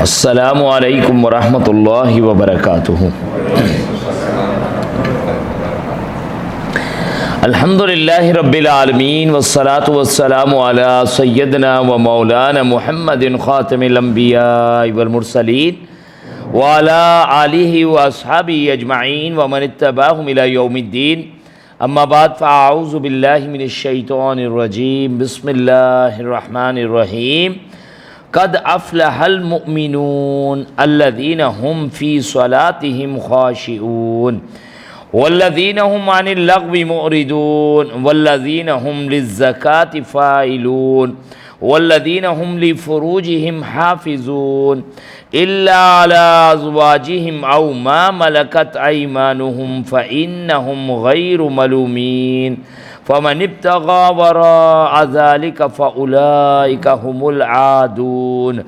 السلام علیکم ورحمۃ اللہ وبرکاتہ۔ الحمد للہ رب العالمین والصلاة والسلام علی سیدنا و مولانا محمد خاتم الانبیاء والمرسلین وعلی آلہ واصحابہ اجمعین ومن اتبعہم الی یوم الدین، اما بعد فاعوذ باللہ من الشیطان الرجیم، بسم اللہ الرحمن الرحیم۔ قد افلح المؤمنون الذین هم فی صلاتهم خاشعون والذین هم عن اللغو معرضون والذین هم للزکاة فاعلون والذین هم لفروجهم حافظون الا على ازواجهم او ما ملکت ایمانهم فإنهم غیر ملومین فمن ابتغى وراء ذلك فأولئك هم العادون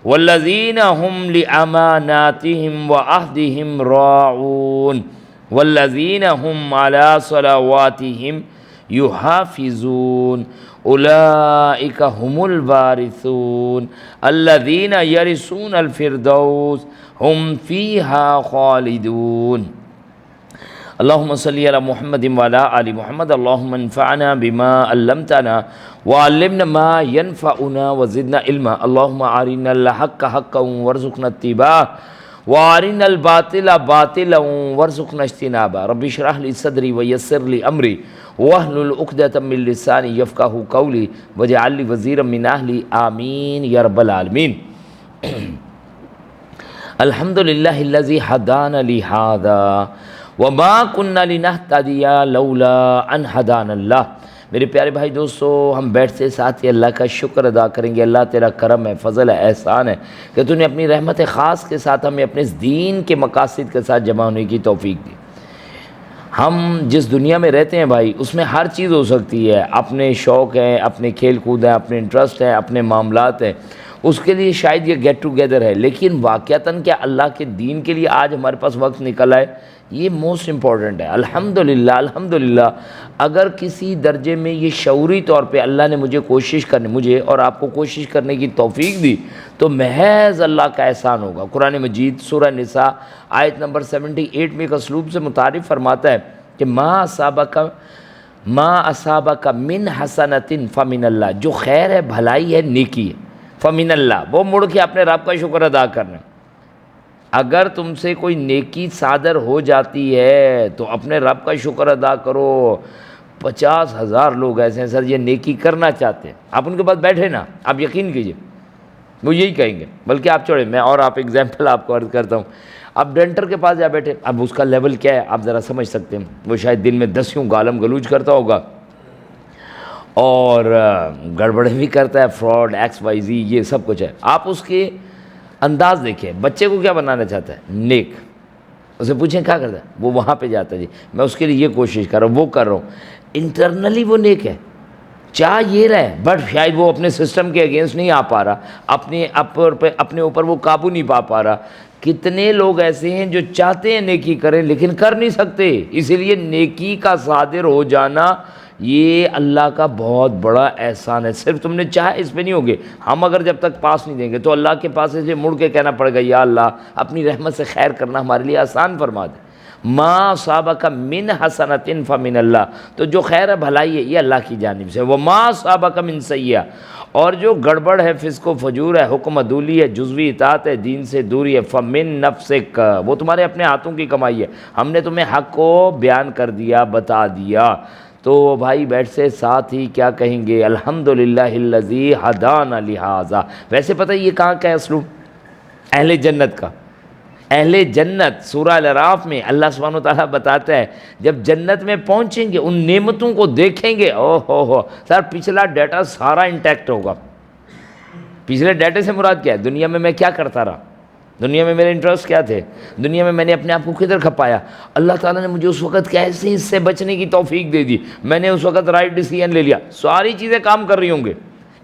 والذين هم لأماناتهم وعهدهم راعون والذين هم على صلواتهم يحافظون أولئك هم الوارثون الذين يرثون الفردوس هم فيها خالدون۔ اللہم صلی علی محمد وعلی آل محمد، اللہم انفعنا بما علمتنا وعلمنا ما ينفعنا وزدنا علما، اللہم ارنا الحق حقا وارزقنا اتباعہ وارنا الباطل باطلا وارزقنا اجتنابہ۔ رب اشرح لی صدری ویسر لی امری واحلل عقدۃ من لسانی یفقہوا قولی واجعل لی وزیرا من اہلی، آمین یا رب العالمین۔ الحمدللہ الذی ہدانا لہذا وما كنا لنهتدي لولا ان هدانا اللہ۔ میرے پیارے بھائی دوستو، ہم بیٹھتے ساتھ ہی اللہ کا شکر ادا کریں گے۔ اللہ تیرا کرم ہے، فضل ہے، احسان ہے کہ تو نے اپنی رحمت خاص کے ساتھ ہمیں اپنے اس دین کے مقاصد کے ساتھ جمع ہونے کی توفیق دی۔ ہم جس دنیا میں رہتے ہیں بھائی، اس میں ہر چیز ہو سکتی ہے، اپنے شوق ہیں، اپنے کھیل کود ہیں، اپنے انٹرسٹ ہیں، اپنے معاملات ہیں، اس کے لیے شاید یہ گیٹ ٹوگیدر ہے، لیکن واقعتاً کیا اللہ کے دین کے لیے آج ہمارے پاس وقت نکل آئے، یہ موسٹ امپورٹنٹ ہے۔ الحمدللہ الحمدللہ، اگر کسی درجے میں یہ شعوری طور پہ اللہ نے مجھے اور آپ کو کوشش کرنے کی توفیق دی تو محض اللہ کا احسان ہوگا۔ قرآن مجید سورہ نساء آیت نمبر 78 میں ایک اسلوب سے متعارف فرماتا ہے کہ ما اصابک من حسنۃ فمن اللہ، جو خیر ہے، بھلائی ہے، نیکی ہے، فمن اللہ، وہ مڑ کے اپنے رب کا شکر ادا کرنا۔ اگر تم سے کوئی نیکی صادر ہو جاتی ہے تو اپنے رب کا شکر ادا کرو۔ 50,000 لوگ ایسے ہیں سر یہ نیکی کرنا چاہتے ہیں، آپ ان کے پاس بیٹھے نا، آپ یقین کیجئے وہ یہی کہیں گے، بلکہ آپ چھوڑیں، میں اور آپ ایگزامپل آپ کو عرض کرتا ہوں۔ اب ڈینٹر کے پاس جا بیٹھے، اب اس کا لیول کیا ہے آپ ذرا سمجھ سکتے ہیں، وہ شاید دن میں 10 گالم گلوچ کرتا ہوگا اور گڑبڑیں بھی کرتا ہے، فراڈ XYZ یہ سب کچھ ہے۔ آپ اس کے انداز دیکھیں، بچے کو کیا بنانا چاہتا ہے؟ نیک۔ اسے پوچھیں کیا کرتا ہے؟ وہ وہاں پہ جاتا ہے، جی میں اس کے لیے یہ کوشش کر رہا ہوں، وہ کر رہا ہوں، انٹرنلی وہ نیک ہے، چاہ یہ رہے، بٹ شاید وہ اپنے سسٹم کے اگینسٹ نہیں آ پا رہا، اپنے اوپر وہ قابو نہیں پا رہا۔ کتنے لوگ ایسے ہیں جو چاہتے ہیں نیکی کریں لیکن کر نہیں سکتے، اسی لیے نیکی کا صادر ہو جانا یہ اللہ کا بہت بڑا احسان ہے۔ صرف تم نے چاہا اس پہ نہیں ہوگے، ہم اگر جب تک پاس نہیں دیں گے تو اللہ کے پاس سے مڑ کے کہنا پڑے گا یا اللہ اپنی رحمت سے خیر کرنا ہمارے لیے آسان فرما دے۔ ما اصابک من حسنۃ فمن اللہ، تو جو خیر ہے، بھلائی ہے، یہ اللہ کی جانب سے۔ وما اصابک من سیئہ، اور جو گڑبڑ ہے، فسق و فجور ہے، حکم عدولی ہے، جزوی اطاعت ہے، دین سے دوری ہے، فمن نفسک، وہ تمہارے اپنے ہاتھوں کی کمائی ہے، ہم نے تمہیں حق کو بیان کر دیا، بتا دیا۔ تو بھائی بیٹھ سے ساتھ ہی کیا کہیں گے؟ الحمدللہ الذی ہدانا لہذا۔ ویسے پتہ یہ کہاں کا ہے اسلوب؟ اہل جنت کا۔ اہل جنت سورہ الاعراف میں اللہ سبحانہ وتعالیٰ بتاتا ہے جب جنت میں پہنچیں گے، ان نعمتوں کو دیکھیں گے، او ہو سر پچھلا ڈیٹا سارا انٹیکٹ ہوگا۔ پچھلے ڈیٹے سے مراد کیا ہے؟ دنیا میں میں کیا کرتا رہا، دنیا میں میرے انٹرسٹ کیا تھے، دنیا میں نے اپنے آپ کو کدھر کھپایا۔ اللہ تعالیٰ نے مجھے اس وقت کیسے اس سے بچنے کی توفیق دے دی، میں نے اس وقت رائٹ ڈیسیژن لے لیا، ساری چیزیں کام کر رہی ہوں گے۔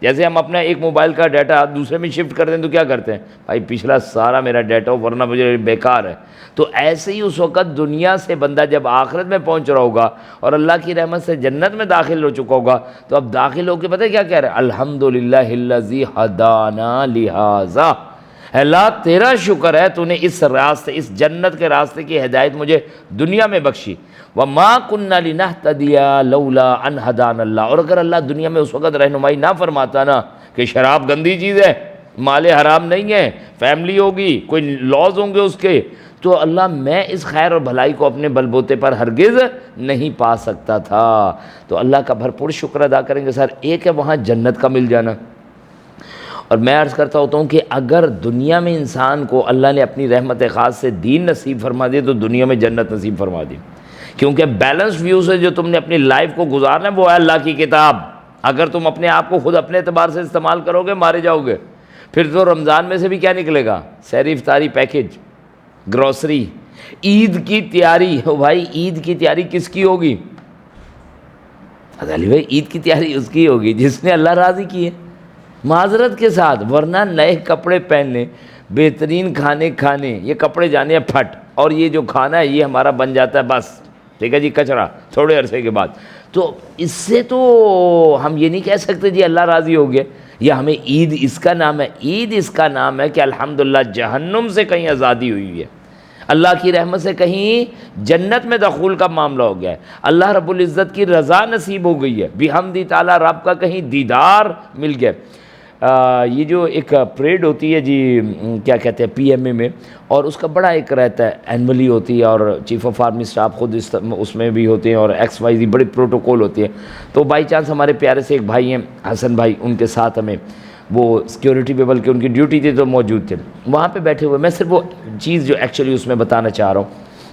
جیسے ہم اپنا ایک موبائل کا ڈیٹا دوسرے میں شفٹ کر دیں تو کیا کرتے ہیں؟ بھائی پچھلا سارا میرا ڈیٹا ورنہ مجھے بیکار ہے۔ تو ایسے ہی اس وقت دنیا سے بندہ جب آخرت میں پہنچ رہا ہوگا اور اللہ کی رحمت سے جنت میں داخل ہو چکا ہوگا تو اب داخل ہو کے پتہ کیا کہہ رہے ہیں؟ الحمدللہ الذی ہدانا لہذا، اے اللہ تیرا شکر ہے تو نے اس راستے، اس جنت کے راستے کی ہدایت مجھے دنیا میں بخشی. وَمَا كُنَّا لِنَهْتَدِيَ لَوْلَا أَنْ هَدَانَا اللَّهُ، اور اگر اللہ دنیا میں اس وقت رہنمائی نہ فرماتا نا کہ شراب گندی چیز ہے، مال حرام نہیں ہے، فیملی ہوگی، کوئی لاز ہوں گے اس کے، تو اللہ میں اس خیر اور بھلائی کو اپنے بل بوتے پر ہرگز نہیں پا سکتا تھا. تو اللہ کا بھرپور شکر ادا کریں گے. سر ایک ہے وہاں جنت کا مل جانا، اور میں عرض کرتا ہوتا ہوں کہ اگر دنیا میں انسان کو اللہ نے اپنی رحمت خاص سے دین نصیب فرما دی تو دنیا میں جنت نصیب فرما دی، کیونکہ بیلنس ویو سے جو تم نے اپنی لائف کو گزارنا ہے وہ ہے اللہ کی کتاب. اگر تم اپنے آپ کو خود اپنے اعتبار سے استعمال کرو گے مارے جاؤ گے. پھر تو رمضان میں سے بھی کیا نکلے گا؟ سحری افطاری پیکج، گروسری، عید کی تیاری. او بھائی عید کی تیاری کس کی ہوگی؟ علی بھائی عید کی تیاری اس کی ہوگی جس نے اللہ راضی کی ہے، معذرت کے ساتھ. ورنہ نئے کپڑے پہننے، بہترین کھانے کھانے، یہ کپڑے جانے ہیں پھٹ، اور یہ جو کھانا ہے یہ ہمارا بن جاتا ہے بس ٹھیک ہے جی کچرا تھوڑے عرصے کے بعد. تو اس سے تو ہم یہ نہیں کہہ سکتے جی اللہ راضی ہو گیا، یا ہمیں عید اس کا نام ہے. عید اس کا نام ہے کہ الحمدللہ جہنم سے کہیں آزادی ہوئی ہے، اللہ کی رحمت سے کہیں جنت میں دخول کا معاملہ ہو گیا ہے، اللہ رب العزت کی رضا نصیب ہو گئی ہے، بحمدی تعالیٰ رب کا کہیں دیدار مل گیا. یہ جو ایک پریڈ ہوتی ہے جی کیا کہتے ہیں پی ایم اے میں، اور اس کا بڑا ایک رہتا ہے اینولی ہوتی ہے، اور چیف آف آرمی اسٹاف خود اس میں بھی ہوتے ہیں، اور ایکس وائی زی بڑی پروٹوکول ہوتی ہے. تو بائی چانس ہمارے پیارے سے ایک بھائی ہیں حسن بھائی، ان کے ساتھ ہمیں وہ سیکیورٹی پہ بلکہ ان کی ڈیوٹی تھی تو موجود تھے وہاں پہ بیٹھے ہوئے. میں صرف وہ چیز جو ایکچولی اس میں بتانا چاہ رہا ہوں،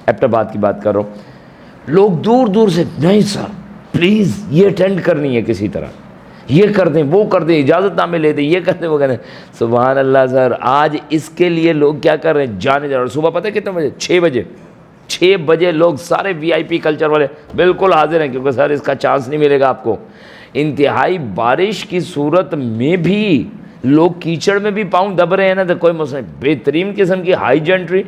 ایبٹ آباد کی بات کر رہا ہوں. لوگ دور دور سے نہیں سر پلیز یہ اٹینڈ کرنی ہے کسی طرح، یہ کر دیں وہ کر دیں، اجازت نامے لے دیں، یہ کر دیں وہ کر دیں. سبحان اللہ سر آج اس کے لیے لوگ کیا کر رہے ہیں جانے جا رہے ہیں. صبح پتہ ہے کتنے بجے؟ 6 بجے لوگ سارے وی آئی پی کلچر والے بالکل حاضر ہیں، کیونکہ سر اس کا چانس نہیں ملے گا آپ کو. انتہائی بارش کی صورت میں بھی لوگ کیچڑ میں بھی پاؤں دب رہے ہیں نا تو کوئی مسئلہ نہیں. بہترین قسم کی ہائی جنٹری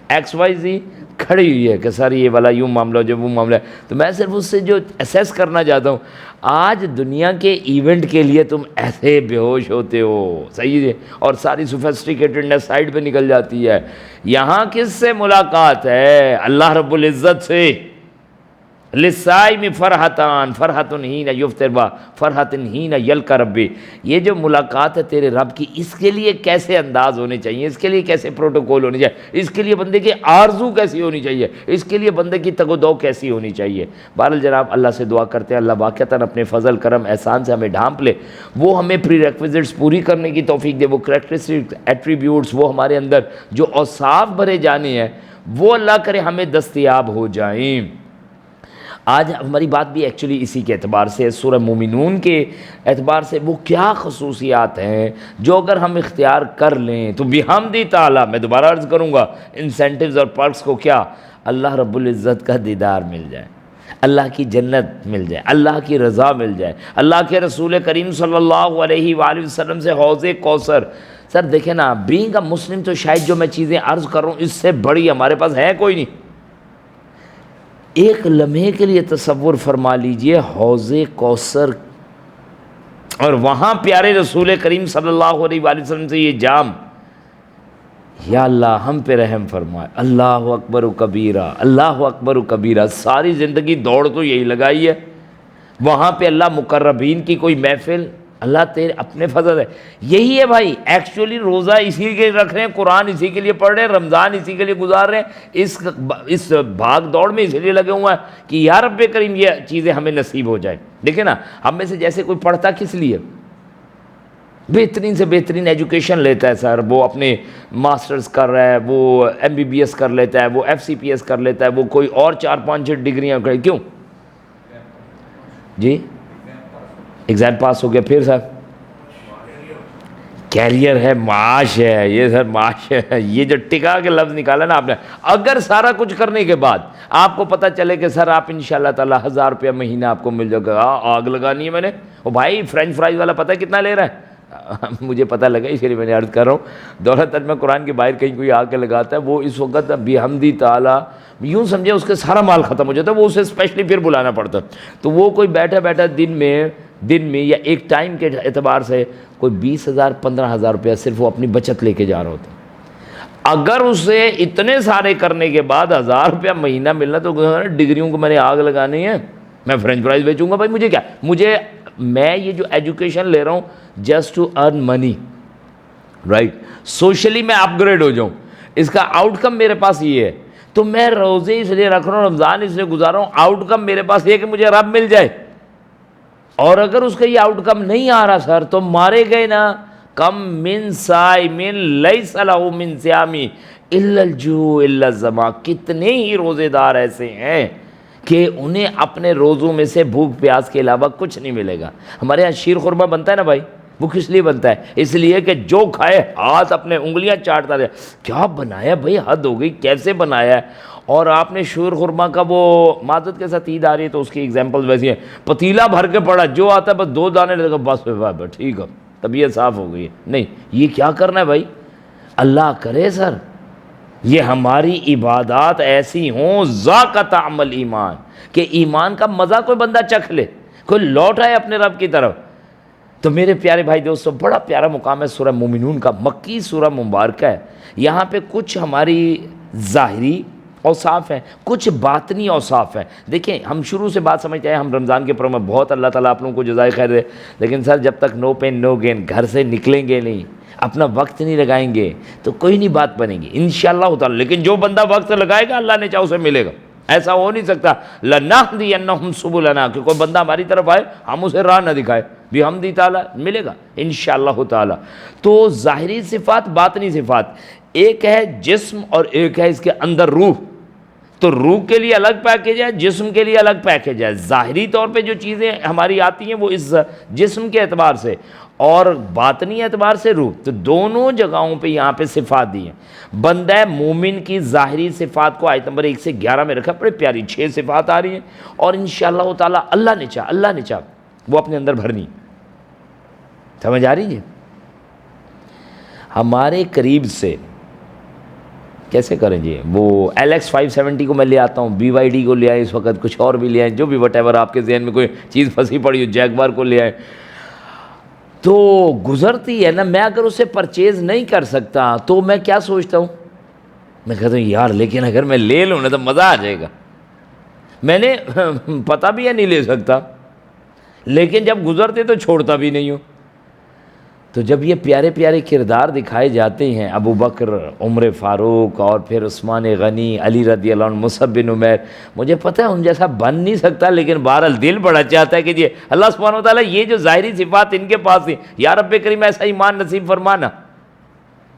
ایکس وائی زی کھڑی ہوئی ہے کہ سر یہ والا یوں معاملہ جو وہ معاملہ ہے. تو میں صرف اس سے جو اسیس کرنا چاہتا ہوں، آج دنیا کے ایونٹ کے لیے تم ایسے بے ہوش ہوتے ہو، صحیح ہے، اور ساری سوفسٹیکیٹڈنیس سائڈ پہ نکل جاتی ہے. یہاں کس سے ملاقات ہے؟ اللہ رب العزت سے. للصائم فرحتان فرحۃ حین یفطر و فرحۃ حین یلقی ربی. یہ جو ملاقات ہے تیرے رب کی، اس کے لیے کیسے انداز ہونے چاہیے، اس کے لیے کیسے پروٹوکول ہونے چاہیے، اس کے لیے بندے کی آرزو کیسی ہونی چاہیے، اس کے لیے بندے کی تگ و دو کیسی ہونی چاہیے. بہرحال جناب اللہ سے دعا کرتے ہیں اللہ واقعتاً اپنے فضل کرم احسان سے ہمیں ڈھانپ لے، وہ ہمیں پری ریکویزٹس پوری کرنے کی توفیق دے، وہ کریکٹرسٹک ایٹریبیوٹس، وہ ہمارے اندر جو اوصاف بھرے جانے ہیں وہ اللہ کرے ہمیں دستیاب ہو جائیں. آج ہماری بات بھی ایکچولی اسی کے اعتبار سے، سورہ مومنون کے اعتبار سے وہ کیا خصوصیات ہیں جو اگر ہم اختیار کر لیں تو بحمدی تعالیٰ، میں دوبارہ عرض کروں گا، انسینٹیوز اور پرکس کو کیا؟ اللہ رب العزت کا دیدار مل جائے، اللہ کی جنت مل جائے، اللہ کی رضا مل جائے، اللہ کے رسول کریم صلی اللہ علیہ وآلہ وسلم سے حوض کوثر. سر دیکھیں نا، بینگ اے مسلم تو شاید جو میں چیزیں عرض کر رہا ہوں اس سے بڑی ہمارے پاس ہے کوئی نہیں. ایک لمحے کے لیے تصور فرما لیجئے حوض کوثر، اور وہاں پیارے رسول کریم صلی اللہ علیہ وآلہ وسلم سے یہ جام. یا اللہ ہم پہ رحم فرمائے. اللہ اکبر و کبیرہ، اللہ اکبر و کبیرہ. ساری زندگی دوڑ تو یہی لگائی ہے، وہاں پہ اللہ مقربین کی کوئی محفل، اللہ تیرے اپنے فضل ہے. یہی ہے بھائی ایکچولی روزہ اسی کے لیے رکھ رہے ہیں، قرآن اسی کے لیے پڑھ رہے ہیں، رمضان اسی کے لیے گزار رہے ہیں، اس بھاگ دوڑ میں اسی لیے لگے ہوئے ہیں کہ یا رب کریم یہ چیزیں ہمیں نصیب ہو جائیں. دیکھیں نا ہم میں سے جیسے کوئی پڑھتا کس لیے؟ بہترین سے بہترین ایجوکیشن لیتا ہے سر، وہ اپنے ماسٹرز کر رہا ہے، وہ ایم بی بی ایس کر لیتا ہے، وہ ایف سی پی ایس کر لیتا ہے، وہ کوئی اور 4-5 ڈگریاں کرے. کیوں جی؟ ایگزام پاس ہو گیا، پھر سر کیریئر ہے، معاش ہے. یہ سر معاش ہے، یہ جو ٹکا کے لفظ نکالا نا آپ نے، اگر سارا کچھ کرنے کے بعد آپ کو پتہ چلے کہ سر آپ انشاءاللہ تعالی 1000 روپیہ مہینہ آپ کو مل جائے گا، آگ لگانی ہے میں نے. او بھائی فرینچ فرائز والا پتہ ہے کتنا لے رہا ہے؟ مجھے پتہ لگا اس لیے میں نے عرض کر رہا ہوں. دولت میں قرآن کے باہر کہیں کوئی آ کے لگاتا ہے، وہ اس وقت بحمدی تعالیٰ یوں سمجھے اس کے سارا مال ختم ہو جاتا ہے، وہ اسے اسپیشلی پھر بلانا پڑتا ہے. تو وہ کوئی بیٹھا بیٹھا دن میں یا ایک ٹائم کے اعتبار سے کوئی 20,000 15,000 روپیہ صرف وہ اپنی بچت لے کے جا رہا ہوتا ہے. اگر اسے اتنے سارے کرنے کے بعد 1000 روپیہ مہینہ ملنا تو ڈگریوں کو میں نے آگ لگانی ہے، میں فرینچ فرائز بیچوں گا، بھائی مجھے کیا، میں یہ جو ایجوکیشن لے رہا ہوں just to earn money, right, socially میں اپ گریڈ ہو جاؤں، اس کا آؤٹ کم میرے پاس یہ ہے، تو میں روزے اس لیے رکھ رہا ہوں، رمضان اس لیے گزار رہا ہوں، آؤٹ کم میرے پاس یہ کہ مجھے رب مل جائے۔ اور اگر اس کا یہ آؤٹ کم نہیں آ رہا سر تو مارے گئے نا، کم من صائم لیس لہ من صیامی الا الجوع الا الظما، کتنے ہی روزے دار ایسے ہیں کہ انہیں اپنے روزوں میں سے بھوک پیاس کے علاوہ کچھ نہیں ملے گا۔ ہمارے یہاں شیر خورما بنتا ہے نا بھائی، وہ کس لیے بنتا ہے؟ اس لیے کہ جو کھائے ہاتھ اپنے انگلیاں چاٹتا رہے، کیا بنایا بھائی، حد ہو گئی، کیسے بنایا ہے۔ اور آپ نے شیر خورما کا وہ معذرت کے ساتھ عید آ رہی ہے تو اس کی ایگزامپل ویسی ہے، پتیلا بھر کے پڑا، جو آتا ہے بس 2 دانے لے گا، بس ٹھیک ہے طبیعت صاف ہو گئی ہے۔ نہیں، یہ کیا کرنا ہے بھائی؟ اللہ کرے سر یہ ہماری عبادات ایسی ہوں ذاق طعم الایمان، کہ ایمان کا مزہ کوئی بندہ چکھ لے، کوئی لوٹ آئے اپنے رب کی طرف۔ تو میرے پیارے بھائی دوستو، بڑا پیارا مقام ہے سورہ مومنون کا، مکی سورہ مبارکہ ہے۔ یہاں پہ کچھ ہماری ظاہری اوصاف ہیں، کچھ باطنی اوصاف ہیں۔ دیکھیں ہم شروع سے بات سمجھتے ہیں، ہم رمضان کے پروگرام میں بہت اللہ تعالیٰ آپ لوگوں کو جزائے خیر دے، لیکن سر جب تک نو پین نو گین، گھر سے نکلیں گے نہیں، اپنا وقت نہیں لگائیں گے تو کوئی نہیں بات بنے گی انشاءاللہ تعالیٰ۔ لیکن جو بندہ وقت لگائے گا اللہ نے چاہا اسے ملے گا، ایسا ہو نہیں سکتا لَنَهْدِيَنَّهُمْ سُبُلَنَا کہ کوئی بندہ ہماری طرف آئے ہم اسے راہ نہ دکھائے، بھی ہم دی تعالیٰ ملے گا انشاءاللہ تعالیٰ۔ تو ظاہری صفات، باطنی صفات، ایک ہے جسم اور ایک ہے اس کے اندر روح۔ تو روح کے لیے الگ پیکیج ہے، جسم کے لیے الگ پیکیج ہے۔ ظاہری طور پہ جو چیزیں ہماری آتی ہیں وہ اس جسم کے اعتبار سے اور باطنی اعتبار سے روح، تو دونوں جگہوں پہ یہاں پہ صفات دی ہیں۔ بندہ مومن کی ظاہری صفات کو آیت نمبر 1 سے 11 میں رکھا، بڑے پیاری 6 صفات آ رہی ہیں، اور انشاءاللہ تعالیٰ اللہ نے چاہا وہ اپنے اندر بھرنی۔ سمجھ آ رہی ہے؟ ہمارے قریب سے کیسے کریں جی، وہ LX 570 کو میں لے آتا ہوں، BYD کو لے آئے، اس وقت کچھ اور بھی لے آئیں، جو بھی وٹ ایور آپ کے ذہن میں کوئی چیز پھنسی پڑی ہو، جیگوار کو لے آئے، تو گزرتی ہے نا، میں اگر اسے پرچیز نہیں کر سکتا تو میں کیا سوچتا ہوں، میں کہتا ہوں یار لیکن اگر میں لے لوں نا تو مزہ آ جائے گا۔ میں نے پتہ بھی ہے نہیں لے سکتا، لیکن جب گزرتے تو چھوڑتا بھی نہیں ہوں۔ تو جب یہ پیارے پیارے کردار دکھائے جاتے ہیں، ابو بکر، عمر فاروق، اور پھر عثمان غنی، علی رضی اللہ عنہ، مصعب بن عمیر، مجھے پتہ ہے ان جیسا بن نہیں سکتا، لیکن بہرحال دل بڑا چاہتا ہے کہ یہ اللہ سبحانہ وتعالیٰ یہ جو ظاہری صفات ان کے پاس ہیں، یا رب کریم ایسا ایمان نصیب فرمانا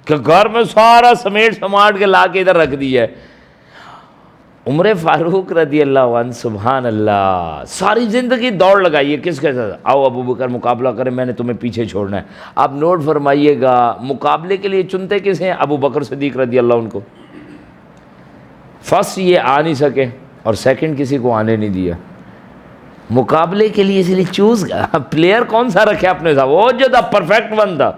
کہ گھر میں سارا سمیٹ سماٹ کے لا کے ادھر رکھ دیا ہے۔ عمر فاروق رضی اللہ عنہ، سبحان اللہ، ساری زندگی دوڑ لگائی ہے کس کے ساتھ، آؤ ابو بکر مقابلہ کریں، میں نے تمہیں پیچھے چھوڑنا ہے۔ آپ نوٹ فرمائیے گا مقابلے کے لیے چنتے کس ہیں؟ ابو بکر صدیق رضی اللہ عنہ کو۔ فرسٹ یہ آ نہیں سکے اور سیکنڈ کسی کو آنے نہیں دیا، مقابلے کے لیے اس لیے چوز پلیئر کون سا رکھے اپنے ساتھ، وہ جو تھا پرفیکٹ ون تھا۔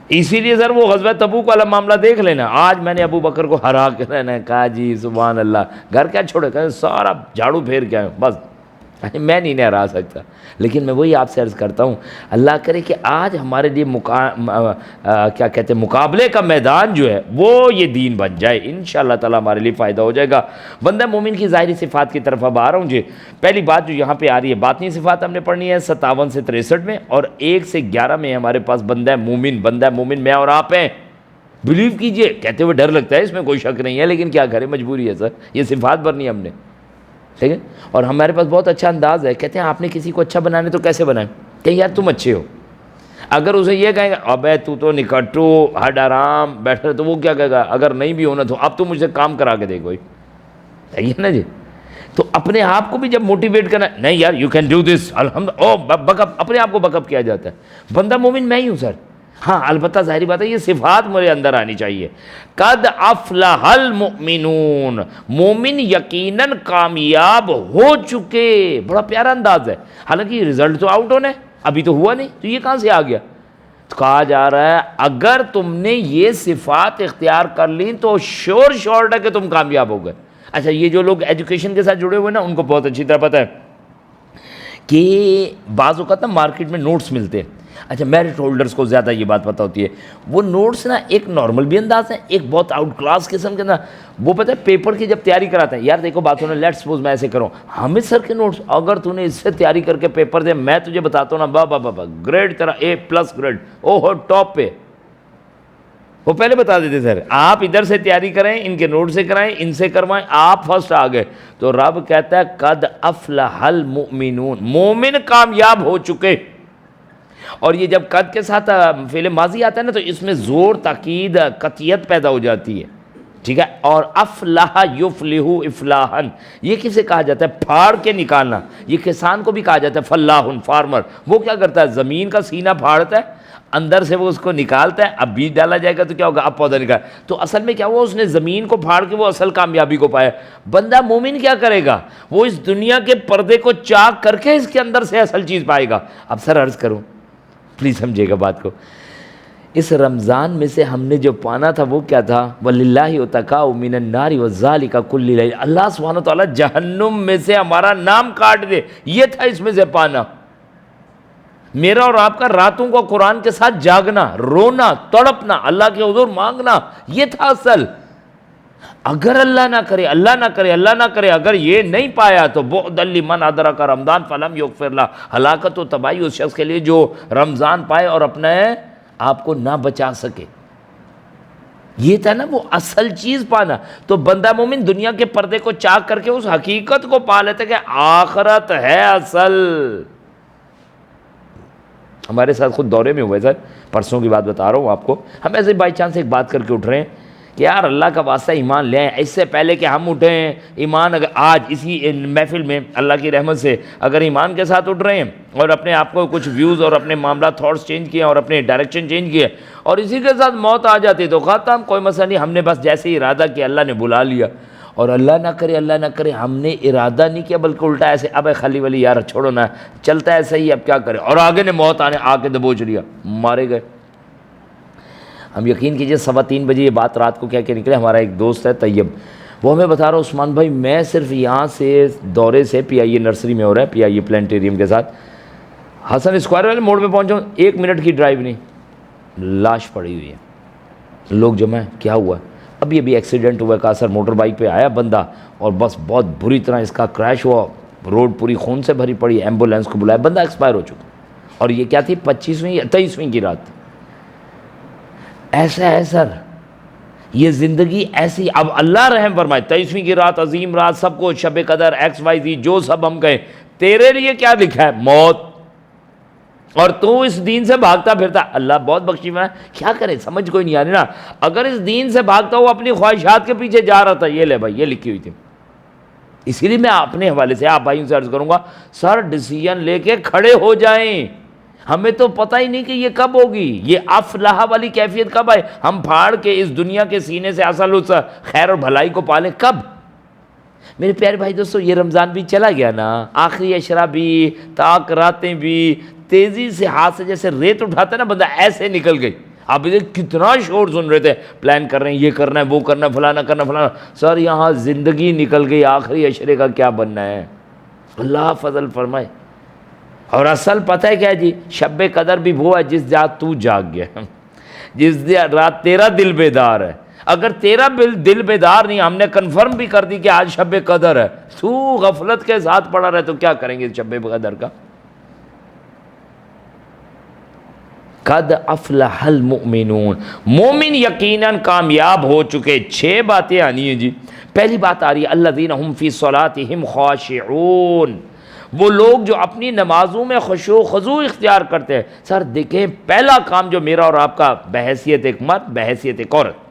اسی لیے سر وہ غزوہ تبوک والا معاملہ دیکھ لینا، آج میں نے ابو بکر کو ہرا کے رہنا ہے، کہا جی سبحان اللہ، گھر کیا چھوڑے، کہ سارا جھاڑو پھیر کے آئے، بس میں نہیں ہرا سکتا۔ لیکن میں وہی آپ سے عرض کرتا ہوں، اللہ کرے کہ آج ہمارے لیے کیا کہتے ہیں مقابلے کا میدان جو ہے وہ یہ دین بن جائے، انشاءاللہ تعالیٰ ہمارے لیے فائدہ ہو جائے گا۔ بندہ مومن کی ظاہری صفات کی طرف اب آ رہا ہوں جی۔ پہلی بات جو یہاں پہ آ رہی ہے، باطنی صفات ہم نے پڑھنی ہے 57 سے 63 میں، اور 1 سے 11 میں ہمارے پاس بندہ مومن میں اور آپ ہیں۔ بلیو کیجئے، کہتے ہوئے ڈر لگتا ہے، اس میں کوئی شک نہیں ہے، لیکن کیا کرے، مجبوری ہے سر، یہ صفات بھرنی ہے ہم نے، ٹھیک ہے۔ اور ہمارے پاس بہت اچھا انداز ہے، کہتے ہیں آپ نے کسی کو اچھا بنانے تو کیسے بنائیں، کہ یار تم اچھے ہو۔ اگر اسے یہ کہیں گے ابے تو نکٹو ہڈ آرام بیٹھے، تو وہ کیا کہے گا، اگر نہیں بھی ہونا تو اب تو مجھ سے کام کرا کے دے کوئی، صحیح ہے نا جی۔ تو اپنے آپ کو بھی جب موٹیویٹ کرنا، نہیں یار یو کین ڈو دس، بک اپ، اپنے آپ کو بک اپ کیا جاتا ہے، بندہ مومن میں ہی ہوں سر۔ ہاں البتہ ظاہری بات ہے یہ صفات میرے اندر آنی چاہیے، قد افلح المؤمنون، مومن یقیناً کامیاب ہو چکے، بڑا پیارا انداز ہے، حالانکہ رزلٹ تو آؤٹ ہونا ہے، ابھی تو ہوا نہیں، تو یہ کہاں سے آ گیا؟ تو کہا جا رہا ہے اگر تم نے یہ صفات اختیار کر لی تو شورٹ ہے کہ تم کامیاب ہو گئے۔ اچھا یہ جو لوگ ایجوکیشن کے ساتھ جڑے ہوئے نا ان کو بہت اچھی طرح پتہ ہے کہ بعض اوقات نا مارکیٹ میں نوٹس ملتے ہیں، اچھا میرٹ ہولڈرس کو زیادہ یہ بات پتہ ہوتی ہے، وہ نوٹس نا ایک نارمل بھی انداز ہے، ایک بہت آؤٹ کلاس قسم کے نا، وہ پتہ ہے پیپر کی جب تیاری کراتے ہیں، یار دیکھو بات ہونا، لیٹ سپوز میں ایسے کروں، حامد سر کے نوٹس اگر تو نے اس سے تیاری کر کے پیپر دے، میں تجھے بتاتا ہوں نا بابا بابا گریڈ تیرا A+ گریڈ، او ہو ٹاپ پہ، وہ پہلے بتا دیتے سر آپ ادھر سے تیاری کریں، ان کے نوٹ سے کرائیں، ان سے کروائیں، آپ فرسٹ آ گئے۔ تو رب کہتا ہے قد افلح المؤمنون، مومن کامیاب ہو چکے۔ اور یہ جب قد کے ساتھ فعل ماضی آتا ہے نا تو اس میں زور، تاکید، قطعیت پیدا ہو جاتی ہے، ٹھیک ہے۔ اور افلح یفلح افلاحا، یہ کسے کہا جاتا ہے؟ پھاڑ کے نکالنا۔ یہ کسان کو بھی کہا جاتا ہے فلاح، فارمر۔ وہ کیا کرتا ہے؟ زمین کا سینہ پھاڑتا ہے، اندر سے وہ اس کو نکالتا ہے، اب بیج ڈالا جائے گا تو کیا ہوگا؟ اب پودا نکال۔ تو اصل میں کیا ہوا؟ اس نے زمین کو پھاڑ کے وہ اصل کامیابی کو پایا۔ بندہ مومن کیا کرے گا؟ وہ اس دنیا کے پردے کو چاک کر کے اس کے اندر سے اصل چیز پائے گا۔ اب سر عرض کروں، پلیز سمجھے گا بات کو، اس رمضان میں سے ہم نے جو پانا تھا وہ کیا تھا؟ وَلِلَّهِ وَتَقَاءُ مِنَ النَّارِ وَذَلِكَ كُلِّ لَيْلٍ، اللہ سبحانہ وتعالیٰ جہنم میں سے ہمارا نام کاٹ دے، یہ تھا اس میں سے پانا۔ میرا اور آپ کا راتوں کو قرآن کے ساتھ جاگنا، رونا، تڑپنا، اللہ کے حضور مانگنا، یہ تھا اصل۔ اگر اللہ نہ کرے، اللہ نہ کرے، اللہ نہ کرے، اگر یہ نہیں پایا تو بُعْدًا لِمَنْ أَدْرَكَ رمضان فَلَمْ يُغْفَرْ لَهُ، ہلاکت و تباہی اس شخص کے لیے جو رمضان پائے اور اپنے آپ کو نہ بچا سکے۔ یہ تھا نا وہ اصل چیز پانا۔ تو بندہ مومن دنیا کے پردے کو چاک کر کے اس حقیقت کو پا لیتا کہ آخرت ہے اصل۔ ہمارے ساتھ خود دورے میں ہوئے سر، پرسوں کی بات بتا رہا ہوں آپ کو، ہم ایسے بائی چانس ایک بات کر کے اٹھ رہے ہیں کہ یار اللہ کا واسطہ ایمان لے آئیں، اس سے پہلے کہ ہم اٹھیں ایمان، اگر آج اسی محفل میں اللہ کی رحمت سے اگر ایمان کے ساتھ اٹھ رہے ہیں اور اپنے آپ کو کچھ ویوز اور اپنے معاملات، تھاٹس چینج کیے اور اپنے ڈائریکشن چینج کیے اور اسی کے ساتھ موت آ جاتی تو ختم، کوئی مسئلہ نہیں، ہم نے بس جیسے ہی ارادہ کیا اللہ نے بلا لیا۔ اور اللہ نہ کرے، اللہ نہ کرے ہم نے ارادہ نہیں کیا بلکہ الٹا ایسے اب خالی ولی یار چھوڑو نا، چلتا ہے صحیح، اب کیا کرے، اور آگے نے موت آ کے دبوچ لیا، مارے گئے۔ ہم یقین کیجئے 3:15 بجے یہ بات رات کو کہہ کے نکلے، ہمارا ایک دوست ہے طیب، وہ ہمیں بتا رہا عثمان بھائی میں صرف یہاں سے دورے سے PIA نرسری میں ہو رہا ہے، PIA پلانٹیریم کے ساتھ، حسن اسکوائر والے موڑ پہ پہنچا ہوں، 1 منٹ کی ڈرائیو نہیں، لاش پڑی ہوئی ہے، لوگ جمع ہیں، کیا ہوا؟ ابھی ایکسیڈنٹ ہوا ہے، کہا سر موٹر بائک پہ آیا بندہ اور بس بہت بری طرح اس کا کریش ہوا، روڈ پوری خون سے بھری پڑی، ایمبولینس کو بلایا، بندہ ایکسپائر ہو چکا۔ اور یہ کیا تھی 25ویں یا 23ویں کی رات؟ ایسا ہے سر، یہ زندگی ایسی، اب اللہ رحم فرمائے، 23ویں کی رات، عظیم رات، سب کو شب قدر XYZ جو سب ہم کہیں، تیرے لیے کیا لکھا ہے؟ موت، اور تو اس دین سے بھاگتا پھرتا۔ اللہ بہت بخشی میں کیا کرے، سمجھ کوئی نہیں آ رہی نا۔ اگر اس دین سے بھاگتا ہوا اپنی خواہشات کے پیچھے جا رہا تھا، یہ لے بھائی، یہ لکھی ہوئی تھی۔ اسی لیے میں اپنے حوالے سے آپ بھائیوں سے عرض کروں گا، سر ڈیسیژن لے کے کھڑے ہو جائیں، ہمیں تو پتہ ہی نہیں کہ یہ کب ہوگی، یہ افلاح والی کیفیت کب آئے، ہم پھاڑ کے اس دنیا کے سینے سے اصل اس خیر اور بھلائی کو پالیں کب؟ میرے پیارے بھائی دوستو، یہ رمضان بھی چلا گیا نا، آخری عشرہ بھی، تاک راتیں بھی، تیزی سے ہاتھ سے جیسے ریت اٹھاتا ہے نا بندہ، ایسے نکل گئی۔ آپ کتنا شور سن رہے تھے، پلان کر رہے ہیں، یہ کرنا ہے، وہ کرنا ہے، فلانا کرنا، فلانا، سر یہاں زندگی نکل گئی، آخری عشرے کا کیا بننا ہے؟ اللہ فضل فرمائے۔ اور اصل پتہ ہے کیا جی، شب قدر بھی وہ ہے جس رات تو جاگ گیا، جس رات تیرا دل بیدار ہے۔ اگر تیرا دل بیدار نہیں، ہم نے کنفرم بھی کر دی کہ آج شب قدر ہے، تو غفلت کے ساتھ پڑا رہے تو کیا کریں گے شب قدر کا؟ قد افلح المؤمنون، مومن یقیناً کامیاب ہو چکے۔ 6 باتیں آنی ہیں جی۔ پہلی بات آ رہی ہے الذین هم فی صلاتہم خاشعون، وہ لوگ جو اپنی نمازوں میں خشوع و خضوع اختیار کرتے ہیں۔ سر دیکھیں، پہلا کام جو میرا اور آپ کا بحیثیت ایک مرد، بحیثیت ایک عورت،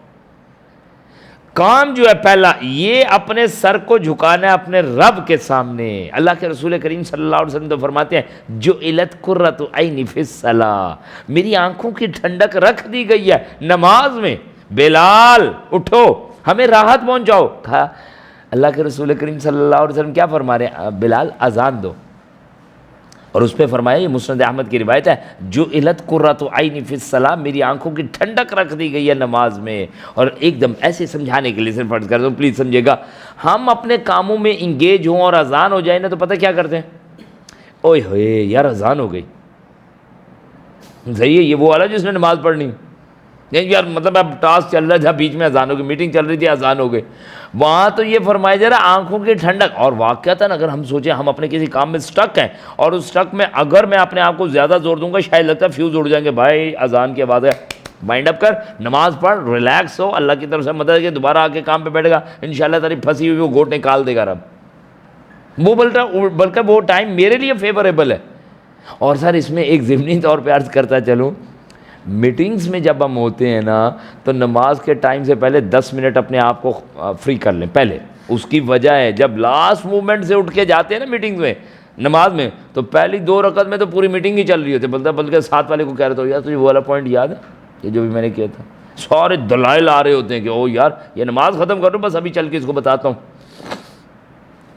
کام جو ہے پہلا، یہ اپنے سر کو جھکانا ہے اپنے رب کے سامنے۔ اللہ کے رسول کریم صلی اللہ علیہ وسلم تو فرماتے ہیں جعلت قرۃ عینی فی الصلاۃ، میری آنکھوں کی ٹھنڈک رکھ دی گئی ہے نماز میں۔ بلال اٹھو، ہمیں راحت پہنچاؤ۔ کہا اللہ کے رسول کریم صلی اللہ علیہ وسلم کیا فرما رہے ہیں؟ بلال اذان دو، اور اس پہ فرمایا، یہ مسند احمد کی روایت ہے، جعلت قرۃ عینی فی الصلاۃ، میری آنکھوں کی ٹھنڈک رکھ دی گئی ہے نماز میں۔ اور ایک دم ایسے سمجھانے کے لیے صرف فرض کر دو، پلیز سمجھے گا، ہم اپنے کاموں میں انگیج ہوں اور اذان ہو جائے نا تو پتہ کیا کرتے ہیں؟ اوئے ہوئے یار اذان ہو گئی، صحیح ہے، یہ وہ والا جس نے نماز پڑھنی نہیں یار، مطلب اب ٹاسک چل رہا تھا، بیچ میں اذان ہو گئی، میٹنگ چل رہی تھی، اذان ہو گئی، وہاں تو یہ فرمایا جا رہا آنکھوں کی ٹھنڈک. اور واقعتاً اگر ہم سوچیں ہم اپنے کسی کام میں سٹک ہیں اور اس سٹک میں اگر میں اپنے آپ کو زیادہ زور دوں گا شاید لگتا ہے فیوز اڑ جائیں گے. بھائی اذان کی آواز ہے، مائنڈ اپ کر، نماز پڑھ، ریلیکس ہو، اللہ کی طرف سے مدد ہے کہ دوبارہ آ کے کام پہ بیٹھے گا انشاءاللہ تیری پھنسی ہوئی وہ گوٹ نکال دے گا رب. وہ بلکہ وہ ٹائم میرے لیے فیوریبل ہے. اور سر اس میں ایک ضمنی طور پہ عرض کرتا چلوں، میٹنگز میں جب ہم ہوتے ہیں نا تو نماز کے ٹائم سے پہلے 10 منٹ اپنے آپ کو فری کر لیں پہلے. اس کی وجہ ہے جب لاسٹ مومنٹ سے اٹھ کے جاتے ہیں نا میٹنگز میں نماز میں تو پہلی 2 رکعت میں تو پوری میٹنگ ہی چل رہی ہوتی ہے. بلکہ ساتھ والے کو کہہ رہے ہو یار تجھے وہ والا پوائنٹ یاد ہے یہ جو بھی میں نے کیا تھا، سارے دلائل آ رہے ہوتے ہیں کہ او یار یہ نماز ختم کر دو بس ابھی چل کے اس کو بتاتا ہوں.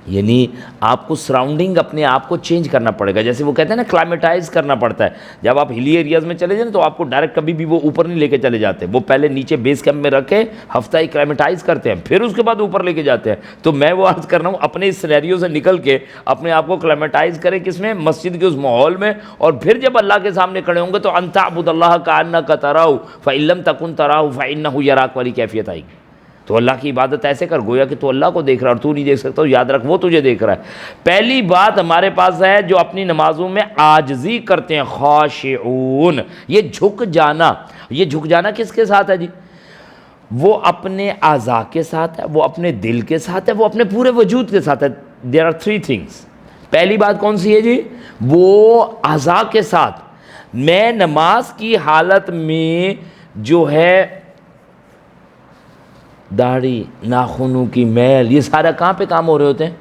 یعنی آپ کو سراؤنڈنگ اپنے آپ کو چینج کرنا پڑے گا. جیسے وہ کہتے ہیں نا کلائمیٹائز کرنا پڑتا ہے. جب آپ ہلی ایریاز میں چلے جائیں تو آپ کو ڈائریکٹ کبھی بھی وہ اوپر نہیں لے کے چلے جاتے، وہ پہلے نیچے بیس کیمپ میں رکھ کے ہفتہ ہی کلائمیٹائز کرتے ہیں پھر اس کے بعد اوپر لے کے جاتے ہیں. تو میں وہ عرض کر رہا ہوں اپنے اس سینیریو سے نکل کے اپنے آپ کو کلائمیٹائز کریں کس میں، مسجد کے اس ماحول میں. اور پھر جب اللہ کے سامنے کھڑے ہوں گے تو ان تعبد اللہ کأنک تراہ فإن لم تکن تراہ فإنہ یراک والی کیفیت آئے گی. تو اللہ کی عبادت ایسے کر گویا کہ تو اللہ کو دیکھ رہا ہے اور تو نہیں دیکھ سکتا، یاد رکھ وہ تجھے دیکھ رہا ہے. پہلی بات ہمارے پاس ہے جو اپنی نمازوں میں عاجزی کرتے ہیں، خاشعون. یہ جھک جانا کس کے ساتھ ہے جی؟ وہ اپنے اعضاء کے ساتھ ہے، وہ اپنے دل کے ساتھ ہے، وہ اپنے پورے وجود کے ساتھ ہے. There are 3 things. پہلی بات کون سی ہے جی؟ وہ اعضاء کے ساتھ. میں نماز کی حالت میں جو ہے داڑھی، ناخنوں کی میل، یہ سارا کہاں پہ کام ہو رہے ہوتے ہیں؟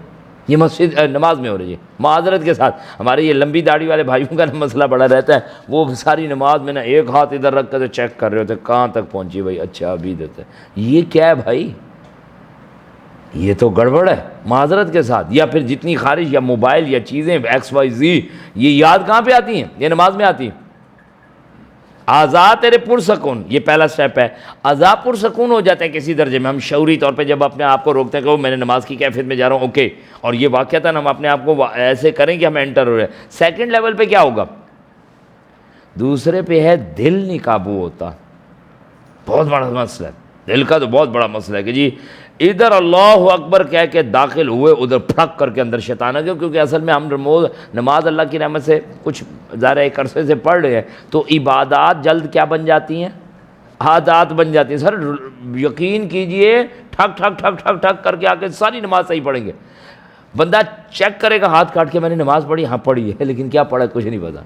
یہ مسجد نماز میں ہو رہی ہے. معذرت کے ساتھ ہمارے یہ لمبی داڑھی والے بھائیوں کا مسئلہ بڑا رہتا ہے، وہ ساری نماز میں نا ایک ہاتھ ادھر رکھ کر چیک کر رہے ہوتے ہیں کہاں تک پہنچی بھائی، اچھا ابھی دیتے ہیں. یہ کیا ہے بھائی؟ یہ تو گڑبڑ ہے معذرت کے ساتھ. یا پھر جتنی خارج یا موبائل یا چیزیں XYZ یہ یاد کہاں پہ آتی ہیں؟ یہ نماز میں آتی ہیں. اعضاء تیرے پرسکون، یہ پہلا سٹیپ ہے. اعضاء پرسکون ہو جاتے ہیں کسی درجے میں. ہم شعوری طور پہ جب اپنے آپ کو روکتے ہیں کہ وہ میں نے نماز کی کیفیت میں جا رہا ہوں اوکے، اور یہ واقعتاً ہم اپنے آپ کو ایسے کریں کہ ہم انٹر ہو رہے ہیں. سیکنڈ لیول پہ کیا ہوگا؟ دوسرے پہ ہے دل نہیں قابو ہوتا. بہت بڑا مسئلہ ہے دل کا، تو بہت بڑا مسئلہ ہے کہ جی ادھر اللہ اکبر کہہ کے داخل ہوئے ادھر پھڑک کر کے اندر شیطان آ گیا. کیونکہ اصل میں ہم نماز اللہ کی رحمت سے کچھ ظاہر ایک عرصے سے پڑھ رہے ہیں تو عبادات جلد کیا بن جاتی ہیں؟ عادات بن جاتی ہیں. سر یقین کیجئے ٹھک ٹھک ٹھک ٹھک ٹھک کر کے آ کے ساری نماز صحیح پڑھیں گے. بندہ چیک کرے گا ہاتھ کاٹ کے میں نے نماز پڑھی، ہاں پڑھی ہے لیکن کیا پڑھا کچھ نہیں پتا.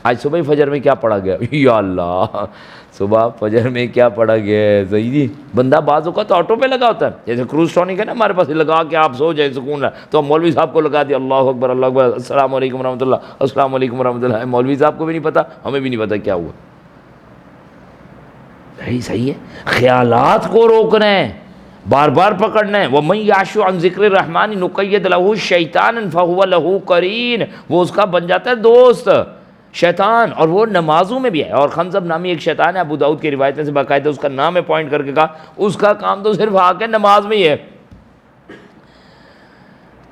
آج صبح فجر میں کیا پڑھا گیا؟ یا اللہ صبح فجر میں کیا پڑھا گیا ہے؟ صحیح جی. بندہ بعض اوقات آٹو پہ لگا ہوتا ہے، جیسے کروز ٹونک ہے نا ہمارے پاس، لگا کے آپ سو جائے سکون ہے تو مولوی صاحب کو لگا دیا اللہ اکبر اللہ اکبر السلام علیکم ورحمۃ اللہ السلام علیکم ورحمۃ اللہ. مولوی صاحب کو بھی نہیں پتا، ہمیں بھی نہیں پتا کیا ہوا. صحیح ہے. خیالات کو روکنا ہے، بار بار پکڑنا ہے. وَمَن يَعْشُ عَن ذِكْرِ الرَّحْمَنِ نُقَيِّضْ لَهُ شَيْطَانًا فَهُوَ لَهُ قَرِينٌ. وہ اس کا بن جاتا ہے دوست شیطان. اور وہ نمازوں میں بھی ہے. اور خنزب نامی ایک شیطان ہے، ابو داؤد کی روایت میں سے باقاعدہ اس کا نام ہے پوائنٹ کر کے کہا اس کا کام تو صرف آ کے نماز میں ہی ہے.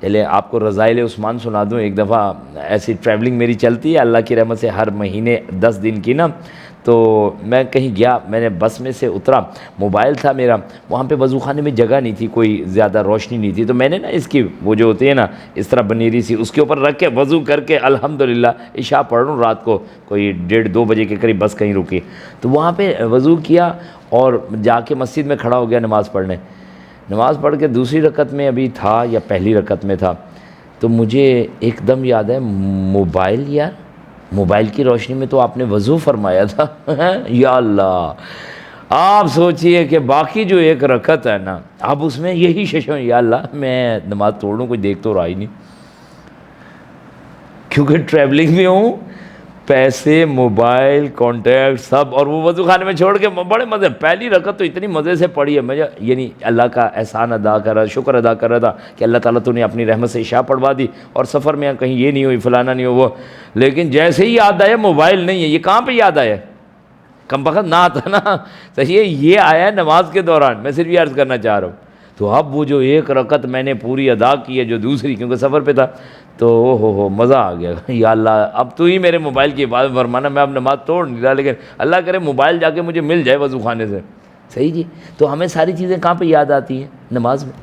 چلے آپ کو رضائل عثمان سنا دوں. ایک دفعہ ایسی ٹریولنگ میری چلتی ہے اللہ کی رحمت سے ہر مہینے 10 دن کی نا، تو میں کہیں گیا، میں نے بس میں سے اترا، موبائل تھا میرا، وہاں پہ وضو خانے میں جگہ نہیں تھی، کوئی زیادہ روشنی نہیں تھی، تو میں نے نا اس کی وہ جو ہوتی ہے نا اس طرح بنیری سی اس کے اوپر رکھ کے وضو کر کے الحمدللہ عشاء پڑھ رہا ہوں. رات کو کوئی 1:30-2 بجے کے قریب بس کہیں رکی تو وہاں پہ وضو کیا اور جا کے مسجد میں کھڑا ہو گیا نماز پڑھنے. نماز پڑھ کے دوسری رکعت میں ابھی تھا یا پہلی رکعت میں تھا تو مجھے ایک دم یاد ہے موبائل، یار موبائل کی روشنی میں تو آپ نے وضو فرمایا تھا. یا اللہ آپ سوچئے کہ باقی جو ایک رکعت ہے نا اب اس میں یہی ششم، یا اللہ میں نماز توڑوں کوئی دیکھ تو رہا ہی نہیں، کیونکہ ٹریولنگ میں ہوں، پیسے موبائل کانٹیکٹ سب، اور وہ وضو خانے میں چھوڑ کے بڑے مزے. پہلی رکعت تو اتنی مزے سے پڑھی ہے میں، یعنی اللہ کا احسان ادا کر رہا، شکر ادا کر رہا تھا کہ اللہ تعالیٰ تو نے اپنی رحمت سے عشاء پڑھوا دی اور سفر میں کہیں یہ نہیں ہوئی فلانا نہیں ہو وہ. لیکن جیسے ہی یاد آیا موبائل نہیں ہے، یہ کہاں پہ یاد آیا؟ کم بخت نہ آتا نا. صحیح ہے، یہ آیا ہے نماز کے دوران. میں صرف یہ عرض کرنا چاہ رہا ہوں تو اب وہ جو ایک رکعت میں نے پوری ادا کی ہے جو دوسری، کیونکہ سفر پہ تھا، تو ہو مزہ آ گیا. یا اللہ اب تو ہی میرے موبائل کی حفاظت فرمانا، میں اب نماز توڑ نہیں رہا، لیکن اللہ کرے موبائل جا کے مجھے مل جائے وضو خانے سے. صحیح جی. تو ہمیں ساری چیزیں کہاں پہ یاد آتی ہیں؟ نماز میں.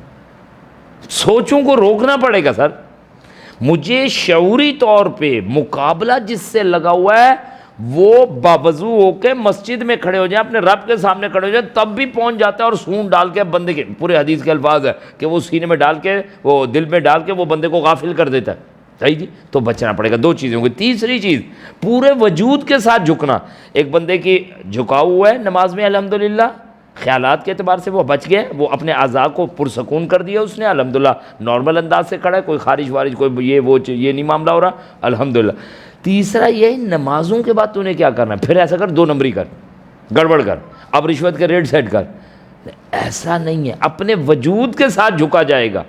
سوچوں کو روکنا پڑے گا سر. مجھے شعوری طور پہ مقابلہ جس سے لگا ہوا ہے وہ باوضو ہو کے مسجد میں کھڑے ہو جائیں، اپنے رب کے سامنے کھڑے ہو جائیں، تب بھی پہنچ جاتا ہے اور سون ڈال کے بندے کے، پورے حدیث کے الفاظ ہے کہ وہ سینے میں ڈال کے، وہ دل میں ڈال کے وہ بندے کو غافل کر دیتا ہے. صحیح جی. تو بچنا پڑے گا. دو چیزیں ہوں گی. تیسری چیز پورے وجود کے ساتھ جھکنا. ایک بندے کی جھکاؤ ہوا ہے نماز میں الحمدللہ، خیالات کے اعتبار سے وہ بچ گئے، وہ اپنے اعضاء کو پرسکون کر دیا اس نے الحمدللہ، نارمل انداز سے کھڑا ہے، کوئی خارج وارج کوئی یہ وہ یہ نہیں معاملہ ہو رہا الحمدللہ. تیسرا یہ نمازوں کے بعد تو نے کیا کرنا ہے؟ پھر ایسا کر 2 نمبری کر، گڑبڑ کر، اب رشوت کے ریٹ سیٹ کر. ایسا نہیں ہے، اپنے وجود کے ساتھ جھکا جائے گا.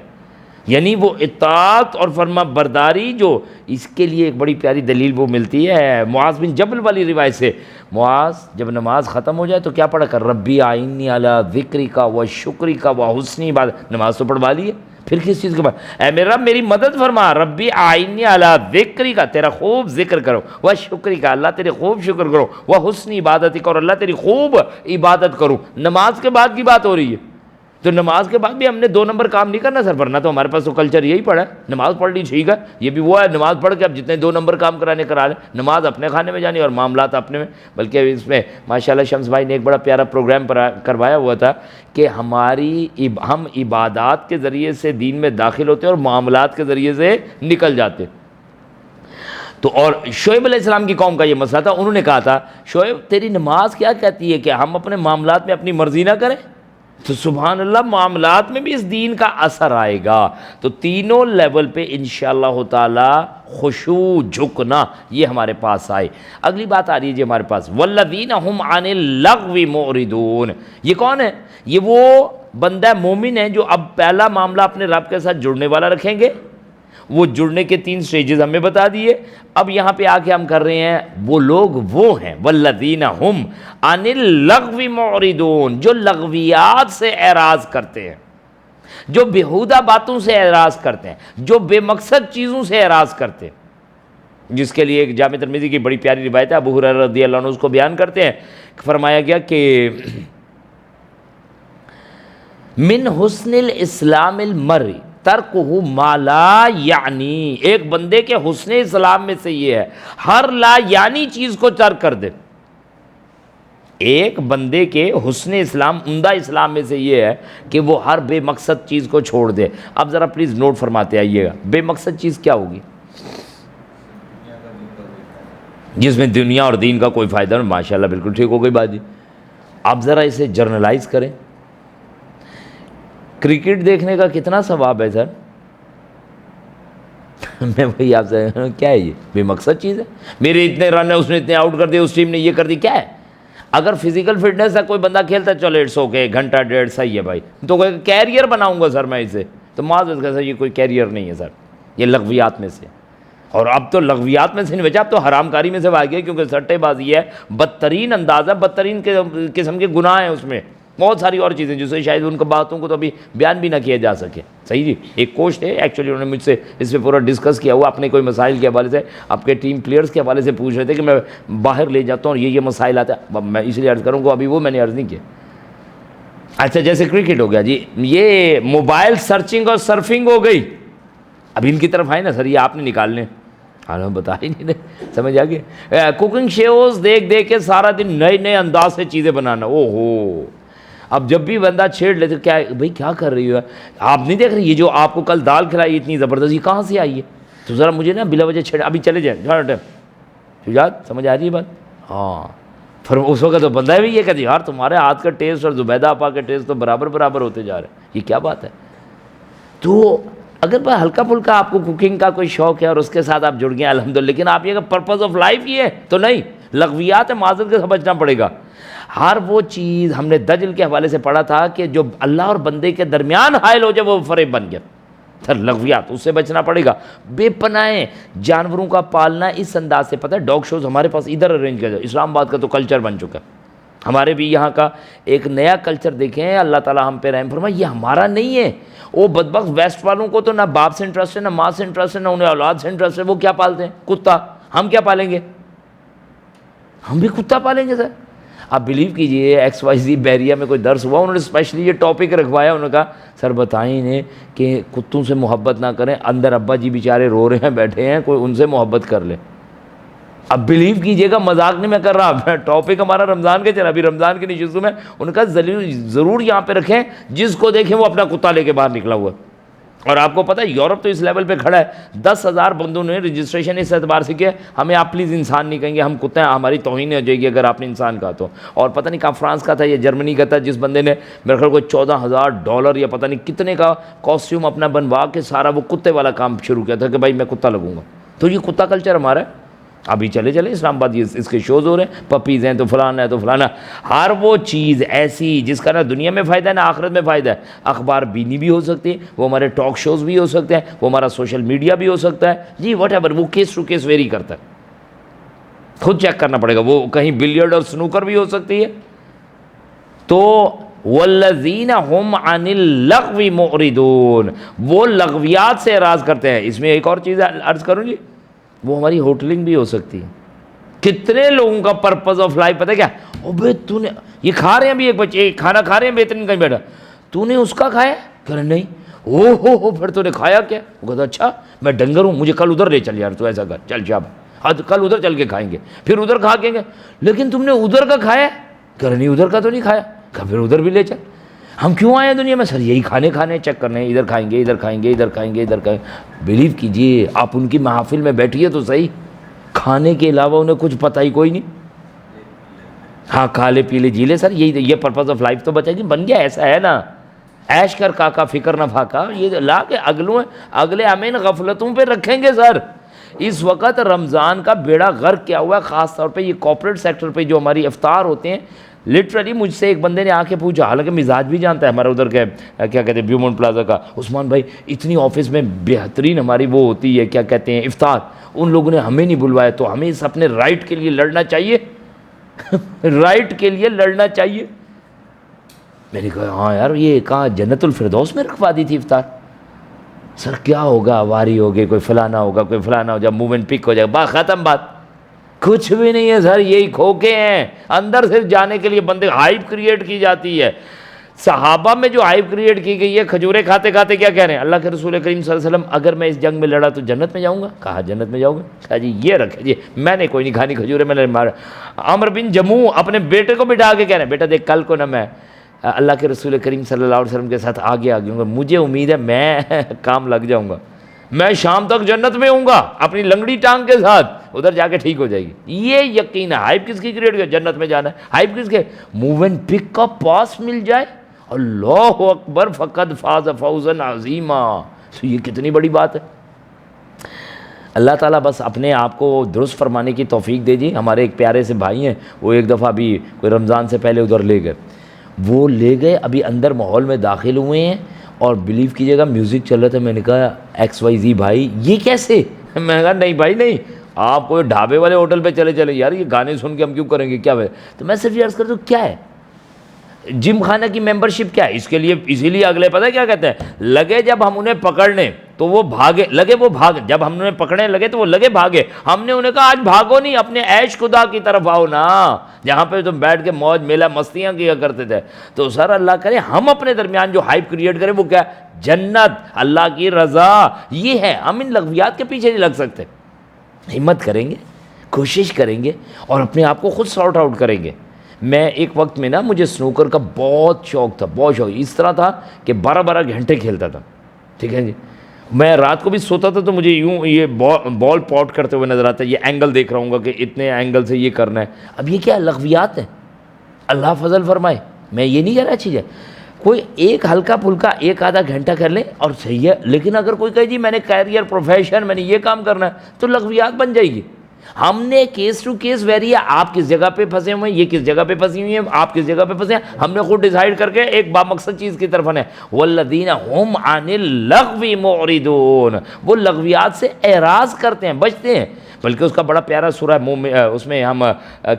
یعنی وہ اطاعت اور فرما برداری، جو اس کے لیے ایک بڑی پیاری دلیل وہ ملتی ہے معاذ بن جبل والی روایت سے. معاذ جب نماز ختم ہو جائے تو کیا پڑھا کر؟ ربی اعنی علی ذکرک و شکرک و حسن عبادت. نماز تو پڑھوا لی ہے، پھر کس چیز کے بعد؟ اے میرا رب میری مدد فرما، ربی اعنی علی ذکرک، تیرا خوب ذکر کرو، و شکرک، اللہ تیرے خوب شکر کرو، و حسن عبادتک، اور اللہ تیری خوب عبادت کروں. نماز کے بعد کی بات ہو رہی ہے. تو نماز کے بعد بھی ہم نے 2 نمبر کام نہیں کرنا سر، ورنہ تو ہمارے پاس تو کلچر یہی پڑا ہے، نماز پڑھ لی ٹھیک ہے، یہ بھی وہ ہے نماز پڑھ کے اب جتنے 2 نمبر کام کرانے کرا لیں، نماز اپنے کھانے میں جانی اور معاملات اپنے میں. بلکہ اس میں ماشاءاللہ شمس بھائی نے ایک بڑا پیارا پروگرام کروایا ہوا تھا کہ ہم عبادات کے ذریعے سے دین میں داخل ہوتے ہیں اور معاملات کے ذریعے سے نکل جاتے. تو اور شعیب علیہ السلام کی قوم کا یہ مسئلہ تھا. انہوں نے کہا تھا شعیب تیری نماز کیا کہتی ہے کہ ہم اپنے معاملات میں اپنی مرضی نہ کریں؟ تو سبحان اللہ معاملات میں بھی اس دین کا اثر آئے گا. تو تینوں لیول پہ انشاءاللہ تعالی خشوع جھکنا یہ ہمارے پاس آئے. اگلی بات آ رہی ہے جی ہمارے پاس والذین هم عن اللغو معرضون. یہ کون ہے؟ یہ وہ بندہ مومن ہے جو اب پہلا معاملہ اپنے رب کے ساتھ جڑنے والا رکھیں گے. وہ جڑنے کے 3 سٹیجز ہمیں بتا دیے. اب یہاں پہ آ کے ہم کر رہے ہیں وہ لوگ وہ ہیں والذین هم عن اللغو معرضون، جو لغویات سے اعراض کرتے ہیں، جو بیہودہ باتوں سے اعراض کرتے ہیں، جو بے مقصد چیزوں سے اعراض کرتے ہیں. جس کے لیے ایک جامع ترمذی کی بڑی پیاری روایت ہے، ابو ہریرہ رضی اللہ عنہ اس کو بیان کرتے ہیں. فرمایا گیا کہ من حسن الاسلام المرء ترکہ ما لا یعنی. ایک بندے کے حسن اسلام میں سے یہ ہے ہر لا یعنی چیز کو ترک کر دے. ایک بندے کے حسن اسلام، عمدہ اسلام میں سے یہ ہے کہ وہ ہر بے مقصد چیز کو چھوڑ دے. اب ذرا پلیز نوٹ فرماتے آئیے گا، بے مقصد چیز کیا ہوگی؟ جس میں دنیا اور دین کا کوئی فائدہ نہیں. ماشاءاللہ بالکل ٹھیک ہو گئی بات جی. آپ ذرا اسے جرنلائز کریں. کرکٹ دیکھنے کا کتنا ثواب ہے سر؟ میں وہی آپ سے کیا ہے یہ بے مقصد چیز ہے؟ میرے اتنے رن ہے، اس نے اتنے آؤٹ کر دیے، اس ٹیم نے یہ کر دی، کیا ہے؟ اگر فزیکل فٹنس ہے کوئی بندہ کھیلتا ہے چلو اٹس اوکے، گھنٹہ ڈیڑھ صحیح ہے بھائی، تو کوئی کیریئر بناؤں گا سر میں اسے، تو معذرت کا سر یہ کوئی کیریئر نہیں ہے سر، یہ لغویات میں سے. اور اب تو لغویات میں سے نہیں بچا، اب تو حرام کاری میں سے بھاگ گئے، کیونکہ سٹے بازی ہے بدترین انداز ہے، بدترین قسم کے گناہ ہیں اس میں، بہت ساری اور چیزیں جسے شاید ان کو باتوں کو تو ابھی بیان بھی نہ کیا جا سکے. صحیح جی. ایک کوچ تھے ایکچولی، انہوں نے مجھ سے اس پہ پورا ڈسکس کیا ہوا اپنے کوئی مسائل کے حوالے سے، اپنے ٹیم پلیئرز کے حوالے سے پوچھ رہے تھے کہ میں باہر لے جاتا ہوں اور یہ مسائل آتا ہے. میں اس لیے عرض کروں گا ابھی وہ میں نے عرض نہیں کیا. اچھا جیسے کرکٹ ہو گیا جی، یہ موبائل سرچنگ اور سرفنگ ہو گئی. اب ان کی طرف آئے نا سر، یہ آپ نے نکالنے، ہم بتا ہی نہیں رہے، سمجھ آ گیا. کوکنگ شوز دیکھ دیکھ کے سارا دن نئے نئے انداز سے چیزیں بنانا. او ہو، اب جب بھی بندہ چھیڑ لیتے کیا بھائی کیا کر رہی ہو آپ؟ نہیں دیکھ رہے یہ جو آپ کو کل دال کھلائی اتنی زبردست، یہ کہاں سے آئی ہے؟ تو ذرا مجھے نا بلا وجہ چھیڑ، ابھی چلے جائیں تھوڑا ٹائم. یاد سمجھ آ رہی ہے بات؟ ہاں. پھر اس وقت تو بندہ بھی یہ کہتے یار تمہارے ہاتھ کا ٹیسٹ اور زبیدہ آپا کا ٹیسٹ تو برابر ہوتے جا رہے ہیں، یہ کیا بات ہے؟ تو اگر بھائی ہلکا پھلکا آپ کو کوکنگ کا کوئی شوق ہے اور اس کے ساتھ آپ جڑ گئے الحمدللہ، لیکن آپ یہ کہ پرپز آف لائف یہ ہے تو نہیں، لغویات ہے، معذرت کے سمجھنا پڑے گا. ہر وہ چیز ہم نے دجل کے حوالے سے پڑھا تھا کہ جو اللہ اور بندے کے درمیان حائل ہو جائے وہ فریب بن گیا. سر لغویات اس سے بچنا پڑے گا. بے پناہ جانوروں کا پالنا اس انداز سے، پتہ ہے ڈاگ شوز ہمارے پاس ادھر ارینج کیا جائے، اسلام آباد کا تو کلچر بن چکا ہے. ہمارے بھی یہاں کا ایک نیا کلچر دیکھیں، اللہ تعالیٰ ہم پہ رحم فرمائے، یہ ہمارا نہیں ہے۔ وہ بدبخت ویسٹ والوں کو تو نہ باپ سے انٹرسٹ ہے، نہ ماں سے انٹرسٹ ہے، نہ انہیں اولاد سے انٹرسٹ ہے، وہ کیا پالتے ہیں؟ کتا۔ ہم کیا پالیں گے؟ ہم بھی کتا پالیں گے سر۔ آپ بلیو کیجئے XYZ بیریا میں کوئی درس ہوا، انہوں نے اسپیشلی یہ ٹاپک رکھوایا، انہوں نے کہا سر بتائیں انہیں کہ کتوں سے محبت نہ کریں، اندر ابا جی بیچارے رو رہے ہیں بیٹھے ہیں، کوئی ان سے محبت کر لے۔ اب بلیو کیجئے گا، مذاق نہیں میں کر رہا، ٹاپک ہمارا رمضان کے چلا، ابھی رمضان کی نشستوں میں ان کا ضرور یہاں پہ رکھیں، جس کو دیکھیں وہ اپنا کتا لے کے باہر نکلا ہوا۔ اور آپ کو پتہ ہے یورپ تو اس لیول پہ کھڑا ہے، 10,000 بندوں نے رجسٹریشن اس اعتبار سے کیا، ہمیں آپ پلیز انسان نہیں کہیں گے، ہم کتے ہیں، ہماری توہین ہو جائے گی اگر آپ نے انسان کہا تو۔ اور پتہ نہیں کہاں فرانس کا تھا یا جرمنی کا تھا، جس بندے نے میرے خیال کوئی $14,000 یا پتہ نہیں کتنے کا کاسٹیوم اپنا بنوا کے سارا وہ کتے والا کام شروع کیا تھا کہ بھائی میں کتا لگوں گا۔ تو یہ کتا کلچر ہمارا ہے۔ ابھی چلے اسلام آباد یہ اس کے شوز ہو رہے ہیں، پپیز ہیں تو فلانا ہے تو فلانا، ہر وہ چیز ایسی جس کا نہ دنیا میں فائدہ ہے نہ آخرت میں فائدہ ہے۔ اخبار بینی بھی ہو سکتی ہے، وہ ہمارے ٹاک شوز بھی ہو سکتے ہیں، وہ ہمارا سوشل میڈیا بھی ہو سکتا ہے جی، واٹ ایور، وہ کیس ٹو کیس ویری کرتا ہے، خود چیک کرنا پڑے گا۔ وہ کہیں بلیئرڈ اور سنوکر بھی ہو سکتی ہے۔ تو والذین هم عن اللغو معرضون، وہ لغویات سے اعراض کرتے ہیں۔ اس میں ایک اور چیز عرض کروں جی، وہ ہماری ہوٹلنگ بھی ہو سکتی ہے۔ کتنے لوگوں کا پرپز آف لائف پتہ ہے کیا؟ اوبے تو نے یہ کھا رہے ہیں ابھی، ایک بچے کھانا کھا رہے ہیں بہترین کہیں بیٹھا، تو نے اس کا کھایا؟ کہہ رہے نہیں۔ او ہو پھر تو نے کھایا کیا؟ وہ کہتا اچھا میں ڈنگر ہوں، مجھے کل ادھر لے چل یار، تو ایسا کر چل شاب، کل ادھر چل کے کھائیں گے، پھر ادھر کھا کے گے، لیکن تم نے ادھر کا کھایا؟ کہہ رہے نہیں ادھر کا تو نہیں کھایا۔ کہا پھر ادھر بھی لے چل۔ ہم کیوں آئے ہیں دنیا میں؟ سر یہی کھانے چیک کرنے ہیں، ادھر کھائیں گے ادھر کھائیں گے ادھر کھائیں گے ادھر کھائیں گے۔ بلیو کیجئے آپ ان کی محافل میں بیٹھیے تو صحیح، کھانے کے علاوہ انہیں کچھ پتہ ہی کوئی نہیں۔ ہاں کھا لے پی لے جی لے، سر یہ پرپز آف لائف تو بچے گی، بن گیا ایسا ہے نا، عیش کر کاکا فکر نہ پھاکا، یہ لا کے اگلے امین غفلتوں پہ رکھیں گے سر۔ اس وقت رمضان کا بیڑا غرق کیا ہوا ہے، خاص طور پہ یہ کارپوریٹ سیکٹر پہ جو ہماری افطار ہوتے ہیں۔ لٹرلی مجھ سے ایک بندے نے آ کے پوچھا، حالانکہ مزاج بھی جانتا ہے ہمارا ادھر کے کیا کہتے ہیں بیومنٹ پلازا کا، عثمان بھائی اتنی آفس میں بہترین ہماری وہ ہوتی ہے کیا کہتے ہیں افطار، ان لوگوں نے ہمیں نہیں بلوایا، تو ہمیں اس اپنے رائٹ کے لیے لڑنا چاہیے رائٹ کے لیے لڑنا چاہیے۔ میں نے کہا ہاں یار، یہ کہاں جنت الفردوس میں رکھوا دی تھی افطار؟ سر کیا ہوگا، واری ہوگی، کوئی فلانا ہوگا، کوئی فلانا ہو جائے، موومنٹ پک ہو جائے، بات ختم، بات کچھ بھی نہیں ہے سر، یہی کھوکے ہیں۔ اندر سے جانے کے لیے بندے ہائپ کریٹ کی جاتی ہے۔ صحابہ میں جو ہائپ کریٹ کی گئی ہے، کھجورے کھاتے کھاتے کیا کہہ رہے ہیں، اللہ کے رسول کریم صلی اللہ علیہ وسلم اگر میں اس جنگ میں لڑا تو جنت میں جاؤں گا؟ کہا جنت میں جاؤں گا؟ کہا جی یہ رکھے جی، میں نے کوئی نہیں کھانی کھجورے، میں نے مارا۔ عمر بن جموع اپنے بیٹے کو بٹھا کے کہہ رہے ہیں بیٹا دیکھ کل کو نہ میں اللہ کے رسول کریم صلی اللہ علیہ وسلم کے ساتھ آگے آ گیا، مجھے امید ہے میں کام لگ جاؤں گا، میں شام تک جنت میں ہوں گا اپنی لنگڑی ٹانگ کے ساتھ، ادھر جا کے ٹھیک ہو جائے گی۔ یہ یقین ہے۔ ہائپ کس کی کریٹ کیا؟ جنت میں جانا ہے۔ ہائپ کس کے؟ موو اینڈ پک کا پاس مل جائے، اللہ اکبر، فقد فاز فوزا عظیما۔ یہ کتنی بڑی بات ہے۔ اللہ تعالیٰ بس اپنے آپ کو درست فرمانے کی توفیق دے جی۔ ہمارے ایک پیارے سے بھائی ہیں، وہ ایک دفعہ ابھی کوئی رمضان سے پہلے ادھر لے گئے، وہ لے گئے، ابھی اندر ماحول میں داخل ہوئے ہیں اور بلیو کیجیے گا میوزک چل رہا تھا۔ میں نے کہا XYZ بھائی یہ کیسے؟ میں نے کہا نہیں بھائی نہیں، آپ کوئی ڈھابے والے ہوٹل پہ چلے یار، یہ گانے سن کے ہم کیوں کریں گے، کیا ہے؟ تو میں صرف یہ عرض کرتا ہوں کیا ہے جم خانہ کی ممبرشپ کیا ہے؟ اس کے لیے اسی لیے اگلے پتہ ہے کیا کہتے ہیں، لگے جب ہم انہیں پکڑنے تو وہ بھاگے، لگے وہ بھاگ، جب ہم انہیں پکڑنے لگے تو وہ لگے بھاگے۔ ہم نے انہیں کہا آج بھاگو نہیں، اپنے عیش خدا کی طرف آؤ نا، جہاں پہ تم بیٹھ کے موج میلہ مستیاں کیا کرتے تھے۔ تو سر اللہ کرے ہم اپنے درمیان جو ہائپ کریٹ کریں وہ کیا؟ جنت، اللہ کی رضا، یہ ہے۔ ہم ان لغویات کے پیچھے نہیں لگ سکتے۔ ہمت کریں گے، کوشش کریں گے اور اپنے آپ کو خود سارٹ آؤٹ کریں گے۔ میں ایک وقت میں نا مجھے سنوکر کا بہت شوق تھا، بہت شوق، اس طرح تھا کہ 12 گھنٹے کھیلتا تھا، ٹھیک ہے جی۔ میں رات کو بھی سوتا تھا تو مجھے یوں یہ بال پاٹ کرتے ہوئے نظر آتا ہے، یہ اینگل دیکھ رہا ہوں گا کہ اتنے اینگل سے یہ کرنا ہے۔ اب یہ کیا لغویات ہیں، اللہ فضل فرمائے، میں یہ نہیں کہہ رہا چیز ہے، کوئی ایک ہلکا پھلکا 1-آدھا گھنٹہ کر لیں اور صحیح ہے، لیکن اگر کوئی کہے جی میں نے کیریئر پروفیشن میں نے یہ کام کرنا ہے تو لغویات بن جائے گی۔ ہم نے کیس ٹو کیس ویری ہے، آپ کس جگہ پہ پھنسے ہوئے ہیں، یہ کس جگہ پہ پھنسی ہوئی ہیں، آپ کس جگہ پہ پھنسے ہیں، ہم نے خود ڈیسائیڈ کر کے ایک بامقصد چیز کی طرف آنا ہے۔ والذین هم عن اللغو معرضون، وہ لغویات سے اعراض کرتے ہیں، بچتے ہیں۔ بلکہ اس کا بڑا پیارا سورہ اس میں ہم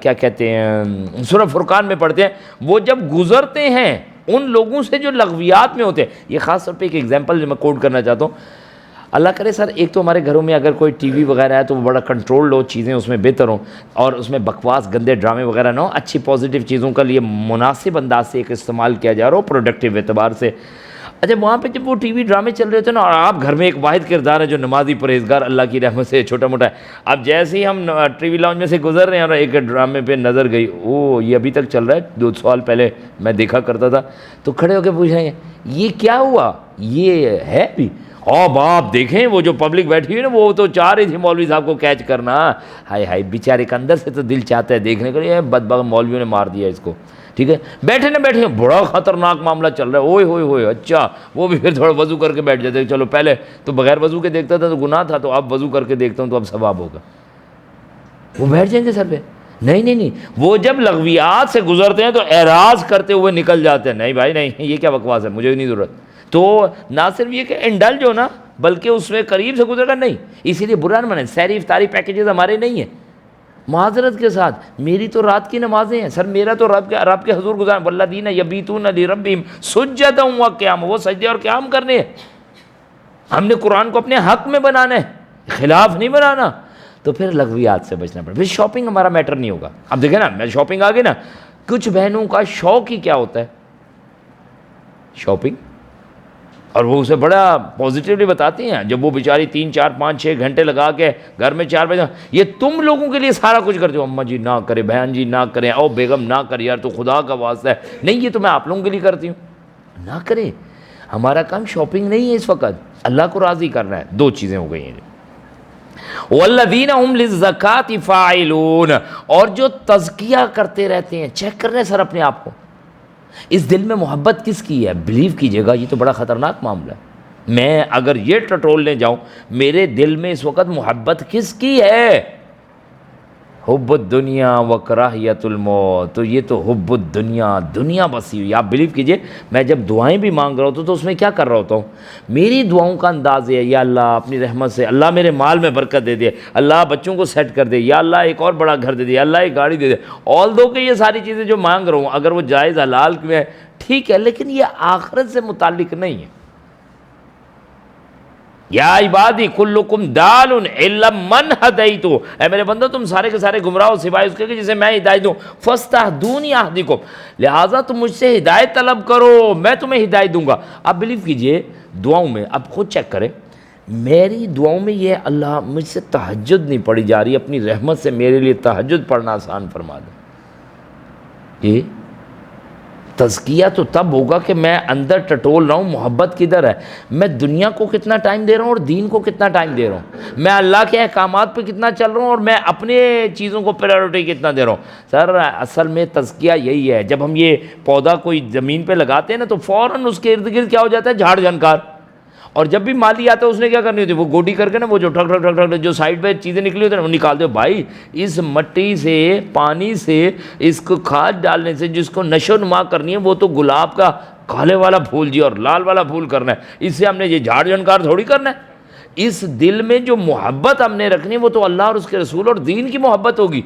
کیا کہتے ہیں سورہ فرقان میں پڑھتے ہیں، وہ جب گزرتے ہیں ان لوگوں سے جو لغویات میں ہوتے ہیں. یہ خاص طور پہ ایک ایگزامپل جو میں کوٹ کرنا چاہتا ہوں، اللہ کرے سر ایک تو ہمارے گھروں میں اگر کوئی ٹی وی وغیرہ ہے تو وہ بڑا کنٹرول ہو، چیزیں اس میں بہتر ہوں، اور اس میں بکواس گندے ڈرامے وغیرہ نہ ہو، اچھی پازیٹیو چیزوں کا لیے مناسب انداز سے ایک استعمال کیا جا رہا ہو پروڈکٹیو اعتبار سے. اچھا وہاں پہ جب وہ ٹی وی ڈرامے چل رہے ہوتے ہیں نا، اور آپ گھر میں ایک واحد کردار ہے جو نمازی پرہیزگار اللہ کی رحمت سے چھوٹا موٹا ہے، اب جیسے ہی ہم ٹی وی لاؤنج میں سے گزر رہے ہیں اور ایک ڈرامے پہ نظر گئی، او یہ ابھی تک چل رہا ہے، 2 سال پہلے میں دیکھا کرتا تھا، تو کھڑے ہو کے پوچھ رہے ہیں یہ کیا ہوا، یہ ہے بھی؟ اب آپ دیکھیں وہ جو پبلک بیٹھی ہوئی نا، وہ تو چاہ رہی تھی مولوی صاحب کو کیچ کرنا، ہائے ہائے بیچارے کے اندر سے تو دل چاہتا ہے دیکھنے کے لیے، بدبخت مولویوں نے مار دیا اس کو. ٹھیک ہے، بیٹھے نہ بیٹھے بڑا خطرناک معاملہ چل رہا ہے، اوئے ہوئے ہوئے. اچھا وہ بھی پھر تھوڑا وضو کر کے بیٹھ جاتے ہیں، چلو پہلے تو بغیر وضو کے دیکھتا تھا تو گناہ تھا، تو اب وضو کر کے دیکھتا ہوں تو اب ثواب ہوگا. وہ بیٹھ جائیں گے سر پہ؟ نہیں، وہ جب لغویات سے گزرتے ہیں تو اعراض کرتے ہوئے نکل جاتے ہیں، نہیں بھائی نہیں، یہ کیا بکواس ہے، مجھے نہیں ضرورت. تو نہ صرف یہ کہ انڈلج ہو نا، بلکہ اس میں قریب سے گزر گا نہیں. اسی لیے برا نہ مانیں، سحری افطاری پیکیجز ہمارے نہیں ہیں. معذرت کے ساتھ میری تو رات کی نمازیں ہیں سر، میرا تو رب کے حضور گزار، والذین یبیتون لربہم سجدا و قیاما، وہ سجدے اور قیام کرنے ہیں. ہم نے قرآن کو اپنے حق میں بنانا ہے، خلاف نہیں بنانا. تو پھر لغویات سے بچنا پڑے. پھر شاپنگ ہمارا میٹر نہیں ہوگا. اب دیکھیں نا، میں شاپنگ آ گئی نا، کچھ بہنوں کا شوق ہی کیا ہوتا ہے، شاپنگ، اور وہ اسے بڑا پازیٹیولی بتاتی ہیں. جب وہ بیچاری 3 4 5 6 گھنٹے لگا کے گھر میں 4 بجے، یہ تم لوگوں کے لیے سارا کچھ کرتے ہو. اماں جی نہ کرے، بہن جی نہ کریں، او بیگم نہ کر یار، تو خدا کا واسطہ ہے. نہیں یہ تو میں آپ لوگوں کے لیے کرتی ہوں. نہ کریں، ہمارا کام شاپنگ نہیں ہے اس وقت، اللہ کو راضی کرنا ہے. 2 چیزیں ہو گئی ہیں. والذین هم للزکاۃ فاعلون، اور جو تزکیہ کرتے رہتے ہیں، چیک کر رہے ہیں سر اپنے آپ کو، اس دل میں محبت کس کی ہے. بلیو کیجئے گا یہ تو بڑا خطرناک معاملہ ہے. میں اگر یہ ٹٹولنے جاؤں، میرے دل میں اس وقت محبت کس کی ہے؟ حب الدنیا و کراہیت الموت. تو یہ تو حب الدنیا، دنیا بسی ہوئی. آپ بلیو کیجئے، میں جب دعائیں بھی مانگ رہا ہوتا ہوں تو اس میں کیا کر رہا ہوتا ہوں، میری دعاؤں کا انداز یہ ہے، یا اللہ اپنی رحمت سے اللہ میرے مال میں برکت دے دے، اللہ بچوں کو سیٹ کر دے، یا اللہ ایک اور بڑا گھر دے دے، یا اللہ ایک گاڑی دے دے. آل دو کہ یہ ساری چیزیں جو مانگ رہا ہوں اگر وہ جائز حلال میں ہے ٹھیک ہے، لیکن یہ آخرت سے متعلق نہیں ہے. یا عبادی کلکم دال الا من ہدیت، اے میرے بندو تم سارے کے سارے گمراہ ہو سوائے اس کے کہ جسے میں ہدایت دوں. فاستہدونی اہدکم، لہٰذا تم مجھ سے ہدایت طلب کرو، میں تمہیں ہدایت دوں گا. اب بلیو کیجئے دعاؤں میں، اب خود چیک کریں، میری دعاؤں میں یہ اللہ مجھ سے تہجد نہیں پڑھی جا رہی، اپنی رحمت سے میرے لیے تہجد پڑھنا آسان فرما دے. یہ تزکیہ تو تب ہوگا کہ میں اندر ٹٹول رہا ہوں محبت کدھر ہے، میں دنیا کو کتنا ٹائم دے رہا ہوں اور دین کو کتنا ٹائم دے رہا ہوں، میں اللہ کے احکامات پہ کتنا چل رہا ہوں اور میں اپنے چیزوں کو پریورٹی کتنا دے رہا ہوں. سر اصل میں تزکیہ یہی ہے. جب ہم یہ پودا کوئی زمین پہ لگاتے ہیں نا تو فوراً اس کے ارد گرد کیا ہو جاتا ہے، جھاڑ جھنکار. اور جب بھی مالی آتا ہے اس نے کیا کرنی ہوتی ہے، وہ گوڈی کر کے نا وہ جو ٹھک ٹھک ٹھک ٹھک جو سائڈ پہ چیزیں نکلی ہوتی ہیں وہ نکال دو. بھائی اس مٹی سے، پانی سے، اس کو کھاد ڈالنے سے جس کو نشو و نما کرنی ہے وہ تو گلاب کا کالے والا پھول جی اور لال والا پھول کرنا ہے. اس سے ہم نے یہ جھاڑ جھنکار تھوڑی کرنا ہے. اس دل میں جو محبت ہم نے رکھنی ہے وہ تو اللہ اور اس کے رسول اور دین کی محبت ہوگی.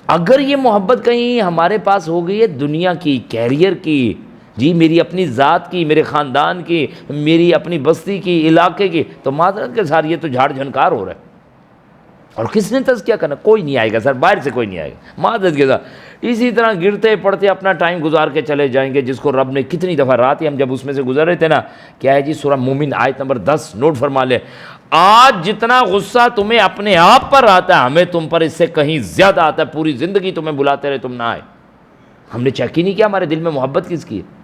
اگر یہ محبت کہیں ہمارے پاس ہو گئی ہے دنیا کی، کیریئر کی، جی میری اپنی ذات کی، میرے خاندان کی، میری اپنی بستی کی، علاقے کی، تو معذرت کے ساتھ یہ تو جھاڑ جھنکار ہو رہا ہے. اور کس نے تزکیہ کرنا؟ کوئی نہیں آئے گا سر، باہر سے کوئی نہیں آئے گا، معذرت کے ساتھ. اسی طرح گرتے پڑتے اپنا ٹائم گزار کے چلے جائیں گے، جس کو رب نے کتنی دفعہ، رات ہی ہم جب اس میں سے گزر رہے تھے نا، کیا ہے جی سورہ مومن آیت نمبر 10 نوٹ فرما لے. آج جتنا غصہ تمہیں اپنے آپ پر آتا ہے ہمیں تم پر اس سے کہیں زیادہ آتا ہے. پوری زندگی تمہیں بلاتے رہے تم نہ آئے. ہم نے چیک ہی نہیں کیا ہمارے دل میں محبت کس کی ہے.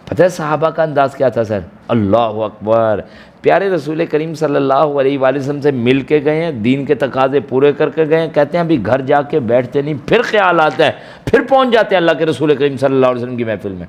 پتہ ہے صحابہ کا انداز کیا تھا سر؟ اللہ اکبر. پیارے رسول کریم صلی اللہ علیہ وآلہ وسلم سے مل کے گئے ہیں، دین کے تقاضے پورے کر کے گئے ہیں، کہتے ہیں ابھی گھر جا کے بیٹھتے نہیں، پھر خیال آتا ہے، پھر پہنچ جاتے ہیں اللہ کے رسول کریم صلی اللہ علیہ وسلم کی محفل میں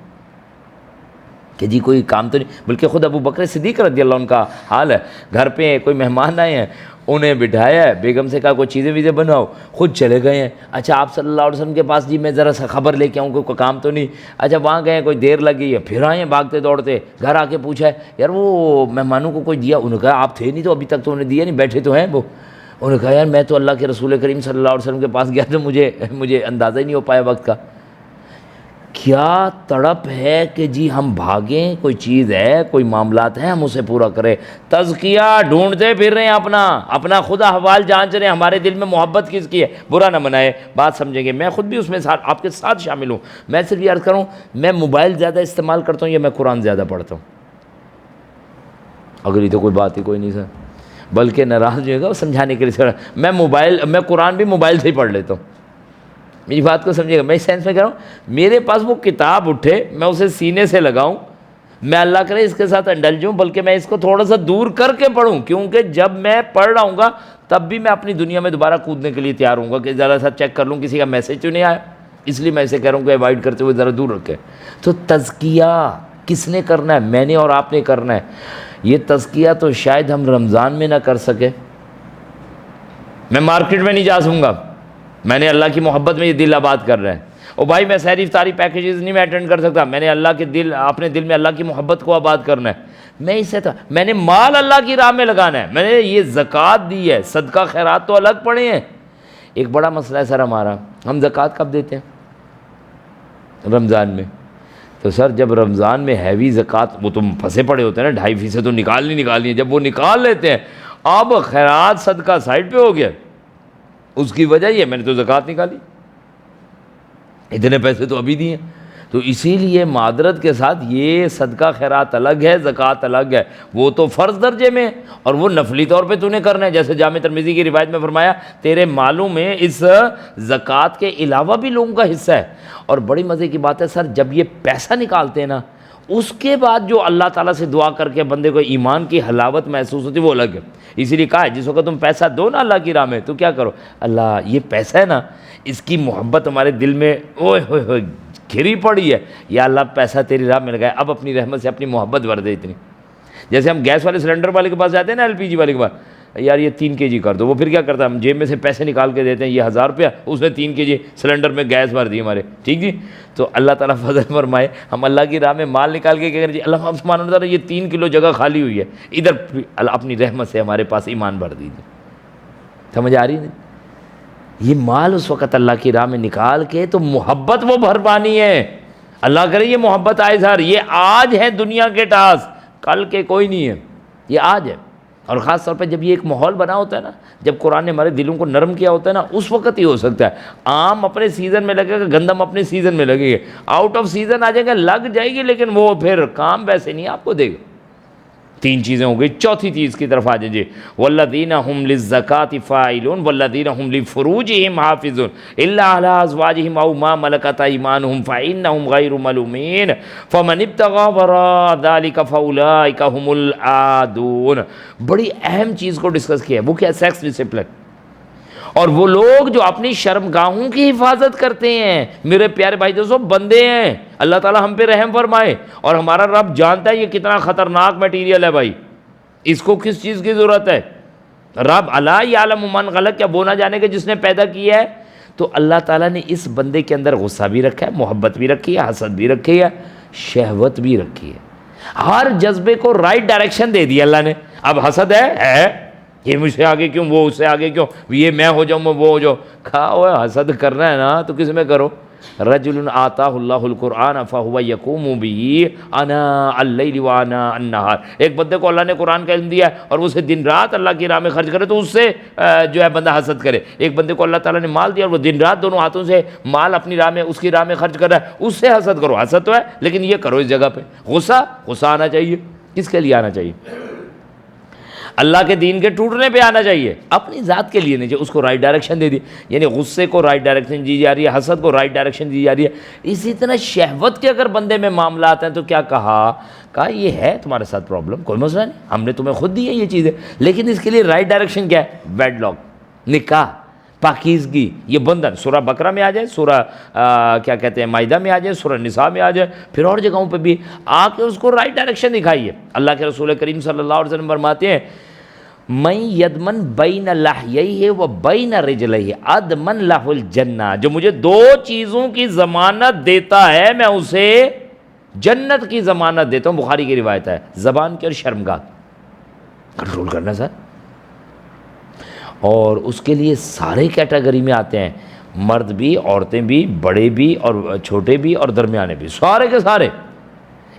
کہ جی کوئی کام تو نہیں. بلکہ خود ابو بکر صدیق رضی اللہ عنہ کا حال ہے، گھر پہ کوئی مہمان آئے ہیں، انہیں بٹھایا ہے، بیگم سے کہا کوئی چیزیں ویزیں بناؤ، خود چلے گئے ہیں۔ اچھا آپ صلی اللہ علیہ وسلم کے پاس جی میں ذرا سا خبر لے کے آؤں، کوئی کام تو نہیں؟ اچھا وہاں گئے، کوئی دیر لگ گئی ہے، پھر آئے ہیں بھاگتے دوڑتے، گھر آ کے پوچھا ہے یار وہ مہمانوں کو کوئی دیا؟ انہوں نے کہا آپ تھے نہیں تو ابھی تک تو انہیں دیا نہیں، بیٹھے تو ہیں وہ۔ انہوں نے کہا یار میں تو اللہ کے رسول کریم صلی اللہ علیہ وسلم کے پاس گیا تو مجھے اندازہ ہی نہیں ہو پایا وقت کا۔ کیا تڑپ ہے کہ جی ہم بھاگیں، کوئی چیز ہے، کوئی معاملات ہیں، ہم اسے پورا کریں۔ تزکیہ ڈھونڈتے پھر رہے ہیں، اپنا خود احوال جانچ رہے ہیں، ہمارے دل میں محبت کس کی ہے۔ برا نہ منائے، بات سمجھیں گے، میں خود بھی اس میں آپ کے ساتھ شامل ہوں۔ میں صرف یہ عرض کروں، میں موبائل زیادہ استعمال کرتا ہوں یا میں قرآن زیادہ پڑھتا ہوں؟ اگلی تو کوئی بات ہی کوئی نہیں سر، بلکہ ناراض جو ہے گا وہ سمجھانے کے لیے میں قرآن بھی موبائل سے ہی پڑھ لیتا ہوں۔ میری بات کو سمجھے گا، میں اس سینس میں کہہ رہا ہوں میرے پاس وہ کتاب اٹھے میں اسے سینے سے لگاؤں، میں اللہ کرے اس کے ساتھ انڈل جوں، بلکہ میں اس کو تھوڑا سا دور کر کے پڑھوں، کیونکہ جب میں پڑھ رہا ہوں گا تب بھی میں اپنی دنیا میں دوبارہ کودنے کے لیے تیار ہوں گا کہ ذرا سا چیک کر لوں کسی کا میسج تو نہیں آیا، اس لیے میں اسے کہہ رہا ہوں کہ اوائڈ کرتے ہوئے ذرا دور رکھے۔ تو تزکیہ کس نے کرنا ہے؟ میں نے اور آپ نے کرنا ہے۔ یہ تزکیہ تو شاید ہم رمضان میں نہ کر سکے۔ میں مارکیٹ میں نہیں جا سکوں گا، میں نے اللہ کی محبت میں یہ دل آباد کر رہے ہیں۔ او بھائی میں سحری افطاری پیکیجز نہیں میں اٹینڈ کر سکتا، میں نے اپنے دل میں اللہ کی محبت کو آباد کرنا ہے۔ میں نے مال اللہ کی راہ میں لگانا ہے، میں نے یہ زکوٰۃ دی ہے، صدقہ خیرات تو الگ پڑے ہیں۔ ایک بڑا مسئلہ ہے سر ہمارا، ہم زکوٰۃ کب دیتے ہیں؟ رمضان میں۔ تو سر جب رمضان میں ہیوی زکوٰۃ، وہ تم پھنسے پڑے ہوتے ہیں نا، 2.5% تو نکالنی ہے، جب وہ نکال لیتے ہیں اب خیرات صدقہ سائڈ پہ ہو گیا۔ اس کی وجہ یہ میں نے تو زکوٰۃ نکالی، اتنے پیسے تو ابھی دیے۔ تو اسی لیے معذرت کے ساتھ یہ صدقہ خیرات الگ ہے، زکوٰۃ الگ ہے، وہ تو فرض درجے میں ہے اور وہ نفلی طور پہ تو نے کرنا ہے۔ جیسے جامع ترمذی کی روایت میں فرمایا تیرے مالوں میں اس زکوٰۃ کے علاوہ بھی لوگوں کا حصہ ہے۔ اور بڑی مزے کی بات ہے سر، جب یہ پیسہ نکالتے ہیں نا، اس کے بعد جو اللہ تعالیٰ سے دعا کر کے بندے کو ایمان کی حلاوت محسوس ہوتی ہے وہ الگ ہے۔ اسی لیے کہا ہے جس وقت تم پیسہ دو نا اللہ کی راہ میں تو کیا کرو، اللہ یہ پیسہ ہے نا، اس کی محبت ہمارے دل میں اوئے ہوئے ہوئے گھری پڑی ہے، یا اللہ پیسہ تیری راہ میں لگائے، اب اپنی رحمت سے اپنی محبت بھر دے اتنی۔ جیسے ہم گیس والے سلنڈر والے کے پاس جاتے ہیں نا، LPG والے کے پاس، یار یہ 3 kg کر دو، وہ پھر کیا کرتا ہے، ہم جیب میں سے پیسے نکال کے دیتے ہیں، یہ 1000 روپیہ، اس نے 3 kg سلنڈر میں گیس بھر دی ہمارے، ٹھیک جی۔ تو اللہ تعالیٰ فضل فرمائے، ہم اللہ کی راہ میں مال نکال کے کیا کریں جی، اللہ سبحانہ و تعالیٰ یہ 3 کلو جگہ خالی ہوئی ہے، ادھر اللہ اپنی رحمت سے ہمارے پاس ایمان بھر دیجیے۔ سمجھ آ رہی ہے؟ یہ مال اس وقت اللہ کی راہ میں نکال کے تو محبت وہ بھر پانی ہے۔ اللہ کرے یہ محبت آئے سر، یہ آج ہے دنیا کے ٹاسک، کل کے کوئی نہیں ہے، یہ آج ہے۔ اور خاص طور پہ جب یہ ایک ماحول بنا ہوتا ہے نا، جب قرآن نے ہمارے دلوں کو نرم کیا ہوتا ہے نا، اس وقت ہی ہو سکتا ہے۔ آم اپنے سیزن میں لگے گا، گندم اپنے سیزن میں لگے گی، آؤٹ آف سیزن آ جائے گا، لگ جائے گی، لیکن وہ پھر کام ویسے نہیں آپ کو دے گا۔ 3 چیزیں ہو گئی، چوتھی چیز کی طرف آ جائیے، والذین هم للزکاة فاعلون والذین هم لفروجهم حافظون الا علی ازواجهم او ما ملکت ایمانهم فانهم غیر ملومین فمن ابتغى وراء ذلك فاولئک هم العادون۔ بڑی اہم چیز کو ڈسکس کیا ہے، وہ کیا؟ Sex discipline. اور وہ لوگ جو اپنی شرمگاہوں کی حفاظت کرتے ہیں، میرے پیارے بھائی دوستو، بندے ہیں، اللہ تعالیٰ ہم پہ رحم فرمائے، اور ہمارا رب جانتا ہے یہ کتنا خطرناک میٹیریل ہے بھائی، اس کو کس چیز کی ضرورت ہے۔ رب الا یعلم من خلق، کیا وہ نہ جانے کہ جس نے پیدا کیا ہے؟ تو اللہ تعالیٰ نے اس بندے کے اندر غصہ بھی رکھا ہے، محبت بھی رکھی ہے، حسد بھی رکھی ہے، شہوت بھی رکھی ہے، ہر جذبے کو رائٹ ڈائریکشن دے دی اللہ نے۔ اب حسد ہے یہ مجھ سے آگے کیوں، وہ اس سے آگے کیوں، یہ میں ہو جاؤں میں وہ ہو جاؤں، کھاؤ حسد کرنا ہے نا تو کس میں کرو۔ رجل آتاہ اللہ القرآن فہو یقوم بہ آناء اللیل وآناء النہار، ایک بندے کو اللہ نے قرآن کا علم دیا ہے اور وہ اسے دن رات اللہ کی راہ میں خرچ کرے تو اس سے جو ہے بندہ حسد کرے۔ ایک بندے کو اللہ تعالیٰ نے مال دیا اور وہ دن رات دونوں ہاتھوں سے مال اپنی راہ میں، اس کی راہ میں خرچ کر رہا ہے، اس سے حسد کرو۔ حسد تو ہے لیکن یہ کرو اس جگہ پہ، غصہ آنا چاہیے، کس کے لیے آنا چاہیے؟ اللہ کے دین کے ٹوٹنے پہ آنا چاہیے، اپنی ذات کے لیے نہیں چاہیے۔ اس کو رائٹ ڈائریکشن دے دی، یعنی غصے کو رائٹ ڈائریکشن دی جا رہی ہے، حسد کو رائٹ ڈائریکشن دی جا رہی ہے۔ اسی طرح شہوت کے اگر بندے میں معاملات ہیں تو کیا کہا یہ ہے تمہارے ساتھ پرابلم، کوئی مسئلہ نہیں، ہم نے تمہیں خود دی ہے یہ چیزیں، لیکن اس کے لیے رائٹ ڈائریکشن کیا ہے؟ ویڈ لاک، نکاح، پاکیزگی، یہ بندھن۔ سورہ بقرہ میں آ جائے، سورہ کیا کہتے ہیں مائدہ میں آ جائے، سورہ نساء میں آ جائے، پھر اور جگہوں پہ بھی آ کے اس کو رائٹ ڈائریکشن دکھائیے۔ اللہ کے رسول کریم صلی اللہ علیہ وسلم فرماتے ہیں من یدمن بین لحییہ و بین رجلیہ ادمن لہ الجنہ، جو مجھے دو چیزوں کی ضمانت دیتا ہے میں اسے جنت کی ضمانت دیتا ہوں. بخاری کی روایت ہے. زبان کی اور شرمگاہ کنٹرول کرنا سر. اور اس کے لیے سارے کیٹیگری میں آتے ہیں، مرد بھی، عورتیں بھی، بڑے بھی اور چھوٹے بھی اور درمیانے بھی، سارے کے سارے.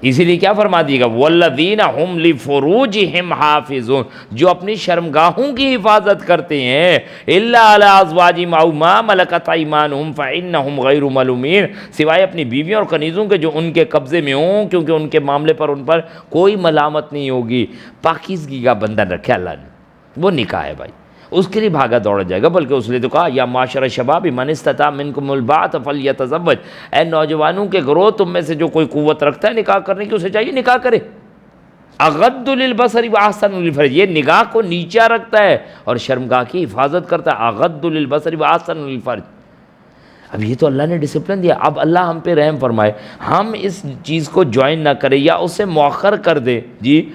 اسی لیے کیا فرما دیے گا، والذین هم لفروجہم حافظون، جو اپنی شرمگاہوں کی حفاظت کرتے ہیں، الا علی ازواجہم او ما ملکت ایمانہم فانہم غیر ملومین، سوائے اپنی بیویوں اور کنیزوں کے جو ان کے قبضے میں ہوں، کیونکہ ان کے معاملے پر ان پر کوئی ملامت نہیں ہوگی. پاکیزگی کا بندھن رکھے اللہ نے، وہ نکاح ہے بھائی، اس کے لیے بھاگا دوڑا جائے گا. بلکہ اس لیے تو کہا یا معاشر شباب من استطاع منکم الباءۃ فلیتزوج، اے نوجوانوں کے گروہ تم میں سے جو کوئی قوت رکھتا ہے نکاح کرنے کی اسے چاہیے نکاح کرے. اغض للبصر واحسن للفرج، یہ نگاہ کو نیچا رکھتا ہے اور شرمگاہ کی حفاظت کرتا ہے. اغض للبصر واحسن للفرج. اب یہ تو اللہ نے ڈسپلن دیا، اب اللہ ہم پہ رحم فرمائے ہم اس چیز کو جوائن نہ کریں یا اسے مؤخر کر دیں. جی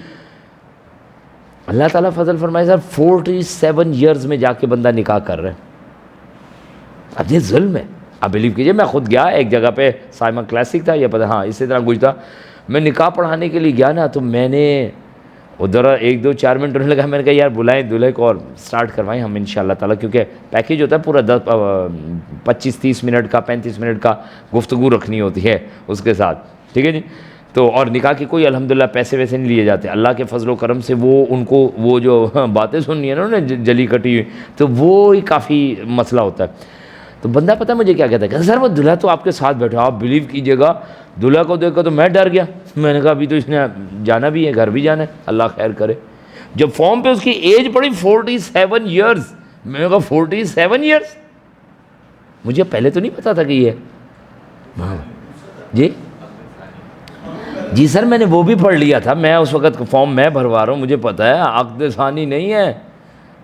اللہ تعالیٰ فضل فرمائے سر 47 ایئرز میں جا کے بندہ نکاح کر رہا ہے. اب یہ ظلم ہے. آپ بلیو کیجئے، میں خود گیا ایک جگہ پہ، سائمہ کلاسک تھا، یہ پتہ ہاں اسی طرح کچھ تھا. میں نکاح پڑھانے کے لیے گیا نا، تو میں نے ادھر 1-2-4 منٹ ہونے لگا. میں نے کہا یار بلائیں دولہے کو اور سٹارٹ کروائیں ہم انشاءاللہ تعالیٰ، کیونکہ پیکیج ہوتا ہے پورا 25-30 منٹ کا 35 منٹ کا گفتگو رکھنی ہوتی ہے اس کے ساتھ، ٹھیک ہے جی. تو اور نکاح کی کوئی الحمدللہ پیسے ویسے نہیں لیے جاتے. اللہ کے فضل و کرم سے وہ ان کو وہ جو باتیں سننی ہے نا انہیں جلی کٹی ہوئی، تو وہ ہی کافی مسئلہ ہوتا ہے. تو بندہ پتہ مجھے کیا کہتا ہے کہ سر وہ دلہا تو آپ کے ساتھ بیٹھا. آپ بلیو کیجیے گا دلہا کو دیکھ کر تو میں ڈر گیا. میں نے کہا ابھی تو اس نے جانا بھی ہے، گھر بھی جانا ہے، اللہ خیر کرے. جب فارم پہ اس کی ایج پڑی 47 ایئرز، میں نے کہا 47 ایئرز، مجھے پہلے تو نہیں پتا تھا کہ یہ جی سر میں نے وہ بھی پڑھ لیا تھا. میں اس وقت فارم میں بھروا رہا ہوں، مجھے پتہ ہے عقد ثانی نہیں ہے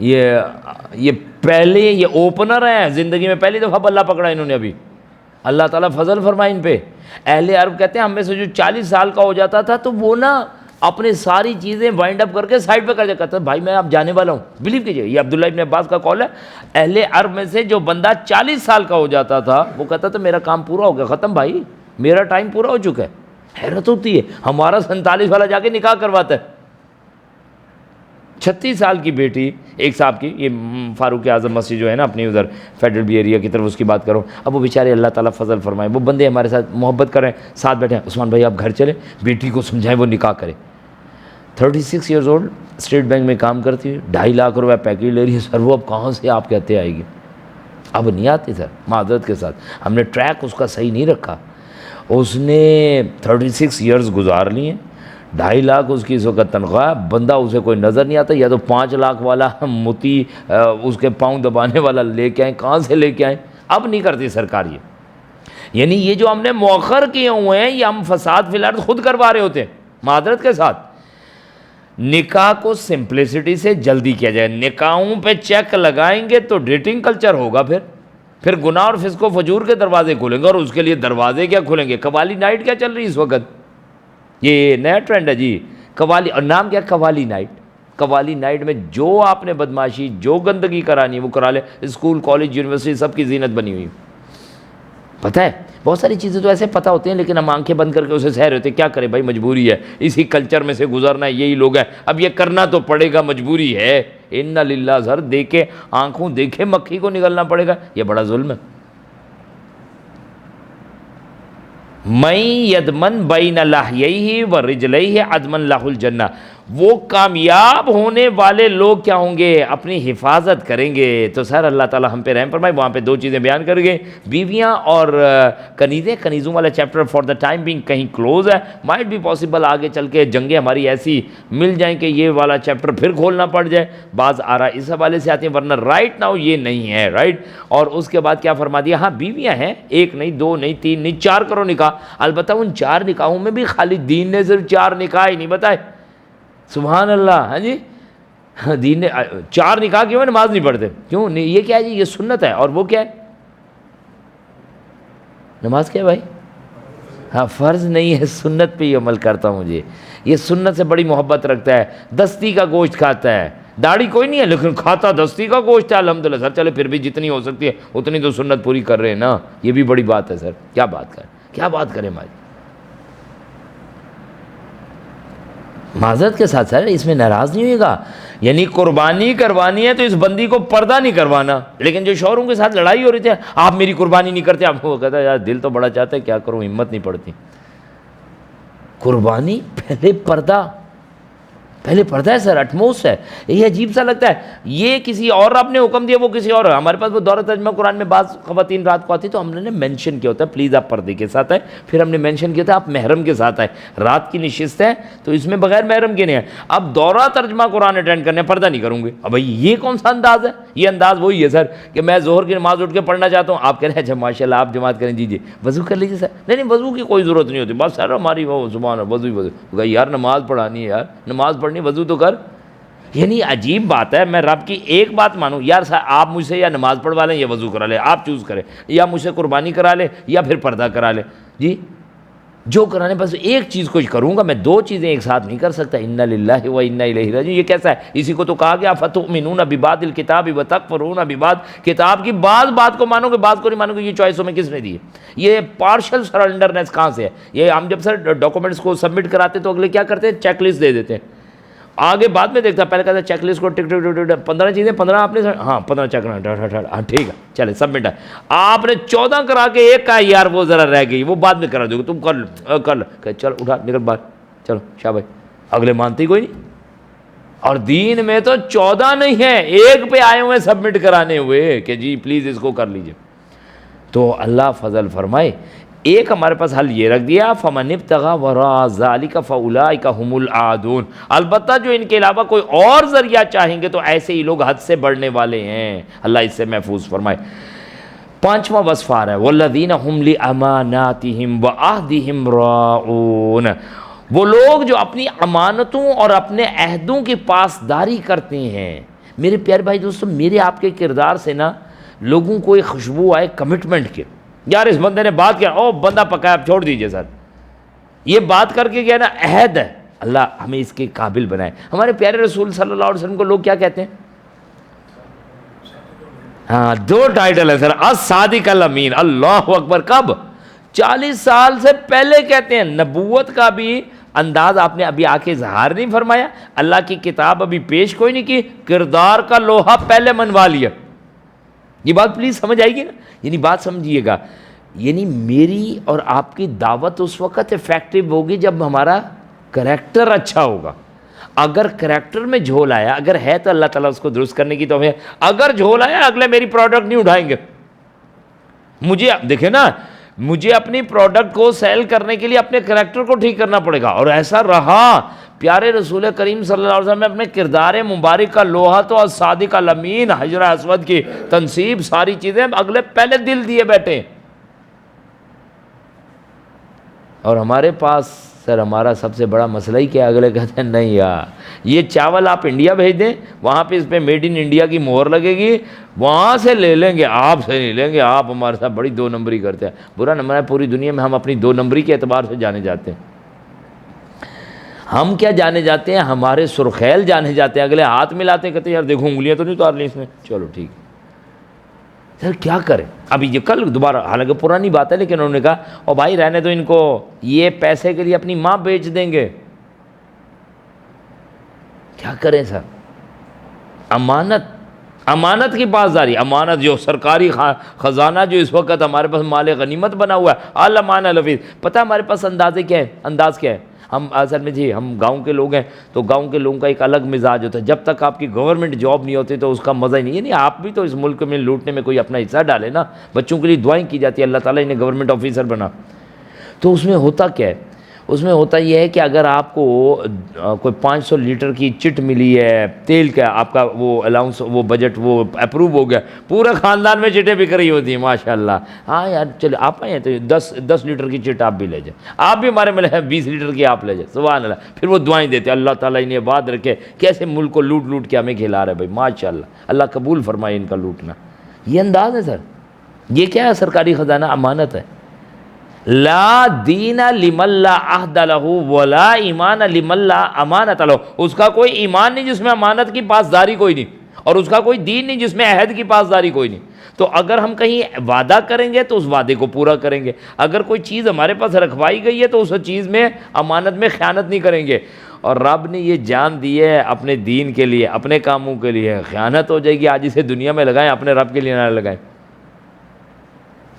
یہ پہلے یہ اوپنر ہے زندگی میں، پہلی دفعہ بلہ پکڑا انہوں نے. ابھی اللہ تعالیٰ فضل فرمائے ان پہ. اہل عرب کہتے ہیں ہم میں سے جو 40 سال کا ہو جاتا تھا تو وہ نا اپنے ساری چیزیں وائنڈ اپ کر کے سائڈ پہ کر جا کرتا بھائی میں اب جانے والا ہوں. بلیو کیجیے یہ عبداللہ ابن عباس کا قول ہے. اہل عرب میں سے جو بندہ 40 سال کا ہو جاتا تھا وہ کہتا تھا میرا کام پورا ہو گیا، ختم بھائی، میرا ٹائم پورا ہو چکا ہے. حیرت ہوتی ہے، ہمارا 47 والا جا کے نکاح کرواتا ہے. 36 سال کی بیٹی ایک صاحب کی، یہ فاروق اعظم مسجد جو ہے نا اپنی ادھر فیڈرل بی ایریا کی طرف، اس کی بات کرو. اب وہ بیچارے اللہ تعالیٰ فضل فرمائے وہ بندے ہمارے ساتھ محبت کریں، ساتھ بیٹھے ہیں. عثمان بھائی آپ گھر چلیں، بیٹی کو سمجھائیں وہ نکاح کرے. 36 ایئرز اولڈ، اسٹیٹ بینک میں کام کرتی ہے، 2.5 لاکھ روپے پیکیج لے رہی ہے. سر وہ اب کہاں سے آپ کہتے آئے گی؟ اب نہیں آتی سر، معذرت کے ساتھ ہم نے ٹریک اس کا صحیح نہیں رکھا. اس نے 36 ایئرز گزار لیے، 2.5 لاکھ اس کی اس وقت تنخواہ. بندہ اسے کوئی نظر نہیں آتا، یا تو 5 لاکھ والا متی اس کے پاؤں دبانے والا لے کے آئیں. کہاں سے لے کے آئیں؟ اب نہیں کرتی سرکار یہ. یعنی یہ جو ہم نے مؤخر کیے ہوئے ہیں یہ ہم فساد فی الارض خود کروا رہے ہوتے ہیں. معذرت کے ساتھ نکاح کو سمپلسٹی سے جلدی کیا جائے. نکاحوں پہ چیک لگائیں گے تو ڈیٹنگ کلچر ہوگا، پھر گناہ اور فسق و فجور کے دروازے کھولیں گے. اور اس کے لیے دروازے کیا کھولیں گے؟ قوالی نائٹ کیا چل رہی ہے اس وقت؟ یہ نیا ٹرینڈ ہے جی قوالی، اور نام کیا؟ قوالی نائٹ. قوالی نائٹ میں جو آپ نے بدماشی جو گندگی کرانی ہے وہ کرا لے. اسکول کالج یونیورسٹی سب کی زینت بنی ہوئی. پتہ ہے بہت ساری چیزیں تو ایسے پتہ ہوتی ہیں لیکن ہم آنکھیں بند کر کے اسے سہ رہے ہوتے ہیں. کیا کرے بھائی، مجبوری ہے، اسی کلچر میں سے گزرنا ہے، یہی لوگ ہیں، اب یہ کرنا تو پڑے گا، مجبوری ہے. ان للہ سر دیکھے آنکھوں دیکھے مکھی کو نگلنا پڑے گا. یہ بڑا ظلم ہے. من یدمن بین لحییہ و رجلیہ ادمن لہ الجنہ. وہ کامیاب ہونے والے لوگ کیا ہوں گے؟ اپنی حفاظت کریں گے. تو سر اللہ تعالیٰ ہم پہ رحم فرمائے. وہاں پہ 2 چیزیں بیان کر گئے، بیویاں اور کنیزیں. کنیزوں والا chapter for the time being کہیں کلوز ہے. مائٹ بھی پاسبل آگے چل کے جنگیں ہماری ایسی مل جائیں کہ یہ والا چیپٹر پھر کھولنا پڑ جائے. بعض آرا اس حوالے سے آتی ہیں، ورنہ رائٹ ناؤ یہ نہیں ہے. رائٹ. اور اس کے بعد کیا فرما دیا؟ ہاں بیویاں ہیں، 1 نہیں 2 نہیں 3 نہیں 4 کرو نکاح. البتہ ان 4 نکاحوں میں بھی خالی دین نے صرف 4 نکاح ہی نہیں بتائے. سبحان اللہ. ہاں جی دین نے 4 نکاح کیوں؟ نماز نہیں پڑھتے کیوں؟ نہیں یہ کیا ہے جی؟ یہ سنت ہے. اور وہ کیا ہے؟ نماز کیا ہے بھائی؟ ہاں فرض نہیں ہے، سنت پہ ہی عمل کرتا ہوں. یہ سنت سے بڑی محبت رکھتا ہے. دستی کا گوشت کھاتا ہے، داڑھی کوئی نہیں ہے لیکن کھاتا دستی کا گوشت ہے الحمدللہ سر. چلے پھر بھی جتنی ہو سکتی ہے اتنی تو سنت پوری کر رہے ہیں نا, یہ بھی بڑی بات ہے سر. کیا بات کریں ہماری. معذرت کے ساتھ سر اس میں ناراض نہیں ہوئے گا, یعنی قربانی کروانی ہے تو اس بندی کو پردہ نہیں کروانا. لیکن جو شوہروں کے ساتھ لڑائی ہو رہی تھی, آپ میری قربانی نہیں کرتے, آپ کو کہتا ہے یار دل تو بڑا چاہتا ہے, کیا کروں ہمت نہیں پڑتی. قربانی پہلے پردہ ہے سر, اٹموسٹ ہے. یہ عجیب سا لگتا ہے یہ کسی اور آپ نے حکم دیا وہ کسی اور. ہمارے پاس وہ دورہ ترجمہ قرآن میں بعض خواتین رات کو آتی تو ہم نے مینشن کیا ہوتا ہے پلیز آپ پردے کے ساتھ آئیں, پھر ہم نے مینشن کیا تھا آپ محرم کے ساتھ آئیں. رات کی نشست ہے تو اس میں بغیر محرم کے نہیں ہے. اب دورہ ترجمہ قرآن اٹینڈ کرنے پردہ نہیں کروں گے. اب بھائی یہ کون سا انداز ہے؟ یہ انداز وہی ہے سر کہ میں ظہر کی نماز اٹھ کے پڑھنا چاہتا ہوں, آپ کہہ رہے ہیں اچھا ماشاء اللہ آپ جماعت کریں, جی وضو کر لیجیے سر. نہیں وضو کی کوئی ضرورت نہیں ہوتی, بس سر ہماری وہ زبان وضو یار نماز پڑھانی ہے, یار نماز پڑھنی وضو تو کر. یعنی عجیب بات ہے. میں رب کی ایک بات مانوں, یار آپ مجھ سے یا نماز پڑھوا لیں یا وضو کرا لیں, آپ چوز کریں, یا مجھ سے قربانی کرا لیں یا پھر پردہ کرا لیں. جی جو کرانے بس ایک چیز کو کروں گا, میں دو چیزیں ایک ساتھ نہیں کر سکتا. انا للہ و انا الیہ راجعون. یہ کیسا ہے؟ اسی کو تو کہا گیا فتؤمنون ببعض الکتاب وتکفرون ببعض. کتاب کی بعض بات کو مانو گے بعض کو نہیں مانو گے. یہ چوائسوں میں کس نے دی ہے؟ یہ پارشل سرنڈرنس کہاں سے ہے؟ یہ ہم جب سر ڈاکومنٹس کو سبمٹ کراتے تو اگلے کیا کرتے ہیں, چیک لسٹ دے دیتے ہیں. آگے بعد میں دیکھتا, پہلے کہتا ہے چیک لسٹ کو ٹک ٹک ٹک ٹک 15 چیزیں 15 آپ نے, ہاں 15 چیک کرنا, ہاں ٹھیک ہے چلے سبمٹ ہے. آپ نے 14 کرا کے ایک کہا یار وہ ذرا رہ گئی, وہ بعد میں کرا دو گے, تم کر لو کہ چل اٹھا نکل باہر, چلو شاہ بھائی. اگلے مانتے ہی کوئی نہیں. اور دین میں تو 14 نہیں ہے, ایک پہ آئے ہوئے سبمٹ کرانے ہوئے کہ جی پلیز اس کو کر لیجئے. تو اللہ فضل فرمائے. ایک ہمارے پاس حل یہ رکھ دیا فمن ابتغى وراء ذلك فاولئک هم العادون. البتہ جو ان کے علاوہ کوئی اور ذریعہ چاہیں گے تو ایسے ہی لوگ حد سے بڑھنے والے ہیں. اللہ اس سے محفوظ فرمائے. 5واں وصف آ رہا ہے والذین هم لاماناتهم وعهدهم راعون. وہ لوگ جو اپنی امانتوں اور اپنے عہدوں کی پاسداری کرتے ہیں. میرے پیارے بھائی دوستو, میرے آپ کے کردار سے نا لوگوں کو ایک خوشبو آئے کمٹمنٹ کی. یار اس بندے نے بات کیا, او بندہ پکا آپ چھوڑ دیجئے سر, یہ بات کر کے کیا نا عہد ہے. اللہ ہمیں اس کے قابل بنائے. ہمارے پیارے رسول صلی اللہ علیہ وسلم کو لوگ کیا کہتے ہیں؟ ہاں 2 ٹائٹل ہے سر, الصادق الامین. اللہ اکبر. کب؟ 40 سال سے پہلے کہتے ہیں. نبوت کا بھی انداز آپ نے ابھی آ کے اظہار نہیں فرمایا, اللہ کی کتاب ابھی پیش کوئی نہیں کی, کردار کا لوہا پہلے منوا لیا. یہ بات پلیز سمجھ آئے گی نا, یعنی بات سمجھیے گا. یعنی میری اور آپ کی دعوت اس وقت افیکٹو ہوگی جب ہمارا کریکٹر اچھا ہوگا. اگر کریکٹر میں جھول آیا, اگر ہے تو اللہ تعالیٰ اس کو درست کرنے کی توفیق, اگر جھول آیا اگلے میری پروڈکٹ نہیں اٹھائیں گے. مجھے دیکھیں نا, مجھے اپنی پروڈکٹ کو سیل کرنے کے لیے اپنے کریکٹر کو ٹھیک کرنا پڑے گا. اور ایسا رہا. پیارے رسول کریم صلی اللہ علیہ وسلم نے اپنے کردار مبارک کا لوہا تو الصادق الامین, حجر اسود کی تنصیب, ساری چیزیں اگلے پہلے دل دیے بیٹھے. اور ہمارے پاس سر ہمارا سب سے بڑا مسئلہ ہی کیا, اگلے کہتے ہیں نہیں یار یہ چاول آپ انڈیا بھیج دیں, وہاں پہ اس پہ میڈ ان انڈیا کی مہر لگے گی, وہاں سے لے لیں گے, آپ سے نہیں لیں گے. آپ ہمارے ساتھ بڑی 2 نمبری کرتے ہیں. برا نمبر ہے, پوری دنیا میں ہم اپنی 2 نمبری کے اعتبار سے جانے جاتے ہیں. ہم کیا جانے جاتے ہیں؟ ہمارے سرخیل جانے جاتے ہیں. اگلے ہاتھ ملاتے ہیں, کہتے ہیں یار دیکھو انگلیاں تو نہیں اتار لی اس نے, چلو ٹھیک ہے. سر کیا کریں؟ ابھی یہ کل دوبارہ, حالانکہ پرانی بات ہے لیکن انہوں نے کہا او بھائی رہنے تو ان کو, یہ پیسے کے لیے اپنی ماں بیچ دیں گے. کیا کریں سر؟ امانت کی پاسداری, امانت جو سرکاری خزانہ جو اس وقت ہمارے پاس مال غنیمت بنا ہوا ہے, الامان الحفیظ. پتہ ہمارے پاس انداز کیا ہے؟ ہم اصل میں جی ہم گاؤں کے لوگ ہیں, تو گاؤں کے لوگوں کا ایک الگ مزاج ہوتا ہے. جب تک آپ کی گورنمنٹ جاب نہیں ہوتی تو اس کا مزہ ہی نہیں. یعنی آپ بھی تو اس ملک میں لوٹنے میں کوئی اپنا حصہ ڈالے نا. بچوں کے لیے دعائیں کی جاتی ہے, اللہ تعالیٰ انہیں گورنمنٹ آفیسر بنا. تو اس میں ہوتا کیا ہے؟ اس میں ہوتا یہ ہے کہ اگر آپ کو کوئی 500 لیٹر کی چٹ ملی ہے تیل کا, آپ کا وہ الاؤنس, وہ بجٹ وہ اپروو ہو گیا, پورے خاندان میں چٹیں بک رہی ہوتی ہیں ماشاء اللہ. ہاں یار چلے آپ آئے ہیں تو 10 لیٹر کی چٹ آپ بھی لے جائیں, آپ بھی ہمارے میں 20 لیٹر کی آپ لے جائیں, سبحان اللہ. پھر وہ دعائیں دیتے, اللہ تعالیٰ انہیں آباد رکھے, کیسے ملک کو لوٹ کے ہمیں کھلا رہا ہے بھائی ماشاء اللہ, اللہ قبول فرمائے ان کا لوٹنا. یہ انداز ہے سر. یہ کیا ہے؟ سرکاری خزانہ امانت ہے. لا دین لمن لا عہد لہ ولا ایمان لمن لا امانت لہ، اس کا کوئی ایمان نہیں جس میں امانت کی پاسداری کوئی نہیں، اور اس کا کوئی دین نہیں جس میں عہد کی پاسداری کوئی نہیں۔ تو اگر ہم کہیں وعدہ کریں گے تو اس وعدے کو پورا کریں گے، اگر کوئی چیز ہمارے پاس رکھوائی گئی ہے تو اس چیز میں امانت میں خیانت نہیں کریں گے۔ اور رب نے یہ جان دی ہے اپنے دین کے لیے، اپنے کاموں کے لیے، خیانت ہو جائے گی آج اسے دنیا میں لگائیں، اپنے رب کے لیے نہ لگائیں۔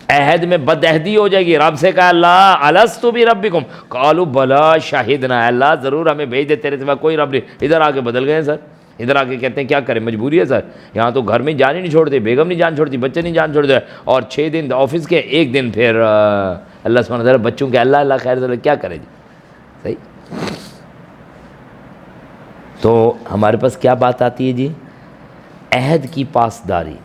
عہد میں بد عہدی ہو جائے گی، رب سے کہا اللہ الست بربکم قالوا بلا شہدنا، اللہ ضرور ہمیں بھیج دے، تیرے سوا کوئی رب نہیں۔ ادھر آ کے بدل گئے سر، ادھر آ کے کہتے ہیں کیا کریں، مجبوری ہے سر، یہاں تو گھر میں جان ہی نہیں چھوڑتے، بیگم نہیں جان چھوڑتی، بچے نہیں جان چھوڑتے، اور 6 دن آفس کے، 1 دن پھر اللہ سبحانہ وتعالیٰ بچوں کے، اللہ اللہ خیر سے کیا کرے جی، صحیح۔ تو ہمارے پاس کیا بات آتی ہے جی، عہد کی پاسداری۔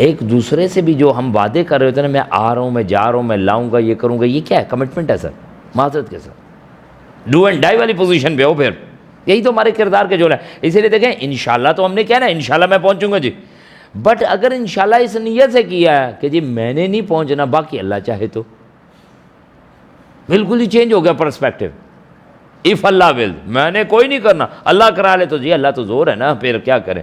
ایک دوسرے سے بھی جو ہم وعدے کر رہے ہوتے ہیں نا، میں آ رہا ہوں، میں جا رہا ہوں، میں لاؤں گا، یہ کروں گا، یہ کیا ہے؟ کمٹمنٹ ہے سر، معذرت کے ساتھ ڈو اینڈ ڈائی والی پوزیشن پہ ہو، پھر یہی تو ہمارے کردار کے جو ہے۔ اسی لیے دیکھیں انشاءاللہ تو ہم نے کیا نا، انشاءاللہ میں پہنچوں گا جی، بٹ اگر انشاءاللہ اس نیت سے کیا ہے کہ جی میں نے نہیں پہنچنا، باقی اللہ چاہے تو، بالکل ہی چینج ہو گیا پرسپیکٹو۔ اف اللہ ول، میں نے کوئی نہیں کرنا، اللہ کرا لے تو جی اللہ تو زور ہے نا، پھر کیا کریں،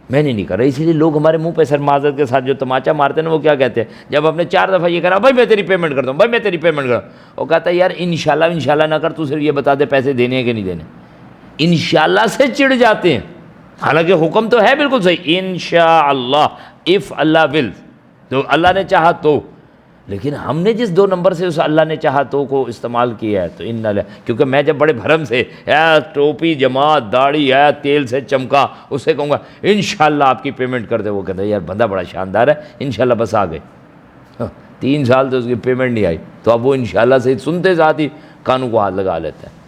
میں نے نہیں کر رہا۔ اسی لیے لوگ ہمارے منہ پہ سر معذرت کے ساتھ جو تماچا مارتے ہیں نا، وہ کیا کہتے ہیں جب ہم نے 4 دفعہ یہ کرا، بھائی میں تیری پیمنٹ کرتا ہوں، بھائی میں تیری پیمنٹ کرتا ہوں، وہ کہتا ہے یار انشاءاللہ انشاءاللہ نہ کر، تو صرف یہ بتا دے پیسے دینے ہیں کہ نہیں دینے۔ انشاءاللہ سے چڑ جاتے ہیں، حالانکہ حکم تو ہے بالکل صحیح، انشاءاللہ اف اللہ ول، تو اللہ نے چاہا تو، لیکن ہم نے جس 2 نمبر سے اس اللہ نے چاہا تو کو استعمال کیا ہے، تو کیونکہ میں جب بڑے بھرم سے ٹوپی جما، داڑھی ہے تیل سے چمکا، اس سے کہوں گا انشاءاللہ آپ کی پیمنٹ کر دے، وہ کہتا ہے یار بندہ بڑا شاندار ہے، انشاءاللہ بس آ گئے، 3 سال تو اس کی پیمنٹ نہیں آئی، تو اب وہ انشاءاللہ سے سنتے ساتھ ہی کانوں کو ہاتھ لگا لیتا ہے۔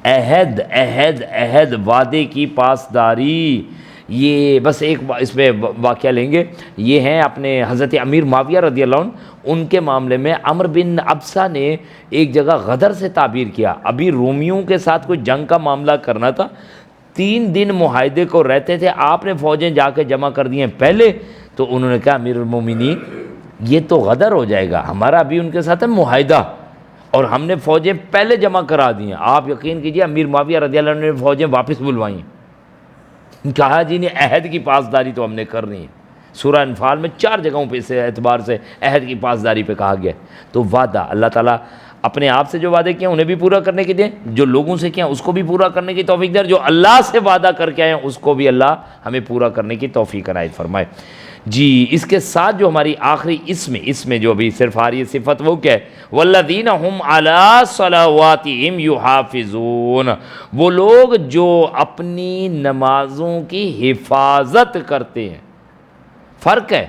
عہد عہد عہد، وعدے کی پاسداری، یہ بس ایک اس میں واقعہ لیں گے، یہ ہیں اپنے حضرت امیر معاویہ رضی اللہ عنہ، ان کے معاملے میں عمرو بن ابسہ نے ایک جگہ غدر سے تعبیر کیا، ابھی رومیوں کے ساتھ کوئی جنگ کا معاملہ کرنا تھا، 3 دن معاہدے کو رہتے تھے، آپ نے فوجیں جا کے جمع کر دی ہیں پہلے، تو انہوں نے کہا امیر المومنین یہ تو غدر ہو جائے گا، ہمارا ابھی ان کے ساتھ ہے معاہدہ، اور ہم نے فوجیں پہلے جمع کرا دی ہیں۔ آپ یقین کیجئے امیر معاویہ رضی اللہ عنہ نے فوجیں واپس بلوائیں، کہا جی نے عہد کی پاسداری تو ہم نے کرنی ہے۔ سورہ انفال میں 4 جگہوں پہ اس اعتبار سے عہد کی پاسداری پہ کہا گیا ہے۔ تو وعدہ اللہ تعالیٰ اپنے آپ سے جو وعدے کیے ہیں انہیں بھی پورا کرنے کی دیں، جو لوگوں سے کیا اس کو بھی پورا کرنے کی توفیق دے، جو اللہ سے وعدہ کر کے آئے ہیں اس کو بھی اللہ ہمیں پورا کرنے کی توفیق عنایت فرمائے۔ جی اس کے ساتھ جو ہماری آخری اس میں جو ابھی صرف آ رہی ہے صفت، وہ کیا ہے؟ والذین هم علی صلواتہم یحافظون، وہ لوگ جو اپنی نمازوں کی حفاظت کرتے ہیں۔ فرق ہے،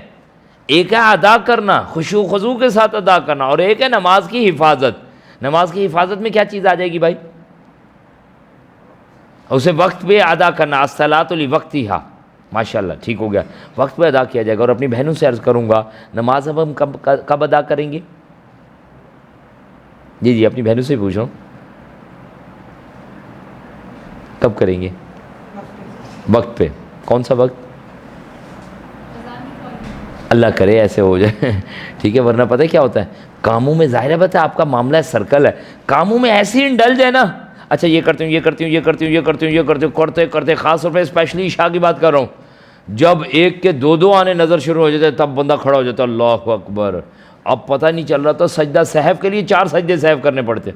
ایک ہے ادا کرنا خشوع و خضوع کے ساتھ ادا کرنا، اور ایک ہے نماز کی حفاظت۔ نماز کی حفاظت میں کیا چیز آ جائے گی بھائی؟ اسے وقت پہ ادا کرنا، الصلاۃ لوقتہا، ماشاءاللہ ٹھیک ہو گیا، وقت پہ ادا کیا جائے گا۔ اور اپنی بہنوں سے عرض کروں گا نماز اب ہم کب ادا کریں گے؟ جی اپنی بہنوں سے پوچھ رہا ہوں، کب کریں گے؟ وقت پہ، کون سا وقت؟ اللہ کرے ایسے ہو جائے ٹھیک ہے، ورنہ پتہ ہے کیا ہوتا ہے کاموں میں، ظاہر بات ہے آپ کا معاملہ ہے سرکل ہے، کاموں میں ایسی انڈلج ہے نا، اچھا یہ کرتی ہوں یہ کرتی ہوں یہ کرتی ہوں یہ کرتی ہوں یہ کرتی ہوں، کرتے کرتے خاص طور پہ اسپیشلی عشاء کی بات کر رہا ہوں، جب ایک کے 2 آنے نظر شروع ہو جاتے تب بندہ کھڑا ہو جاتا ہے، اللہ اکبر، اب پتہ نہیں چل رہا تھا سجدہ سہو کے لیے 4 سجدے سہو کرنے پڑتے،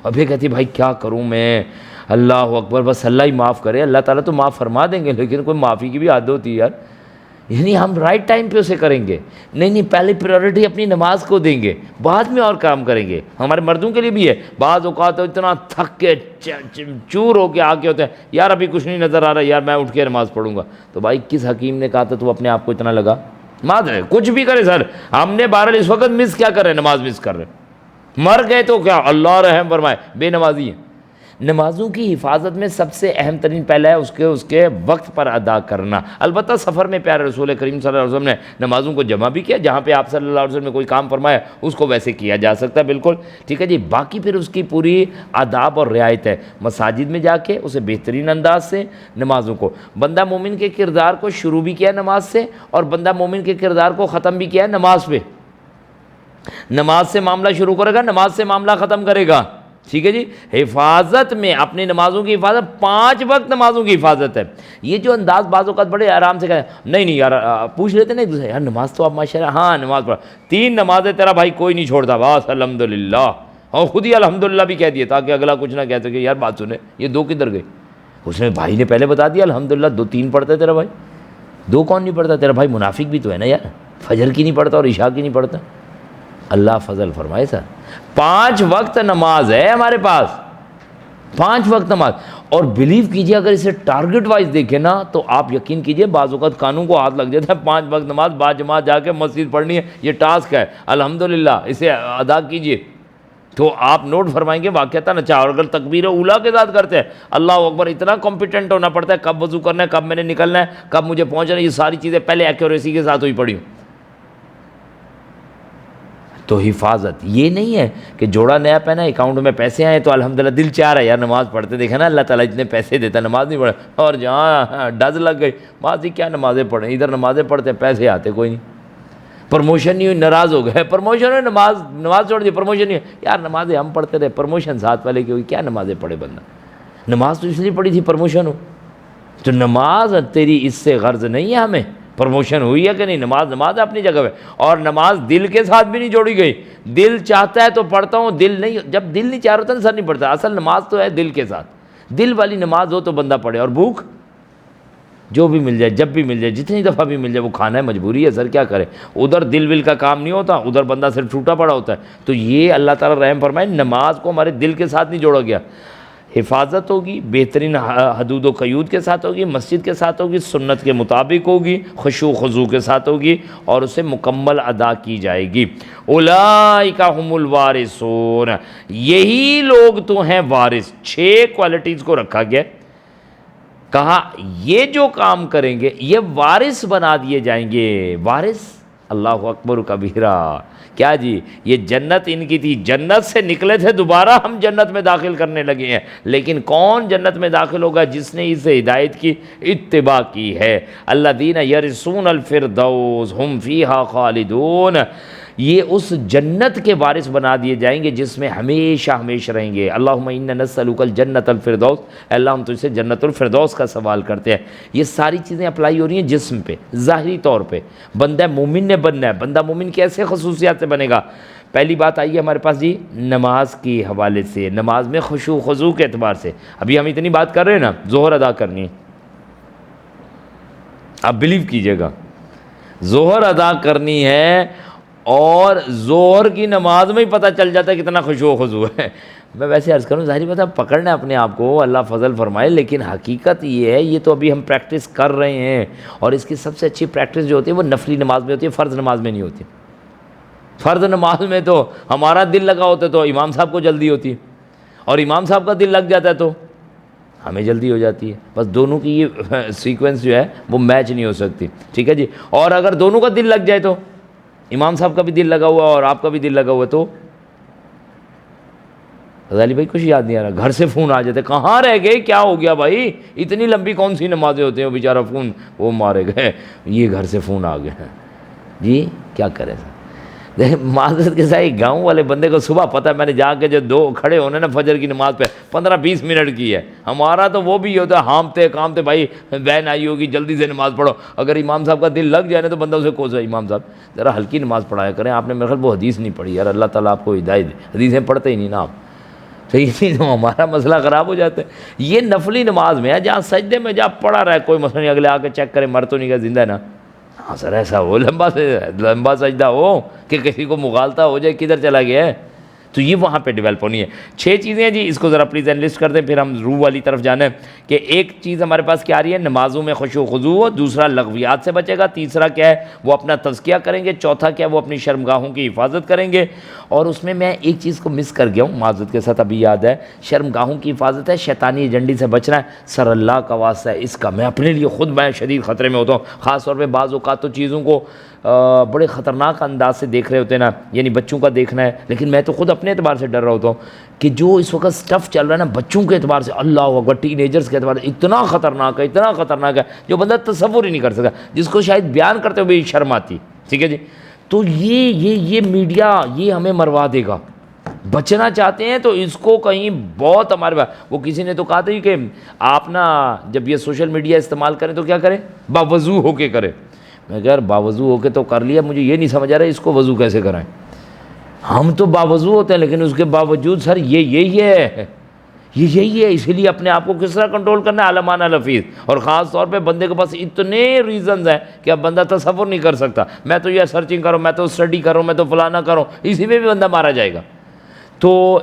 اور پھر کہتی بھائی کیا کروں میں، اللہ اکبر، بس اللہ ہی معاف کرے، اللہ تعالیٰ تو معاف فرما دیں گے، لیکن کوئی معافی کی بھی حد ہوتی ہے یار، یعنی ہم رائٹ ٹائم پہ اسے کریں گے، نہیں پہلے پریورٹی اپنی نماز کو دیں گے، بعد میں اور کام کریں گے۔ ہمارے مردوں کے لیے بھی ہے، بعض اوقات اتنا تھک کے چور ہو کے آ کے ہوتے ہیں، یار ابھی کچھ نہیں نظر آ رہا، یار میں اٹھ کے نماز پڑھوں گا، تو بھائی کس حکیم نے کہا تھا تو اپنے آپ کو اتنا لگا؟ ماد ہے کچھ بھی کرے سر، ہم نے بہرحال اس وقت مس کیا کر رہے ہیں؟ نماز مس کر رہے ہیں، مر گئے تو کیا اللہ رحم فرمائے، بے نمازی ہیں۔ نمازوں کی حفاظت میں سب سے اہم ترین پہلا ہے اس کے وقت پر ادا کرنا۔ البتہ سفر میں پیارے رسول کریم صلی اللہ علیہ وسلم نے نمازوں کو جمع بھی کیا، جہاں پہ آپ صلی اللہ علیہ وسلم نے کوئی کام فرمایا اس کو ویسے کیا جا سکتا ہے، بالکل ٹھیک ہے جی۔ باقی پھر اس کی پوری آداب اور رعایت ہے، مساجد میں جا کے اسے بہترین انداز سے نمازوں کو، بندہ مومن کے کردار کو شروع بھی کیا نماز سے، اور بندہ مومن کے کردار کو ختم بھی کیا نماز پہ، نماز سے معاملہ شروع کرے گا، نماز سے معاملہ ختم کرے گا، ٹھیک ہے جی. حفاظت میں اپنی نمازوں کی حفاظت، 5 وقت نمازوں کی حفاظت ہے. یہ جو انداز بعض اوقات بڑے آرام سے کہتے نہیں یار، پوچھ لیتے نا ایک دوسرے، یار نماز تو آپ ماشاءاللہ، ہاں نماز پڑھ، 3 نمازیں تیرا بھائی کوئی نہیں چھوڑتا، بس الحمدللہ، اور خود ہی الحمدللہ بھی کہہ دیا تاکہ اگلا کچھ نہ کہتے کہ یار بات سنے یہ 2 کدھر گئے. اس نے بھائی نے پہلے بتا دیا الحمدللہ 2-3 پڑھتا ہے تیرا بھائی، 2 کون نہیں پڑھتا؟ تیرا بھائی منافق بھی تو ہے نا یار، فجر کی نہیں پڑھتا اور عشاء کی نہیں پڑھتا. اللہ فضل فرمائے سر. 5 وقت نماز ہے ہمارے پاس، 5 وقت نماز. اور بلیو کیجئے اگر اسے ٹارگٹ وائز دیکھیں نا تو آپ یقین کیجئے بعض اوقات کانوں کو ہاتھ لگ جاتا ہے. 5 وقت نماز با جماعت جا کے مسجد پڑھنی ہے، یہ ٹاسک ہے، الحمدللہ اسے ادا کیجئے. تو آپ نوٹ فرمائیں گے واقعتاً اچھا. اور اگر تکبیر اولیٰ کے ساتھ کرتے ہیں، اللہ اکبر، اتنا کمپیٹنٹ ہونا پڑتا ہے، کب وضو کرنا ہے، کب میں نے نکلنا ہے، کب مجھے پہنچنا ہے، یہ ساری چیزیں پہلے ایکیوریسی کے ساتھ ہوئی پڑی ہوں. تو حفاظت یہ نہیں ہے کہ جوڑا نیا پہنا، اکاؤنٹ میں پیسے آئے تو الحمدللہ دل چاہ رہا ہے یار نماز پڑھتے، دیکھیں نا اللہ تعالیٰ اتنے پیسے دیتا، نماز نہیں پڑھے، اور جہاں ڈز لگ گئی ماضی کیا نمازیں پڑھیں، ادھر نمازیں پڑھتے ہیں پیسے آتے کوئی نہیں. پروموشن نہیں ہوئی، ناراض ہو گئے، پروموشن ہوئی، نماز چھوڑ دی، پروموشن نہیں ہوئی. یار نمازیں ہم پڑھتے رہے، پروموشن ساتھ والے کی ہوئی، کیا نمازیں پڑھے بندہ؟ نماز تو اس لیے پڑھی تھی پروموشن ہو. تو نماز تیری اس سے غرض نہیں ہے ہمیں پروموشن ہوئی ہے کہ نہیں. نماز اپنی جگہ پہ، اور نماز دل کے ساتھ بھی نہیں جوڑی گئی. دل چاہتا ہے تو پڑھتا ہوں، دل نہیں، جب دل نہیں چاہ رہا تھا سر نہیں پڑھتا. اصل نماز تو ہے دل کے ساتھ، دل والی نماز ہو تو بندہ پڑھے. اور بھوک جو بھی مل جائے، جب بھی مل جائے، جتنی دفعہ بھی مل جائے، وہ کھانا ہے، مجبوری ہے سر، کیا کرے. ادھر دل ول کا کام نہیں ہوتا، ادھر بندہ صرف ٹوٹا پڑا ہوتا ہے. تو یہ اللہ تعالیٰ رحم فرمائے، نماز کو ہمارے دل کے ساتھ نہیں جوڑا گیا. حفاظت ہوگی، بہترین حدود و قیود کے ساتھ ہوگی، مسجد کے ساتھ ہوگی، سنت کے مطابق ہوگی، خشوع و خضوع کے ساتھ ہوگی، اور اسے مکمل ادا کی جائے گی. اولئک ھم الوارثون، یہی لوگ تو ہیں وارث. 6 کوالٹیز کو رکھا گیا، کہا یہ جو کام کریں گے یہ وارث بنا دیے جائیں گے. وارث، اللہ اکبر کبیرہ. کیا جی، یہ جنت ان کی تھی، جنت سے نکلے تھے، دوبارہ ہم جنت میں داخل کرنے لگے ہیں. لیکن کون جنت میں داخل ہوگا؟ جس نے اسے ہدایت کی، اتباع کی ہے. الذین یرثون الفردوس ھم فیہا خالدون، یہ اس جنت کے وارث بنا دیے جائیں گے جس میں ہمیشہ ہمیشہ رہیں گے. اللہم انا نسألک الجنت الفردوس، اللہ ہم تجھ سے جنت الفردوس کا سوال کرتے ہیں. یہ ساری چیزیں اپلائی ہو رہی ہیں جسم پہ، ظاہری طور پہ. بندہ مومن نے بننا ہے، بندہ مومن کیسے خصوصیات سے بنے گا؟ پہلی بات آئی ہے ہمارے پاس جی نماز کے حوالے سے، نماز میں خشوع خضوع کے اعتبار سے. ابھی ہم اتنی بات کر رہے ہیں نا، ظہر ادا کرنی ہے، آپ بلیو کیجئے گا، ظہر ادا کرنی ہے، اور ظہر کی نماز میں ہی پتہ چل جاتا ہے کتنا خشوع و خضوع ہے. میں ویسے عرض کروں، ظاہری بات ہے پکڑنا ہے اپنے آپ کو، اللہ فضل فرمائے. لیکن حقیقت یہ ہے، یہ تو ابھی ہم پریکٹس کر رہے ہیں، اور اس کی سب سے اچھی پریکٹس جو ہوتی ہے وہ نفلی نماز میں ہوتی ہے، فرض نماز میں نہیں ہوتی. فرض نماز میں تو ہمارا دل لگا ہوتا ہے تو امام صاحب کو جلدی ہوتی ہے، اور امام صاحب کا دل لگ جاتا ہے تو ہمیں جلدی ہو جاتی ہے. بس دونوں کی یہ سیکوینس جو ہے وہ میچ نہیں ہو سکتی، ٹھیک ہے جی. اور اگر دونوں کا دل لگ جائے تو امام صاحب کا بھی دل لگا ہوا اور آپ کا بھی دل لگا ہوا ہے، تو غزالی بھائی کچھ یاد نہیں آ رہا، گھر سے فون آ جاتے، کہاں رہ گئے، کیا ہو گیا بھائی، اتنی لمبی کون سی نمازیں ہوتے ہیں، بیچارہ فون وہ مارے گئے، یہ گھر سے فون آ گئے ہیں جی، کیا کریں سر. دیکھیں معذرت کے ساتھ ایک گاؤں والے بندے کو صبح پتہ ہے، میں نے جا کے جو 2 کھڑے ہونے نا فجر کی نماز پہ 15-20 منٹ کی ہے. ہمارا تو وہ بھی یہ ہوتا ہے ہانپتے کامتے، بھائی وین آئی ہوگی جلدی سے نماز پڑھو. اگر امام صاحب کا دل لگ جائے نا تو بندہ اسے کوسے، امام صاحب ذرا ہلکی نماز پڑھایا کریں. آپ نے میرے خیال وہ حدیث نہیں پڑھی یار، اللہ تعالیٰ آپ کو ہدایت دے، حدیثیں پڑھتے ہی نہیں نا آپ، تو اسی تو ہمارا مسئلہ خراب ہو جاتا ہے. یہ نفلی نماز میں ہے، جہاں سجدے میں جہاں پڑھا رہا ہے کوئی مسئلہ نہیں، اگلے آ کے چیک کرے مر تو نہیں گیا، زندہ ہے نا. ہاں سر ایسا ہو لمبا سجدہ ہو کہ کسی کو مغالطہ ہو جائے کدھر چلا گیا ہے، تو یہ وہاں پہ ڈیولپ ہونی ہے. 6 چیزیں ہیں جی، اس کو ذرا پلیز انلسٹ کر دیں، پھر ہم روح والی طرف جانا ہے. کہ ایک چیز ہمارے پاس کیا آ رہی ہے، نمازوں میں خشوع و خضوع ہو. دوسرا لغویات سے بچے گا. تیسرا کیا ہے، وہ اپنا تزکیہ کریں گے. چوتھا کیا ہے، وہ اپنی شرمگاہوں کی حفاظت کریں گے. اور اس میں ایک چیز کو مس کر گیا ہوں، معذرت کے ساتھ ابھی یاد ہے، شرمگاہوں کی حفاظت ہے، شیطانی ایجنڈی سے بچنا ہے. سر اللہ کا واسطہ ہے، اس کا میں اپنے لیے خود میں شدید خطرے میں ہوتا ہوں. خاص طور پہ بعض اوقات تو چیزوں کو بڑے خطرناک انداز سے دیکھ رہے ہوتے ہیں نا، یعنی بچوں کا دیکھنا ہے، لیکن میں تو خود اپنے اعتبار سے ڈر رہا ہوتا ہوں کہ جو اس وقت سٹف چل رہا ہے نا بچوں کے اعتبار سے، اللہ اکبر، ٹین ایجرز کے اعتبار سے اتنا خطرناک ہے، اتنا خطرناک ہے جو بندہ تصور ہی نہیں کر سکتا، جس کو شاید بیان کرتے ہوئے بھی شرم آتی. ٹھیک ہے جی. تو یہ میڈیا یہ ہمیں مروا دے گا. بچنا چاہتے ہیں تو اس کو کہیں بہت ہمارے پاس. وہ کسی نے تو کہا تھا کہ آپ نا جب یہ سوشل میڈیا استعمال کریں تو کیا کریں؟ باوضو ہو کے کریں. میں کہا یار باوضو ہو کے تو کر لیا, مجھے یہ نہیں سمجھ آ رہا ہے اس کو وضو کیسے کرائیں. ہم تو باوضو ہوتے ہیں لیکن اس کے باوجود سر یہی ہے. اسی لیے اپنے آپ کو کس طرح کنٹرول کرنا ہے؟ علمانہ لفیظ. اور خاص طور پہ بندے کے پاس اتنے ریزنز ہیں کہ اب بندہ تصور نہیں کر سکتا. میں تو یہ سرچنگ کروں, میں تو اسٹڈی کروں, میں تو فلانا کروں, اسی میں بھی بندہ مارا جائے گا. تو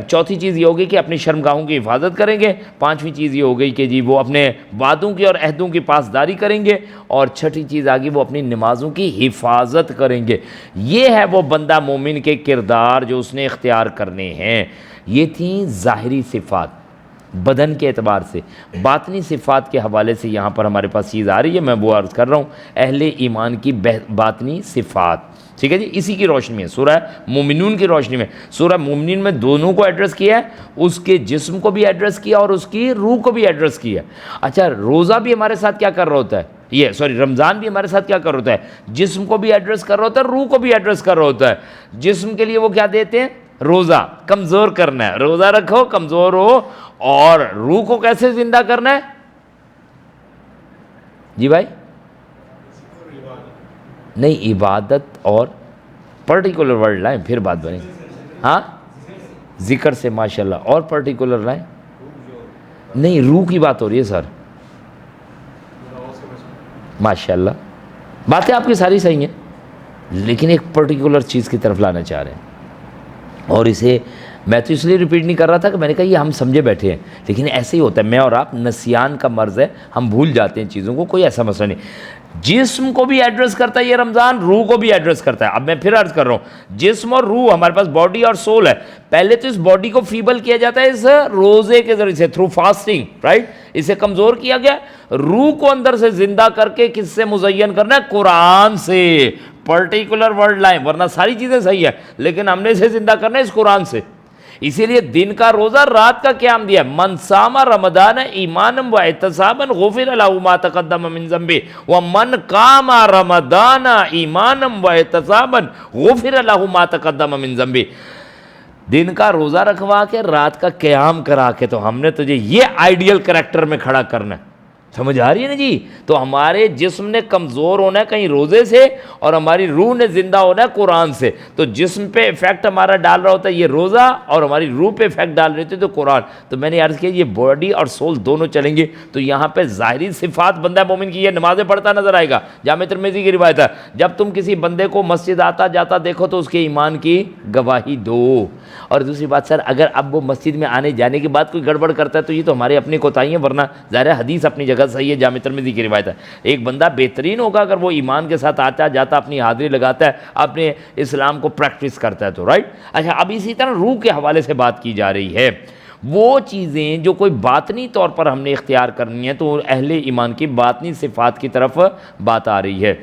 چوتھی چیز یہ ہوگی کہ اپنی شرمگاہوں کی حفاظت کریں گے. پانچویں چیز یہ ہو گئی کہ جی وہ اپنے وعدوں کی اور عہدوں کی پاسداری کریں گے. اور چھٹی چیز آگی وہ اپنی نمازوں کی حفاظت کریں گے. یہ ہے وہ بندہ مومن کے کردار جو اس نے اختیار کرنے ہیں. یہ تھیں ظاہری صفات بدن کے اعتبار سے. باطنی صفات کے حوالے سے یہاں پر ہمارے پاس چیز آ رہی ہے, میں وہ عرض کر رہا ہوں, اہل ایمان کی باطنی صفات. ٹھیک ہے جی, اسی کی روشنی میں سورہ مومنون کی روشنی میں. سورہ مومنون میں دونوں کو ایڈریس کیا ہے, اس کے جسم کو بھی ایڈریس کیا اور اس کی روح کو بھی ایڈریس کیا. اچھا, روزہ بھی ہمارے ساتھ کیا کر رہا ہوتا ہے, رمضان بھی ہمارے ساتھ کیا کر رہا ہوتا ہے؟ جسم کو بھی ایڈریس کر رہا ہوتا ہے, روح کو بھی ایڈریس کر رہا ہوتا ہے. جسم کے لیے وہ کیا دیتے ہیں؟ روزہ کمزور کرنا ہے, روزہ رکھو کمزور ہو. اور روح کو کیسے زندہ کرنا ہے جی بھائی؟ نہیں, عبادت اور پرٹیکولر ورڈ لائیں پھر بات بنے. ہاں, ذکر سے ماشاءاللہ. اور پرٹیکولر لائیں نہیں, روح کی بات ہو رہی ہے سر. ماشاءاللہ, باتیں آپ کی ساری صحیح ہیں لیکن ایک پرٹیکولر چیز کی طرف لانا چاہ رہے ہیں. اور اسے میں تو اس لیے ریپیٹ نہیں کر رہا تھا کہ میں نے کہا یہ ہم سمجھے بیٹھے ہیں, لیکن ایسے ہی ہوتا ہے. میں اور آپ, نسیان کا مرض ہے, ہم بھول جاتے ہیں چیزوں کو, کوئی ایسا مسئلہ نہیں. جسم کو بھی ایڈریس کرتا ہے یہ رمضان, روح کو بھی ایڈریس کرتا ہے. اب میں پھر عرض کر رہا ہوں, جسم اور روح, ہمارے پاس باڈی اور سول ہے. پہلے تو اس باڈی کو فیبل کیا جاتا ہے اس روزے کے ذریعے سے, تھرو فاسٹنگ, رائٹ. اسے کمزور کیا گیا. روح کو اندر سے زندہ کر کے کس سے مزین کرنا ہے؟ قرآن سے. پرٹیکولر ورڈ لائیں, ورنہ ساری چیزیں صحیح ہے لیکن ہم نے اسے زندہ کرنا ہے اس قرآن سے. اسی لیے دن کا روزہ, رات کا قیام دیا. من صام رمضان ایمانا و احتسابا غفر له ما تقدم من ذنبه ومن قام رمضان ایمانا و احتسابا غفر له ما تقدم من ذنبه. دن کا روزہ رکھوا کے رات کا قیام کرا کے تو ہم نے تجھے یہ آئیڈیل کریکٹر میں کھڑا کرنا ہے. سمجھ آ رہی ہے نا جی؟ تو ہمارے جسم نے کمزور ہونا ہے کہیں روزے سے, اور ہماری روح نے زندہ ہونا ہے قرآن سے. تو جسم پہ افیکٹ ہمارا ڈال رہا ہوتا ہے یہ روزہ, اور ہماری روح پہ افیکٹ ڈال رہے ہوتے تو قرآن. تو میں نے عرض کیا یہ باڈی اور سول دونوں چلیں گے. تو یہاں پہ ظاہری صفات بندہ مومن کی, یہ نمازیں پڑھتا نظر آئے گا. جامع ترمذی کی روایت ہے, جب تم کسی بندے کو مسجد آتا جاتا دیکھو تو اس کے ایمان کی گواہی دو. اور دوسری بات سر, اگر اب وہ مسجد میں آنے جانے کے بعد کوئی گڑبڑ کرتا ہے تو یہ تو ہمارے اپنی کوتاہی ہیں, ورنہ ظاہر حدیث اپنی جگہ صحیح ہے, جامع ترمذی کی روایت ہے. ایک بندہ بہترین ہوگا اگر وہ ایمان کے ساتھ آتا جاتا اپنی حاضری لگاتا ہے, اپنے اسلام کو پریکٹس کرتا ہے تو, رائٹ. اچھا, اب اسی طرح روح کے حوالے سے بات کی جا رہی ہے. وہ چیزیں جو کوئی باطنی طور پر ہم نے اختیار کرنی ہیں تو اہل ایمان کی باطنی صفات کی طرف بات آ رہی ہے.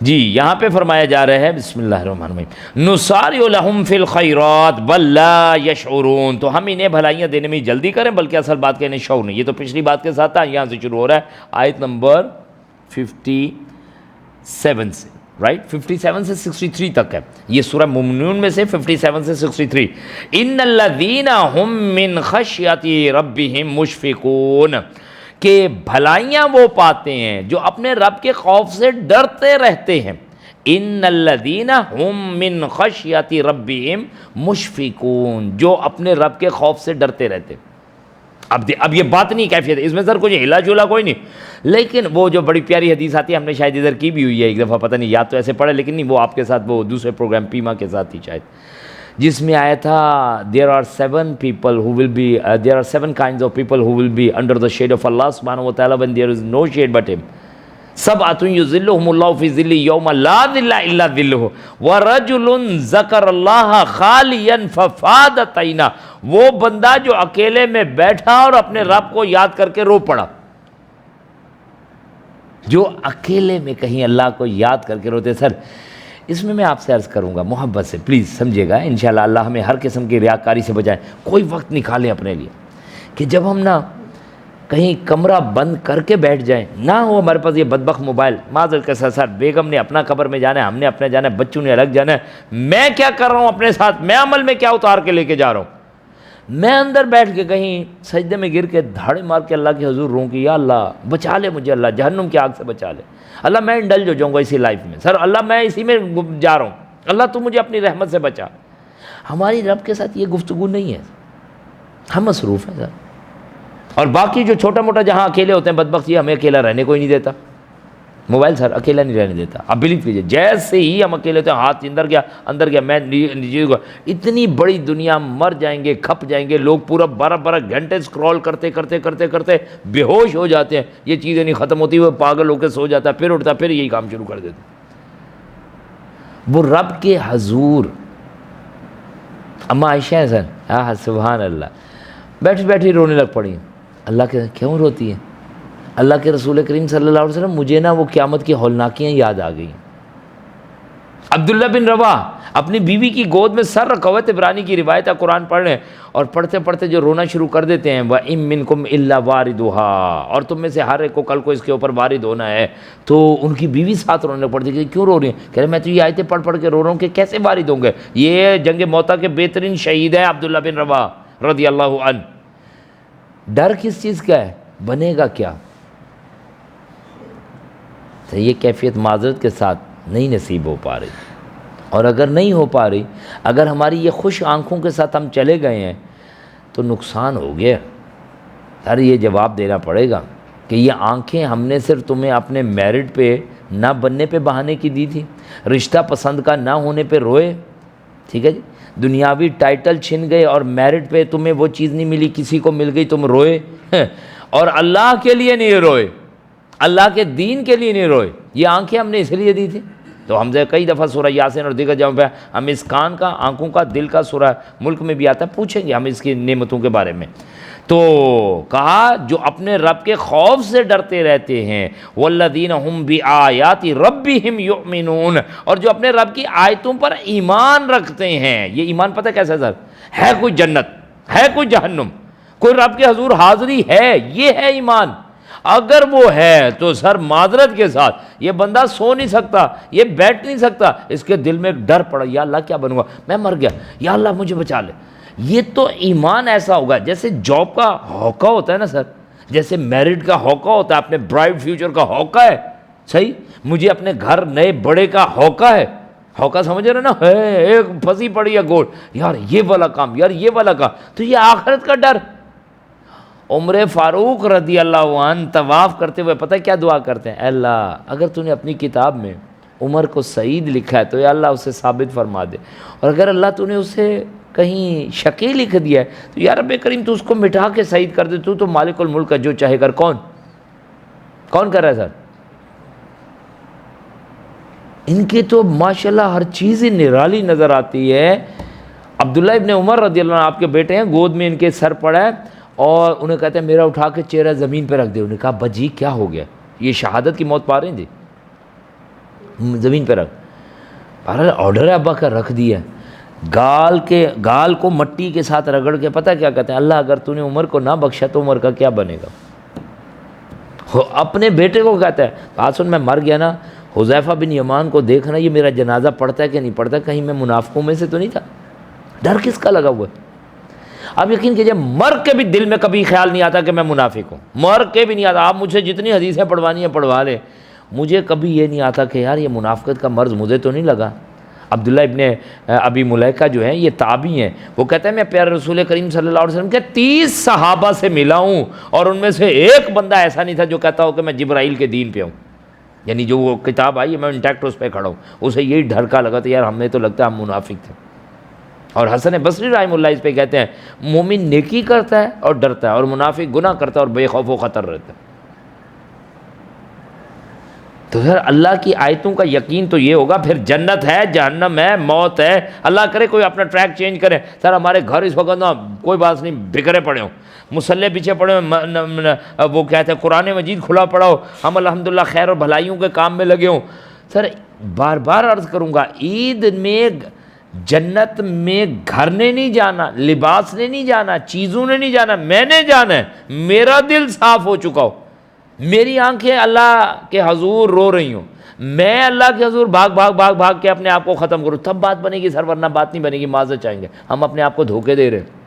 جی, یہاں پہ فرمایا جا رہا ہے بسم اللہ الرحمن الرحیم, نسارع لہم فی الخیرات بل لا یشعرون. تو ہم انہیں بھلائیاں دینے میں جلدی کریں بلکہ اصل بات کا انہیں شعور نہیں. یہ تو پچھلی بات کے ساتھ تھا, یہاں سے شروع ہو رہا ہے آیت نمبر 57 سے, رائٹ. 57 سے 63 تک ہے یہ سورہ مومنون میں سے, 57 سے 63. ان الذین هم من خشیۃ ربہم مشفقون, کہ بھلائیاں وہ پاتے ہیں جو اپنے رب کے خوف سے ڈرتے رہتے ہیں. ان الذین هم من خشیۃ ربہم مشفقون, جو اپنے رب کے خوف سے ڈرتے رہتے. اب یہ بات نہیں کیفیت ہے, اس میں سر کوئی ہلا جلا کوئی نہیں, لیکن وہ جو بڑی پیاری حدیث آتی ہے, ہم نے شاید ادھر کی بھی ہوئی ہے ایک دفعہ, پتہ نہیں یاد تو ایسے پڑھے لیکن نہیں, وہ آپ کے ساتھ وہ دوسرے پروگرام پیما کے ساتھ ہی شاید, جس میں آیا تھا there are seven kinds of people who will be under the shade of Allah subhanahu wa ta'ala when there is no shade but him. سبعۃ یظلھم اللہ فی ظلہ یوم لا ظل الا ظلہ ورجل ذکر اللہ خالیا ففاضت عیناہ, وہ بندہ جو اکیلے میں بیٹھا اور اپنے رب کو یاد کر کے رو پڑا. جو اکیلے میں کہیں اللہ کو یاد کر کے روتے. سر اس میں آپ سے عرض کروں گا محبت سے, پلیز سمجھے گا, انشاءاللہ اللہ ہمیں ہر قسم کی ریاکاری سے بچائے. کوئی وقت نکالیں اپنے لیے کہ جب ہم نا کہیں کمرہ بند کر کے بیٹھ جائیں، نہ ہو ہمارے پاس یہ بدبخت موبائل، معذرت کے ساتھ ساتھ بیگم نے اپنا قبر میں جانا ہے، ہم نے اپنے جانا ہے، بچوں نے الگ جانا ہے، میں کیا کر رہا ہوں اپنے ساتھ، میں عمل میں کیا اتار کے لے کے جا رہا ہوں، میں اندر بیٹھ کے کہیں سجدے میں گر کے دھاڑے مار کے اللہ کے حضور روں کہ یا اللہ بچا لے مجھے، اللہ جہنم کی آگ سے بچا لے، اللہ میں انڈلج ہو جاؤں گا اسی لائف میں، سر اللہ میں اسی میں جا رہا ہوں، اللہ تو مجھے اپنی رحمت سے بچا۔ ہماری رب کے ساتھ یہ گفتگو نہیں ہے، ہم مصروف ہیں سر، اور باقی جو چھوٹا موٹا جہاں اکیلے ہوتے ہیں بدبخت، یہ ہمیں اکیلا رہنے کو ہی نہیں دیتا، موبائل سر اکیلا نہیں رہنے دیتا۔ اب بلیو کیجیے جیسے ہی ہم اکیلے ہوتے ہیں، ہاتھ اندر گیا میں نیچے گیا، اتنی بڑی دنیا، مر جائیں گے، کھپ جائیں گے، لوگ پورا 12 گھنٹے اسکرول کرتے کرتے کرتے کرتے بے ہوش ہو جاتے ہیں، یہ چیزیں نہیں ختم ہوتی، وہ پاگل ہو کے سو جاتا ہے، پھر اٹھتا ہے، پھر یہی کام شروع کر دیتا ہے۔ وہ رب کے حضور، اما عائشہ ہیں سر، ہاں سبحان اللہ، بیٹھی بیٹھی رونے لگ پڑی، اللہ کے کیوں روتی ہے؟ اللہ کے رسول کریم صلی اللہ علیہ وسلم مجھے نا وہ قیامت کی ہولناکیاں یاد آ گئیں۔ عبداللہ بن رواح اپنی بیوی کی گود میں سر رکھا ہوا ہے، عبرانی کی روایت ہے، قرآن پڑھ رہے ہیں اور پڑھتے پڑھتے جو رونا شروع کر دیتے ہیں، وَإِن مِّنكُمْ إِلَّا وَارِدُهَا، اور تم میں سے ہر ایک کو کل کو اس کے اوپر وارد ہونا ہے، تو ان کی بیوی ساتھ رونے پڑتی کہ کیوں رو رہی ہیں؟ کہہ رہے میں تو یہ آیتیں پڑھ پڑھ کے رو رہا ہوں کہ کیسے وارد ہوں گے، یہ جنگ موتا کے بہترین شہید ہیں عبداللہ بن رواح رضی اللہ عنہ۔ ڈر کس چیز کا ہے؟ بنے گا کیا؟ تو یہ کیفیت معذرت کے ساتھ نہیں نصیب ہو پا رہی، اور اگر نہیں ہو پا رہی، اگر ہماری یہ خوش آنکھوں کے ساتھ ہم چلے گئے ہیں تو نقصان ہو گیا۔ سر یہ جواب دینا پڑے گا کہ یہ آنکھیں ہم نے صرف تمہیں اپنے میرٹ پہ نہ بننے پہ بہانے کی دی تھی، رشتہ پسند کا نہ ہونے پہ روئے، ٹھیک ہے جی، دنیاوی ٹائٹل چھن گئے اور میرٹ پہ تمہیں وہ چیز نہیں ملی، کسی کو مل گئی تم روئے، اور اللہ کے لیے نہیں روئے، اللہ کے دین کے لیے نہیں روئے۔ یہ آنکھیں ہم نے اس لیے دی تھی۔ تو ہم سے کئی دفعہ سورہ یاسین اور دیگر جگہوں پہ ہم اس کان کا، آنکھوں کا، دل کا، سورہ ملک میں بھی آتا ہے، پوچھیں گے ہم اس کی نعمتوں کے بارے میں۔ تو کہا جو اپنے رب کے خوف سے ڈرتے رہتے ہیں، والذین هم بآیات ربہم یؤمنون، اور جو اپنے رب کی آیتوں پر ایمان رکھتے ہیں۔ یہ ایمان پتہ کیسا ہے سر؟ ہے کوئی جنت، ہے کوئی جہنم، کوئی رب کے حضور حاضری ہے، یہ ہے ایمان۔ اگر وہ ہے تو سر معذرت کے ساتھ یہ بندہ سو نہیں سکتا، یہ بیٹھ نہیں سکتا، اس کے دل میں ایک ڈر پڑا، یا اللہ کیا بنوں گا، میں مر گیا، یا اللہ مجھے بچا لے۔ یہ تو ایمان ایسا ہوگا جیسے جاب کا ہوکا ہوتا ہے نا سر، جیسے میرٹ کا ہوکا ہوتا ہے، اپنے برائٹ فیوچر کا ہوکا ہے، صحیح، مجھے اپنے گھر نئے بڑے کا ہوکا ہے، ہوکا سمجھ رہے نا، ایک پھنسی پڑی ہے گول، یار یہ والا کام، یار یہ والا کام، تو یہ آخرت کا ڈر۔ عمر فاروق رضی اللہ عنہ طواف کرتے ہوئے پتہ کیا دعا کرتے ہیں؟ اے اللہ اگر تو نے اپنی کتاب میں عمر کو سعید لکھا ہے تو یا اللہ اسے ثابت فرما دے، اور اگر اللہ تو نے اسے کہیں شقی لکھ دیا ہے تو یا رب کریم تو اس کو مٹا کے سعید کر دے، تو مالک الملک ہے، جو چاہے کر۔ کون کر رہا ہے سر؟ ان کی تو ماشاءاللہ ہر چیز ہی نرالی نظر آتی ہے۔ عبداللہ ابن عمر رضی اللہ عنہ آپ کے بیٹے ہیں، گود میں ان کے سر پڑا ہے اور انہیں کہتے ہیں میرا اٹھا کے چہرہ زمین پہ رکھ دے۔ انہیں کہا بجی کیا ہو گیا؟ یہ شہادت کی موت پا رہے ہیں جی، زمین پہ رکھ، آرڈر ہے ابا کا، رکھ دیا۔ گال کو مٹی کے ساتھ رگڑ کے پتہ کیا کہتے ہیں؟ اللہ اگر تو نے عمر کو نہ بخشا تو عمر کا کیا بنے گا؟ اپنے بیٹے کو کہتا ہے بات سن، میں مر گیا نا، حذیفہ بن یمان کو دیکھنا یہ میرا جنازہ پڑھتا ہے کہ نہیں پڑھتا، کہیں میں منافقوں میں سے تو نہیں تھا۔ ڈر کس کا لگا ہوا ہے؟ اب یقین کیجئے مر کے بھی دل میں کبھی خیال نہیں آتا کہ میں منافق ہوں، مر کے بھی نہیں آتا۔ آپ مجھ سے جتنی حدیثیں پڑھوانی ہیں پڑھوا لیں، مجھے کبھی یہ نہیں آتا کہ یار یہ منافقت کا مرض مجھے تو نہیں لگا۔ عبداللہ ابن ابی ملیکہ جو ہیں یہ تابعی ہیں، وہ کہتے ہیں میں پیارے رسول کریم صلی اللہ علیہ وسلم کے 30 صحابہ سے ملا ہوں اور ان میں سے ایک بندہ ایسا نہیں تھا جو کہتا ہو کہ میں جبرائیل کے دین پہ ہوں، یعنی جو وہ کتاب آئی ہے میں انٹیکٹ اس پہ کھڑا ہوں، اسے یہی ڈر کا لگا تھا یار ہمیں تو لگتا ہے ہم منافق تھے۔ اور حسن بصری رحمہ اللہ اس پہ کہتے ہیں مومن نیکی کرتا ہے اور ڈرتا ہے، اور منافق گناہ کرتا ہے اور بے خوف و خطر رہتا ہے۔ تو سر اللہ کی آیتوں کا یقین تو یہ ہوگا، پھر جنت ہے، جہنم ہے، موت ہے۔ اللہ کرے کوئی اپنا ٹریک چینج کرے۔ سر ہمارے گھر اس وقت نا کوئی بات نہیں بکھرے پڑے ہوں، مسلح پیچھے پڑے ہوں، وہ کہتے ہیں قرآن مجید کھلا پڑا ہو، ہم الحمدللہ خیر اور بھلائیوں کے کام میں لگے ہوں۔ سر بار بار عرض کروں گا، عید میں جنت میں گھر نے نہیں جانا، لباس نے نہیں جانا، چیزوں نے نہیں جانا، میں نے جانا ہے۔ میرا دل صاف ہو چکا ہو، میری آنکھیں اللہ کے حضور رو رہی ہوں، میں اللہ کے حضور بھاگ بھاگ بھاگ بھاگ کے اپنے آپ کو ختم کروں، تب بات بنے گی سر، ورنہ بات نہیں بنے گی۔ معذرت چاہیں گے، ہم اپنے آپ کو دھوکے دے رہے ہیں۔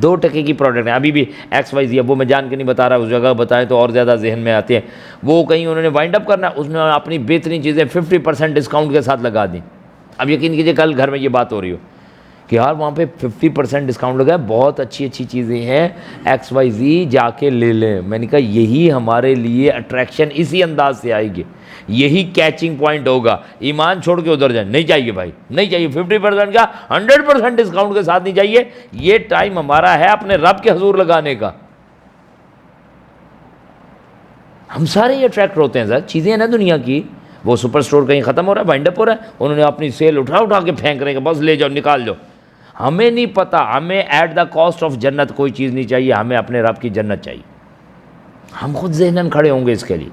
2% کی پروڈکٹ ہیں ابھی بھی XYZ، اب وہ میں جان کے نہیں بتا رہا، اس جگہ بتائیں تو اور زیادہ ذہن میں آتے ہیں۔ وہ کہیں انہوں نے وائنڈ اپ کرنا، اس نے اپنی بہترین چیزیں 50% ڈسکاؤنٹ کے ساتھ لگا دیں۔ اب یقین کیجیے کل گھر میں یہ بات ہو رہی ہو کہ یار وہاں پہ 50% ڈسکاؤنٹ لگا ہے، بہت اچھی اچھی چیزیں ہیں، XYZ جا کے لے لیں۔ میں نے کہا یہی ہمارے لیے اٹریکشن اسی انداز سے آئے گی، یہی کیچنگ پوائنٹ ہوگا۔ ایمان چھوڑ کے ادھر جائیں، نہیں چاہیے بھائی، نہیں چاہیے 50% کا، 100% ڈسکاؤنٹ کے ساتھ نہیں چاہیے۔ یہ ٹائم ہمارا ہے اپنے رب کے حضور لگانے کا۔ ہم سارے یہ اٹریکٹ ہوتے ہیں سر، چیزیں ہیں نا دنیا کی، وہ سپر سٹور کہیں ختم ہو رہا ہے، وائنڈ اپ ہو رہا ہے، انہوں نے اپنی سیل اٹھا کے پھینک رہے ہیں، بس لے جاؤ نکال جاؤ۔ ہمیں نہیں پتہ، ہمیں ایٹ دا کاسٹ آف جنت کوئی چیز نہیں چاہیے، ہمیں اپنے رب کی جنت چاہیے۔ ہم خود ذہناً کھڑے ہوں گے اس کے لیے۔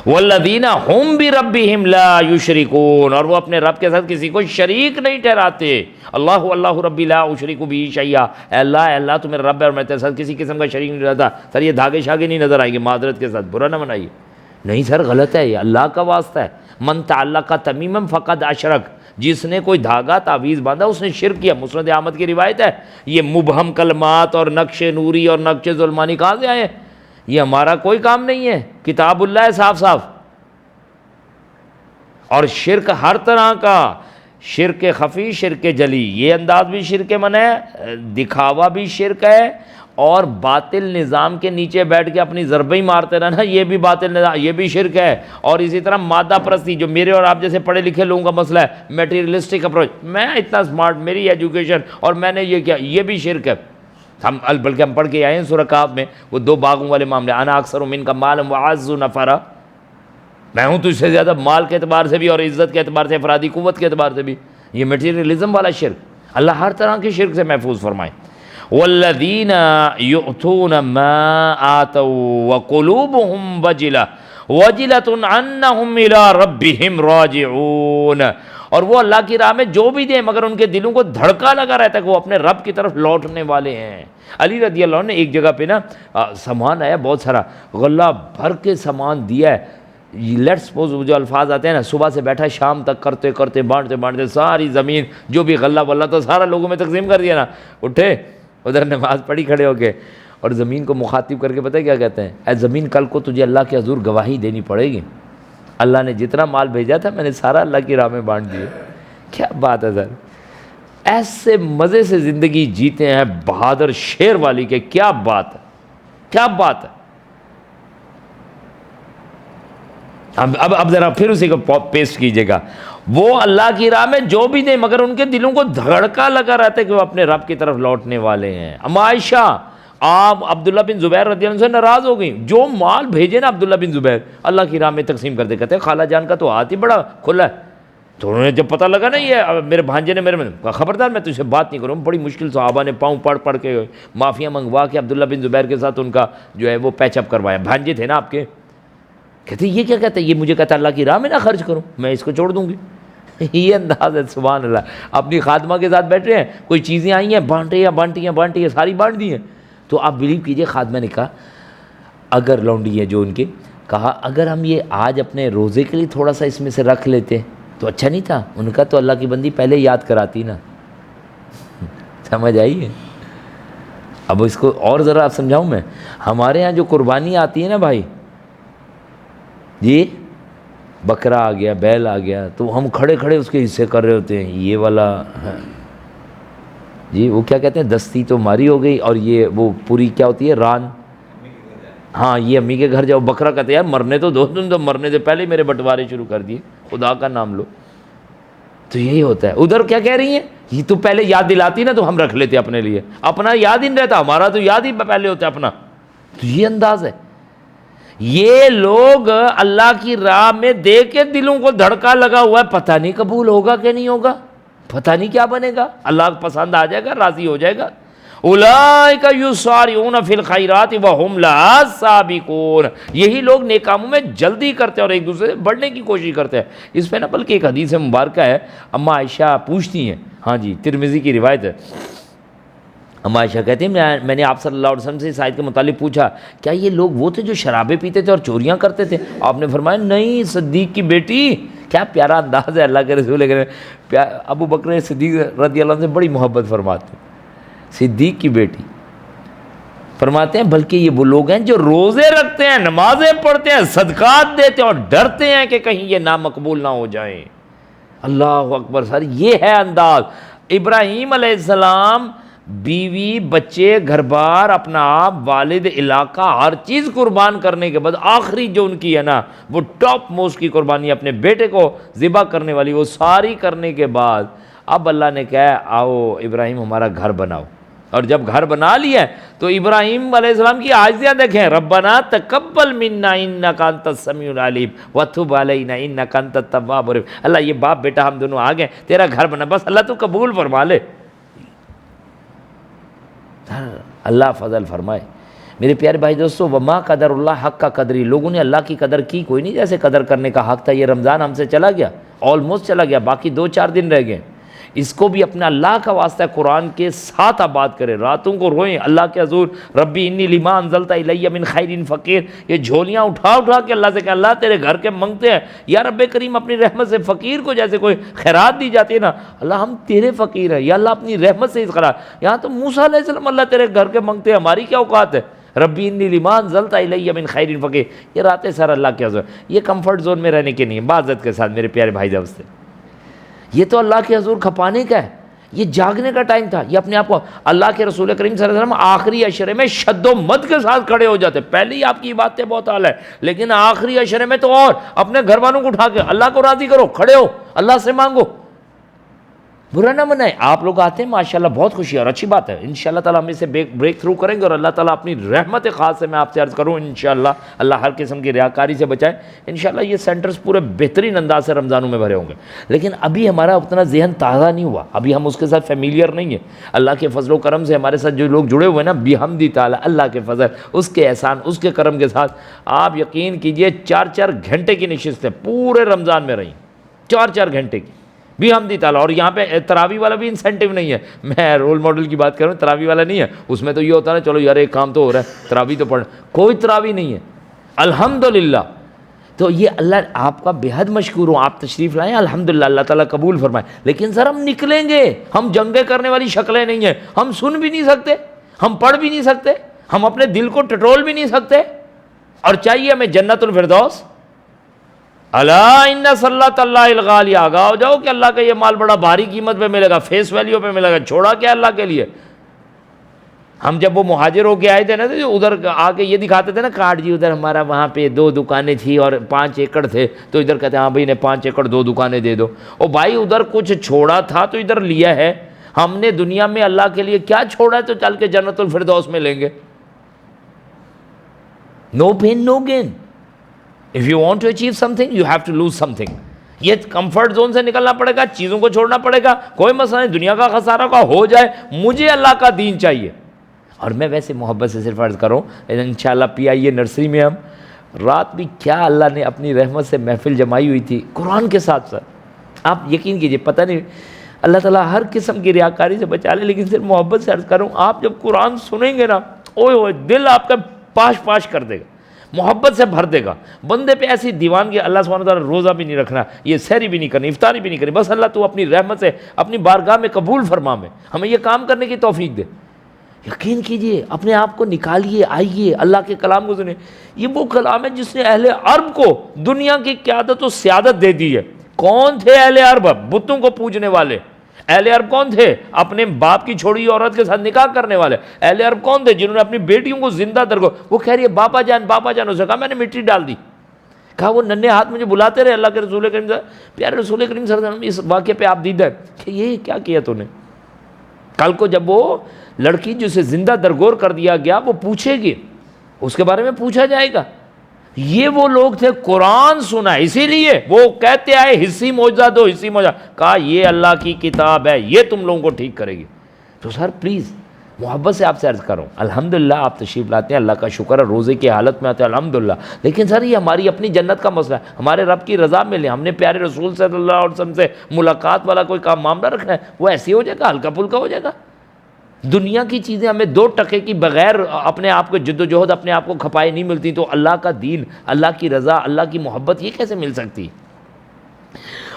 والذین ہم بربہم لا یشرکون، اور وہ اپنے رب کے ساتھ کسی کو شریک نہیں ٹھہراتے۔ اللہ اللہ ربی لا اشرک بہ شیئا، اے اللہ تو میرا رب ہے اور میں تیرے ساتھ کسی قسم کا شریک نہیں رہتا۔ سر یہ دھاگے شاگے نہیں نظر آئیں گے، معذرت کے ساتھ برا نہ منائیے، نہیں سر غلط ہے، یہ اللہ کا واسطہ ہے۔ من تعلق تمیما فقد اشرک، جس نے کوئی دھاگا تعویذ باندھا اس نے شرک کیا۔ مسند احمد کی روایت ہے۔ یہ مبہم کلمات اور نقش نوری اور نقش ظلمانی کہاں سے آئے ہیں؟ یہ ہمارا کوئی کام نہیں ہے، کتاب اللہ ہے صاف صاف۔ اور شرک ہر طرح کا، شرک خفی، شرک جلی، یہ انداز بھی شرک من ہے، دکھاوا بھی شرک ہے، اور باطل نظام کے نیچے بیٹھ کے اپنی ضربیں ہی مارتے رہنا یہ بھی باطل نظام، یہ بھی شرک ہے۔ اور اسی طرح مادہ پرستی، جو میرے اور آپ جیسے پڑھے لکھے لوگوں کا مسئلہ ہے، میٹیریلسٹک اپروچ، میں اتنا اسمارٹ، میری ایجوکیشن اور میں نے یہ کیا، یہ بھی شرک ہے۔ بلکہ ہم پڑھ کے آئے ہیں سورہ کہف میں وہ 2 باغوں والے معاملے، انا اکثر منک مالا واعز نفرا، میں ہوں تجھ سے زیادہ مال کے اعتبار سے بھی اور عزت کے اعتبار سے، افرادی قوت کے اعتبار سے بھی۔ یہ میٹیریلزم والا شرک، اللہ ہر طرح کے شرک سے محفوظ فرمائے۔ والذین یؤتون ما آتوا وقلوبهم وجلۃ انہم الی ربہم راجعون، اور وہ اللہ کی راہ میں جو بھی دیں مگر ان کے دلوں کو دھڑکا لگا رہتا ہے کہ وہ اپنے رب کی طرف لوٹنے والے ہیں۔ علی رضی اللہ عنہ نے ایک جگہ پہ نا سامان آیا بہت سارا، غلہ بھر کے سامان دیا ہے، لیٹ سپوز وہ جو الفاظ آتے ہیں نا، صبح سے بیٹھا شام تک کرتے کرتے بانٹتے ساری زمین جو بھی غلہ واللہ تو سارا لوگوں میں تقسیم کر دیا نا۔ اٹھے ادھر نماز پڑھی کھڑے ہو کے، اور زمین کو مخاطب کر کے پتہ ہے کیا کہتے ہیں؟ اے زمین کل کو تجھے اللہ کے حضور گواہی دینی پڑے گی، اللہ نے جتنا مال بھیجا تھا میں نے سارا اللہ کی راہ میں بانٹ دیا۔ کیا بات ہے سر، ایسے مزے سے زندگی جیتے ہیں بہادر شیر والی کے، کیا بات ہے، کیا بات ہے۔ اب ذرا پھر اسی کو پیسٹ کیجئے گا، وہ اللہ کی راہ میں جو بھی دیں مگر ان کے دلوں کو دھڑکا لگا رہتا ہے کہ وہ اپنے رب کی طرف لوٹنے والے ہیں۔ اما عائشہ آپ عبداللہ بن زبیر رضی اللہ عنہ سے ناراض ہو گئیں، جو مال بھیجے نا عبداللہ بن زبیر اللہ کی راہ میں تقسیم کرتے، کہتے ہیں خالہ جان کا تو ہاتھ ہی بڑا کھلا ہے۔ تو انہوں نے جب پتہ لگا نا یہ میرے بھانجے نے میرے میں کہا خبردار میں تجھ سے بات نہیں کروں، بڑی مشکل صحابہ نے پاؤں پڑھ کے معافیاں منگوا کے عبداللہ بن زبیر کے ساتھ ان کا جو ہے وہ پیچ اپ کروایا، بھانجے تھے نا آپ کے۔ کہتے یہ کیا کہتا ہے، یہ مجھے کہتا ہے اللہ کی راہ میں نہ خرچ کروں، میں اس کو چھوڑ دوں گی۔ یہ انداز ہے سبحان اللہ۔ اپنی خادمہ کے ساتھ بیٹھ رہے ہیں، کوئی چیزیں آئی ہیں، بانٹی ساری بانٹ دی ہیں، تو آپ بلیو کیجئے خادمہ نے کہا، اگر لونڈی ہے جو ان کے، کہا اگر ہم یہ آج اپنے روزے کے لیے تھوڑا سا اس میں سے رکھ لیتے تو اچھا نہیں تھا؟ ان کا تو اللہ کی بندی پہلے یاد کراتی نا۔ سمجھ آئی ہے؟ اب اس کو اور ذرا آپ سمجھاؤں میں، ہمارے ہاں جو قربانی آتی ہے نا بھائی، جی بکرا آ گیا، بیل آ گیا، تو ہم کھڑے کھڑے اس کے حصے کر رہے ہوتے ہیں، یہ والا جی وہ کیا کہتے ہیں، دستی تو ماری ہو گئی، اور یہ وہ پوری کیا ہوتی ہے، ران، ہاں یہ امی کے گھر جاؤ، بکرا کہتے ہیں یار مرنے تو دو، تم تو مرنے سے پہلے میرے بٹوارے شروع کر دیے، خدا کا نام لو۔ تو یہی ہوتا ہے۔ ادھر کیا کہہ رہی ہیں، یہ تو پہلے یاد دلاتی نا تو ہم رکھ لیتے اپنے لیے، اپنا یاد ہی نہیں رہتا، ہمارا تو یاد ہی پہلے ہوتا ہے اپنا۔ تو یہ انداز ہے۔ یہ لوگ اللہ کی راہ میں دے کے دلوں کو دھڑکا لگا ہوا ہے، پتہ نہیں قبول ہوگا کہ نہیں ہوگا، پتہ نہیں کیا بنے گا، اللہ پسند آ جائے گا، راضی ہو جائے گا۔ اولئک یسارعون فی الخیرات وہم لہا سابقون، یہی لوگ نیک کاموں میں جلدی کرتے ہیں اور ایک دوسرے سے بڑھنے کی کوشش کرتے ہیں۔ اس پہ نا بلکہ ایک حدیث مبارکہ ہے، اما عائشہ پوچھتی ہیں، ہاں جی ترمذی کی روایت ہے، اما عائشہ کہتی ہیں میں نے آپ صلی اللہ علیہ وسلم سے اس آیت کے متعلق پوچھا کیا یہ لوگ وہ تھے جو شرابیں پیتے تھے اور چوریاں کرتے تھے؟ آپ نے فرمایا نہیں صدیق کی بیٹی۔ کیا پیارا انداز ہے اللہ کے رسول کریم، ابو بکر صدیق رضی اللہ عنہ سے بڑی محبت فرماتے ہیں، صدیق کی بیٹی فرماتے ہیں بلکہ یہ وہ لوگ ہیں جو روزے رکھتے ہیں، نمازیں پڑھتے ہیں، صدقات دیتے ہیں اور ڈرتے ہیں کہ کہیں یہ نامقبول نہ ہو جائیں۔ اللہ اکبر سر، یہ ہے انداز۔ ابراہیم علیہ السلام بیوی، بچے، گھر بار، اپنا آپ، والد، علاقہ، ہر چیز قربان کرنے کے بعد آخری جو ان کی ہے نا وہ ٹاپ موسٹ کی قربانی اپنے بیٹے کو ذبح کرنے والی، وہ ساری کرنے کے بعد اب اللہ نے کہا آؤ ابراہیم ہمارا گھر بناؤ، اور جب گھر بنا لیا تو ابراہیم علیہ السلام کی عاجزیاں دیکھیں، ربنا تقبل منا انک انت السمیع العلیم وتب علینا انک انت التواب الرحیم۔ اللہ یہ باپ بیٹا ہم دونوں آ گئے، تیرا گھر بنا، بس اللہ تو قبول فرما لے۔ اللہ فضل فرمائے۔ میرے پیارے بھائی دوستو، وما قدر اللہ حق کا قدری، لوگوں نے اللہ کی قدر کی کوئی نہیں جیسے قدر کرنے کا حق تھا۔ یہ رمضان ہم سے چلا گیا، آلموسٹ چلا گیا، باقی 2-4 دن رہ گئے، اس کو بھی اپنا اللہ کا واسطہ قرآن کے ساتھ آباد کرے، راتوں کو روئیں اللہ کے حضور، ربی انی لما انزلت الی من خیر فقیر، یہ جھولیاں اٹھا اٹھا کے اللہ سے کہ اللہ تیرے گھر کے منگتے ہیں، یا رب کریم اپنی رحمت سے فقیر کو جیسے کوئی خیرات دی جاتی ہے نا، اللہ ہم تیرے فقیر ہیں، یا اللہ اپنی رحمت سے اس خیرات، یہاں تو موسیٰ علیہ السلام اللہ تیرے گھر کے منگتے ہیں، ہماری کیا اوقات ہے؟ ربی انی لما انزلت الی من خیر فقیر، یہ راتیں سر اللہ کے حضور، یہ کمفرٹ زون میں رہنے کے نہیں ہے، باعزت کے ساتھ میرے پیارے بھائی دوست، یہ تو اللہ کے حضور کھپانے کا ہے، یہ جاگنے کا ٹائم تھا، یہ اپنے آپ کو اللہ کے رسول کریم صلی اللہ علیہ وسلم آخری عشرے میں شد و مد کے ساتھ کھڑے ہو جاتے، پہلے ہی آپ کی باتیں بہت اعلیٰ ہے، لیکن آخری عشرے میں تو اور اپنے گھر والوں کو اٹھا کے اللہ کو راضی کرو، کھڑے ہو اللہ سے مانگو، برا نہ منائیں۔ آپ لوگ آتے ہیں ماشاءاللہ، بہت خوشی ہے اور اچھی بات ہے، انشاءاللہ تعالیٰ ہم اسے بریک تھرو کریں گے، اور اللہ تعالیٰ اپنی رحمت خاص سے میں آپ سے عرض کروں انشاءاللہ اللہ ہر قسم کی ریاکاری سے بچائے، انشاءاللہ یہ سینٹرز پورے بہترین انداز سے رمضانوں میں بھرے ہوں گے، لیکن ابھی ہمارا اتنا ذہن تازہ نہیں ہوا، ابھی ہم اس کے ساتھ فیملیئر نہیں ہیں۔ اللہ کے فضل و کرم سے ہمارے ساتھ جو لوگ جڑے ہوئے ہیں نا، بحمدہ تعالیٰ، اللہ کے فضل، اس کے احسان، اس کے کرم کے ساتھ، آپ یقین کیجئے 4-4 گھنٹے کی نشستیں پورے رمضان میں رہیں، 4-4 گھنٹے کی بحمدہ تعالیٰ، اور یہاں پہ تراویح والا بھی انسینٹیو نہیں ہے، میں رول ماڈل کی بات کروں، تراویح والا نہیں ہے، اس میں تو یہ ہوتا ہے چلو یار ایک کام تو ہو رہا ہے، تراویح تو پڑھ، کوئی تراویح نہیں ہے الحمدللہ۔ تو یہ اللہ آپ کا بے حد مشکور ہوں، آپ تشریف لائیں الحمدللہ، اللہ تعالیٰ قبول فرمائے، لیکن سر ہم نکلیں گے، ہم جنگیں کرنے والی شکلیں نہیں ہیں، ہم سن بھی نہیں سکتے، ہم پڑھ بھی نہیں سکتے، ہم اپنے دل کو ٹٹول بھی نہیں سکتے، اور چاہیے ہمیں جنت الفردوس۔ اللہ ان صلات اللہ الغالیہ، آگاہ ہو جاؤ کہ اللہ کا یہ مال بڑا بھاری قیمت پہ ملے گا، فیس ویلیو پہ ملے گا، چھوڑا کیا اللہ کے لیے۔ ہم جب وہ مہاجر ہو کے آئے تھے نا، تو ادھر آ کے یہ دکھاتے تھے نا کارڈ، جی ادھر ہمارا وہاں پہ 2 دکانیں تھی اور 5 ایکڑ تھے، تو ادھر کہتے ہیں ہاں بھائی نے 5 ایکڑ 2 دکانیں دے دو، او بھائی ادھر کچھ چھوڑا تھا تو ادھر لیا ہے، ہم نے دنیا میں اللہ کے لیے کیا چھوڑا ہے تو چل کے جنت الفردوس میں لیں گے۔ No pain no gain, if you want to achieve something you have to lose something، یہ کمفرٹ زون سے نکلنا پڑے گا، چیزوں کو چھوڑنا پڑے گا، کوئی مسئلہ نہیں، دنیا کا خسارہ کا ہو جائے، مجھے اللہ کا دین چاہیے۔ اور میں ویسے محبت سے صرف عرض کروں، انشاءاللہ PIA نرسری میں ہم رات بھی کیا اللہ نے اپنی رحمت سے محفل جمائی ہوئی تھی قرآن کے ساتھ ساتھ، آپ یقین کیجئے، پتہ نہیں اللہ تعالیٰ ہر قسم کی ریاکاری سے بچا لے، لیکن صرف محبت سے عرض کروں، آپ جب قرآن سنیں گے نا، اوئے ہوئے دل آپ کا پاش پاش کر دے گا، محبت سے بھر دے گا، بندے پہ ایسی دیوانگی، اللہ سبحانہ وتعالیٰ روزہ بھی نہیں رکھنا، یہ سحری بھی نہیں کرنی، افطاری بھی نہیں کرنی، بس اللہ تو اپنی رحمت سے اپنی بارگاہ میں قبول فرما، میں ہمیں یہ کام کرنے کی توفیق دے۔ یقین کیجئے، اپنے آپ کو نکالیے، آئیے اللہ کے کلام کو سنیں، یہ وہ کلام ہے جس نے اہل عرب کو دنیا کی قیادت و سیادت دے دی ہے۔ کون تھے اہل عرب؟ بتوں کو پوجنے والے۔ اہل عرب کون تھے؟ اپنے باپ کی چھوڑی عورت کے ساتھ نکاح کرنے والے۔ اہل عرب کون تھے؟ جنہوں نے اپنی بیٹیوں کو زندہ درگو، وہ کہہ رہی ہے بابا جان، اسے کہا میں نے مٹی ڈال دی، کہا وہ ننھے ہاتھ مجھے بلاتے رہے، اللہ کے رسول کریم پیارے رسول کریم صلی اللہ علیہ وسلم، اس واقعے پہ آپ دیدہ ہے کہ یہ کیا کیا تو نے۔ کل کو جب وہ لڑکی جسے زندہ درگور کر دیا گیا، وہ پوچھے گی، اس کے بارے میں پوچھا جائے گا۔ یہ وہ لوگ تھے قرآن سنا، اسی لیے وہ کہتے آئے حصی معجزہ دو، حصی معجزہ، کہا یہ اللہ کی کتاب ہے، یہ تم لوگوں کو ٹھیک کرے گی۔ تو سر پلیز محبت سے آپ سے عرض کروں الحمدللہ آپ تشریف لاتے ہیں، اللہ کا شکر ہے، روزے کی حالت میں آتے ہیں الحمدللہ، لیکن سر یہ ہماری اپنی جنت کا مسئلہ ہے، ہمارے رب کی رضا ملے، ہم نے پیارے رسول صلی اللہ علیہ وسلم سے ملاقات والا کوئی کام معاملہ رکھنا ہے، وہ ایسے ہو جائے گا، ہلکا پھلکا ہو جائے گا۔ دنیا کی چیزیں ہمیں 2 ٹکے کی بغیر اپنے آپ کو جد و جہد اپنے آپ کو کھپائے نہیں ملتی، تو اللہ کا دین، اللہ کی رضا، اللہ کی محبت یہ کیسے مل سکتی؟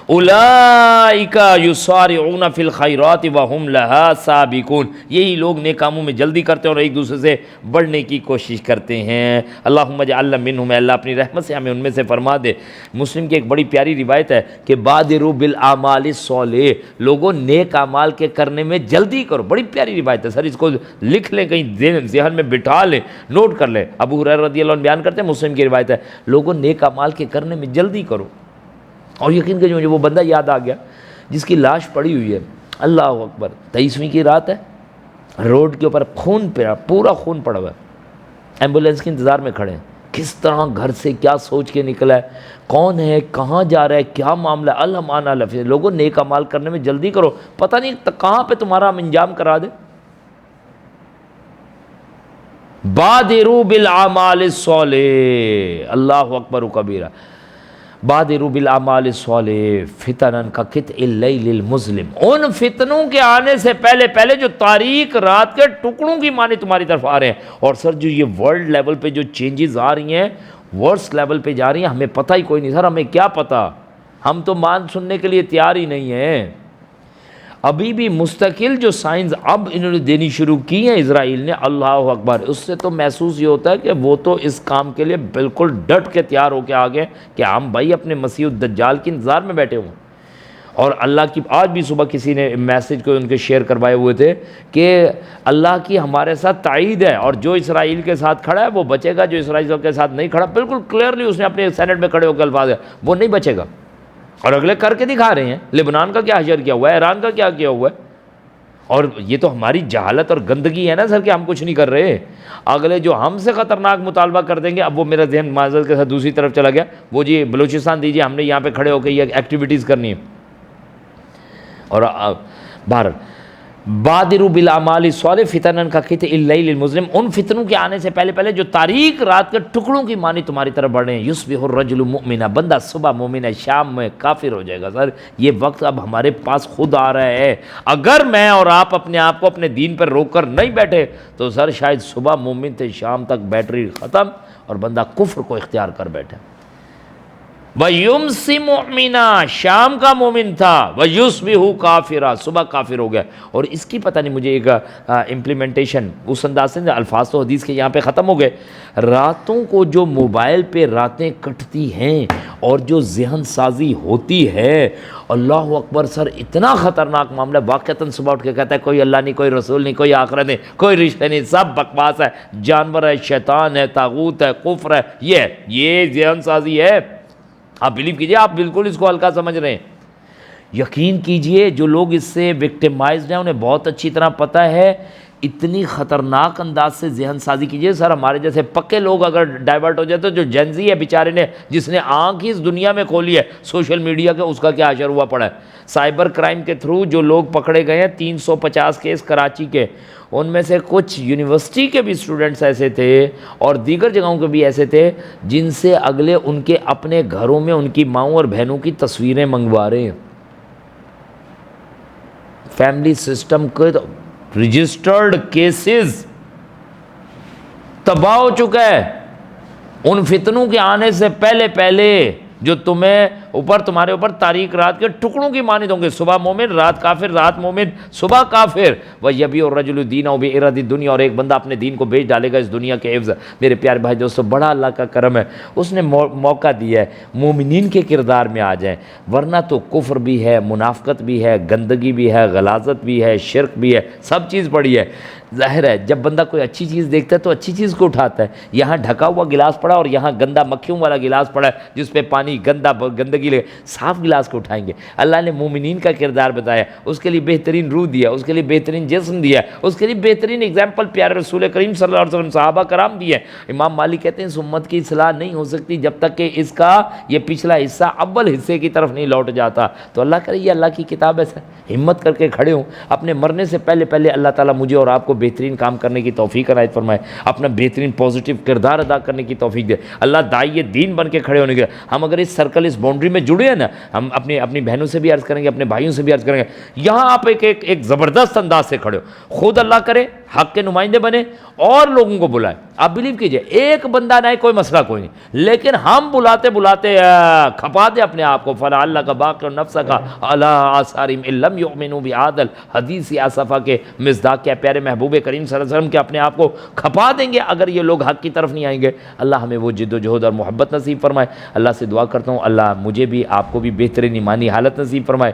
اولئک یسارعون فی الخیرات وہم لہا سابقون، یہی لوگ نیک کاموں میں جلدی کرتے ہیں اور ایک دوسرے سے بڑھنے کی کوشش کرتے ہیں۔ اللہم اجعلنا منہم، اللہ اپنی رحمت سے ہمیں ان میں سے فرما دے۔ مسلم کی ایک بڑی پیاری روایت ہے کہ بادروا بالاعمال الصالح، لوگوں نیک اعمال کے کرنے میں جلدی کرو، بڑی پیاری روایت ہے سر، اس کو لکھ لیں، کہیں ذہن میں بٹھا لیں، نوٹ کر لیں۔ ابو ہریرہ رضی اللہ عنہ بیان کرتے ہیں، مسلم کی روایت ہے، لوگوں نیک اعمال کے کرنے میں جلدی کرو۔ اور یقین کہ مجھے وہ بندہ یاد آ گیا جس کی لاش پڑی ہوئی ہے، اللہ اکبر، 23ویں کی رات ہے، روڈ کے اوپر خون پہ پورا خون پڑا ہوا ہے، ایمبولینس کے انتظار میں کھڑے ہیں، کس طرح گھر سے کیا سوچ کے نکلا ہے، کون ہے، کہاں جا رہا ہے، کیا معاملہ ہے، المان الف۔ لوگوں نیک اعمال کرنے میں جلدی کرو، پتہ نہیں کہاں پہ تمہارا ہم انجام کرا دے۔ بادروا بالاعمال الصالح، اللہ اکبر و کبیرہ، بادروا بالاعمال الصالح فتنا کقطع اللیل المظلم، ان فتنوں کے آنے سے پہلے پہلے جو تاریک رات کے ٹکڑوں کی مانی تمہاری طرف آ رہے ہیں۔ اور سر جو یہ ورلڈ لیول پہ جو چینجز آ رہی ہیں، ورس لیول پہ جا رہی ہیں، ہمیں پتہ ہی کوئی نہیں سر، ہمیں کیا پتہ، ہم تو مان سننے کے لیے تیار ہی نہیں ہیں۔ ابھی بھی مستقل جو سائنس اب انہوں نے دینی شروع کی ہیں اسرائیل نے، اللہ اکبر، اس سے تو محسوس یہ ہوتا ہے کہ وہ تو اس کام کے لیے بالکل ڈٹ کے تیار ہو کے آگے کہ ہم بھائی اپنے مسیح الدجال کے انتظار میں بیٹھے ہوں۔ اور اللہ کی، آج بھی صبح کسی نے میسج کو ان کے شیئر کروائے ہوئے تھے کہ اللہ کی ہمارے ساتھ تائید ہے، اور جو اسرائیل کے ساتھ کھڑا ہے وہ بچے گا، جو اسرائیل کے ساتھ نہیں کھڑا، بالکل کلیئرلی اس نے اپنے سینٹ میں کھڑے ہو کے الفاظ ہے، وہ نہیں بچے گا۔ اور اگلے کر کے دکھا رہے ہیں، لبنان کا کیا حشر کیا ہوا ہے، ایران کا کیا کیا ہوا ہے۔ اور یہ تو ہماری جہالت اور گندگی ہے نا سر کہ ہم کچھ نہیں کر رہے۔ اگلے جو ہم سے خطرناک مطالبہ کر دیں گے، اب وہ میرا ذہن معذرت کے ساتھ دوسری طرف چلا گیا، وہ جی بلوچستان دیجیے، ہم نے یہاں پہ کھڑے ہو کے یہ ایکٹیویٹیز کرنی ہے۔ اور بہر بادروا بالاعمال الصالح فتنا کقطع اللیل المظلم، ان فتنوں کے آنے سے پہلے پہلے جو تاریک رات کے ٹکڑوں کی مانی تمہاری طرف بڑھ رہے ہیں۔ یصبح الرجل مؤمنا، بندہ صبح مومن ہے، شام میں کافر ہو جائے گا۔ سر یہ وقت اب ہمارے پاس خود آ رہا ہے، اگر میں اور آپ اپنے آپ کو اپنے دین پر روک کر نہیں بیٹھے تو سر شاید صبح مومن تھے، شام تک بیٹری ختم اور بندہ کفر کو اختیار کر بیٹھے۔ وَيُمْسِ مُؤْمِنًا، شام کا مومن تھا، وَيُصْبِحُ کافرا، صبح کافر ہو گیا۔ اور اس کی پتہ نہیں مجھے ایک امپلیمنٹیشن اس انداز سے، الفاظ تو حدیث کے یہاں پہ ختم ہو گئے، راتوں کو جو موبائل پہ راتیں کٹتی ہیں اور جو ذہن سازی ہوتی ہے، اللہ اکبر سر، اتنا خطرناک معاملہ، واقعتاً صبح اٹھ کے کہتا ہے کوئی اللہ نہیں، کوئی رسول نہیں، کوئی آخرت نہیں، کوئی رشتے نہیں، سب بکواس ہے، جانور ہے، شیطان ہے، طاغوت ہے، کفر ہے، یہ ذہن سازی ہے۔ آپ بلیو کیجئے، آپ بالکل اس کو ہلکا سمجھ رہے ہیں۔ یقین کیجئے جو لوگ اس سے وکٹمائزڈ ہیں انہیں بہت اچھی طرح پتہ ہے، اتنی خطرناک انداز سے ذہن سازی کیجئے۔ سر ہمارے جیسے پکے لوگ اگر ڈائیورٹ ہو جاتے، جو جنزی ہے بیچارے نے، جس نے آنکھ ہی اس دنیا میں کھولی ہے سوشل میڈیا کے، اس کا کیا حشر ہوا پڑا ہے۔ سائبر کرائم کے تھرو جو لوگ پکڑے گئے ہیں، 350 کیس کراچی کے، ان میں سے کچھ یونیورسٹی کے بھی اسٹوڈنٹس ایسے تھے اور دیگر جگہوں کے بھی ایسے تھے جن سے اگلے ان کے اپنے گھروں میں ان کی ماؤں اور بہنوں کی تصویریں منگوا رہے ہیں۔ فیملی سسٹم کے رجسٹرڈ کیسز تباہ ہو چکا ہے ان فتنوں کے آنے سے پہلے پہلے جو تمہارے اوپر تاریک رات کے ٹکڑوں کی مانند ہوں گے، صبح مومن، رات کافر، رات مومن، صبح کافر۔ وَيَبِيعُ الرَّجُلُ دِينَهُ بِعِرَضِ الدُّنْيَا، اور ایک بندہ اپنے دین کو بیچ ڈالے گا اس دنیا کے عوض۔ میرے پیارے بھائی دوستو، بڑا اللہ کا کرم ہے، اس نے موقع دیا ہے مومنین کے کردار میں آ جائیں، ورنہ تو کفر بھی ہے، منافقت بھی ہے، گندگی بھی ہے، غلاظت بھی ہے، شرک بھی ہے، سب چیز پڑی ہے۔ ظاہر ہے جب بندہ کوئی اچھی چیز دیکھتا ہے تو اچھی چیز کو اٹھاتا ہے۔ یہاں ڈھکا ہوا گلاس پڑا اور یہاں گندا مکھیوں والا گلاس پڑا ہے جس پہ پانی گندگی لے، صاف گلاس کو اٹھائیں گے۔ اللہ نے مومنین کا کردار بتایا، اس کے لیے بہترین روح دیا، اس کے لیے بہترین جسم دیا، اس کے لیے بہترین اگزامپل پیارے رسول کریم صلی اللہ علیہ وسلم، صحابہ کرام دیے۔ امام مالک کہتے ہیں اس امت کی اصلاح نہیں ہو سکتی جب تک کہ اس کا یہ پچھلا حصہ اول حصے کی طرف نہیں لوٹ جاتا۔ تو اللہ کرے یہ اللہ کی کتاب ہے سر، ہمت کر کے کھڑے ہوں، اپنے مرنے سے پہلے پہلے اللہ تعالیٰ مجھے اور آپ کو بہترین کام کرنے کی توفیق عنایت فرمائے، اپنا بہترین پازیٹیو کردار ادا کرنے کی توفیق دے، اللہ داعی دین بن کے کھڑے ہونے کے۔ ہم اگر اس سرکل، اس باؤنڈری میں جڑے ہیں نا، ہم اپنی بہنوں سے بھی عرض کریں گے، اپنے بھائیوں سے بھی عرض کریں گے، یہاں آپ ایک زبردست انداز سے کھڑے ہو، خود اللہ کرے حق کے نمائندے بنے اور لوگوں کو بلائیں۔ آپ بلیو کیجئے، ایک بندہ نہ ہے، کوئی مسئلہ کوئی نہیں، لیکن ہم بلاتے بلاتے کھپا دے اپنے آپ کو، فَلَعَلَّكَ بَاقِعٌ نَفْسَكَ عَلَىٰ آثَارِهِمْ إِن لَّمْ يُؤْمِنُوا بِهَٰذَا الْحَدِيثِ آصفہ کے مصداق کیا پیارے محبوب کریم صلی اللہ علیہ وسلم کے اپنے آپ کو کھپا دیں گے اگر یہ لوگ حق کی طرف نہیں آئیں گے۔ اللہ ہمیں وہ جد و جہد اور محبت نصیب فرمائے۔ اللہ سے دعا کرتا ہوں اللہ مجھے بھی آپ کو بھی بہترین ایمانی حالت نصیب فرمائے۔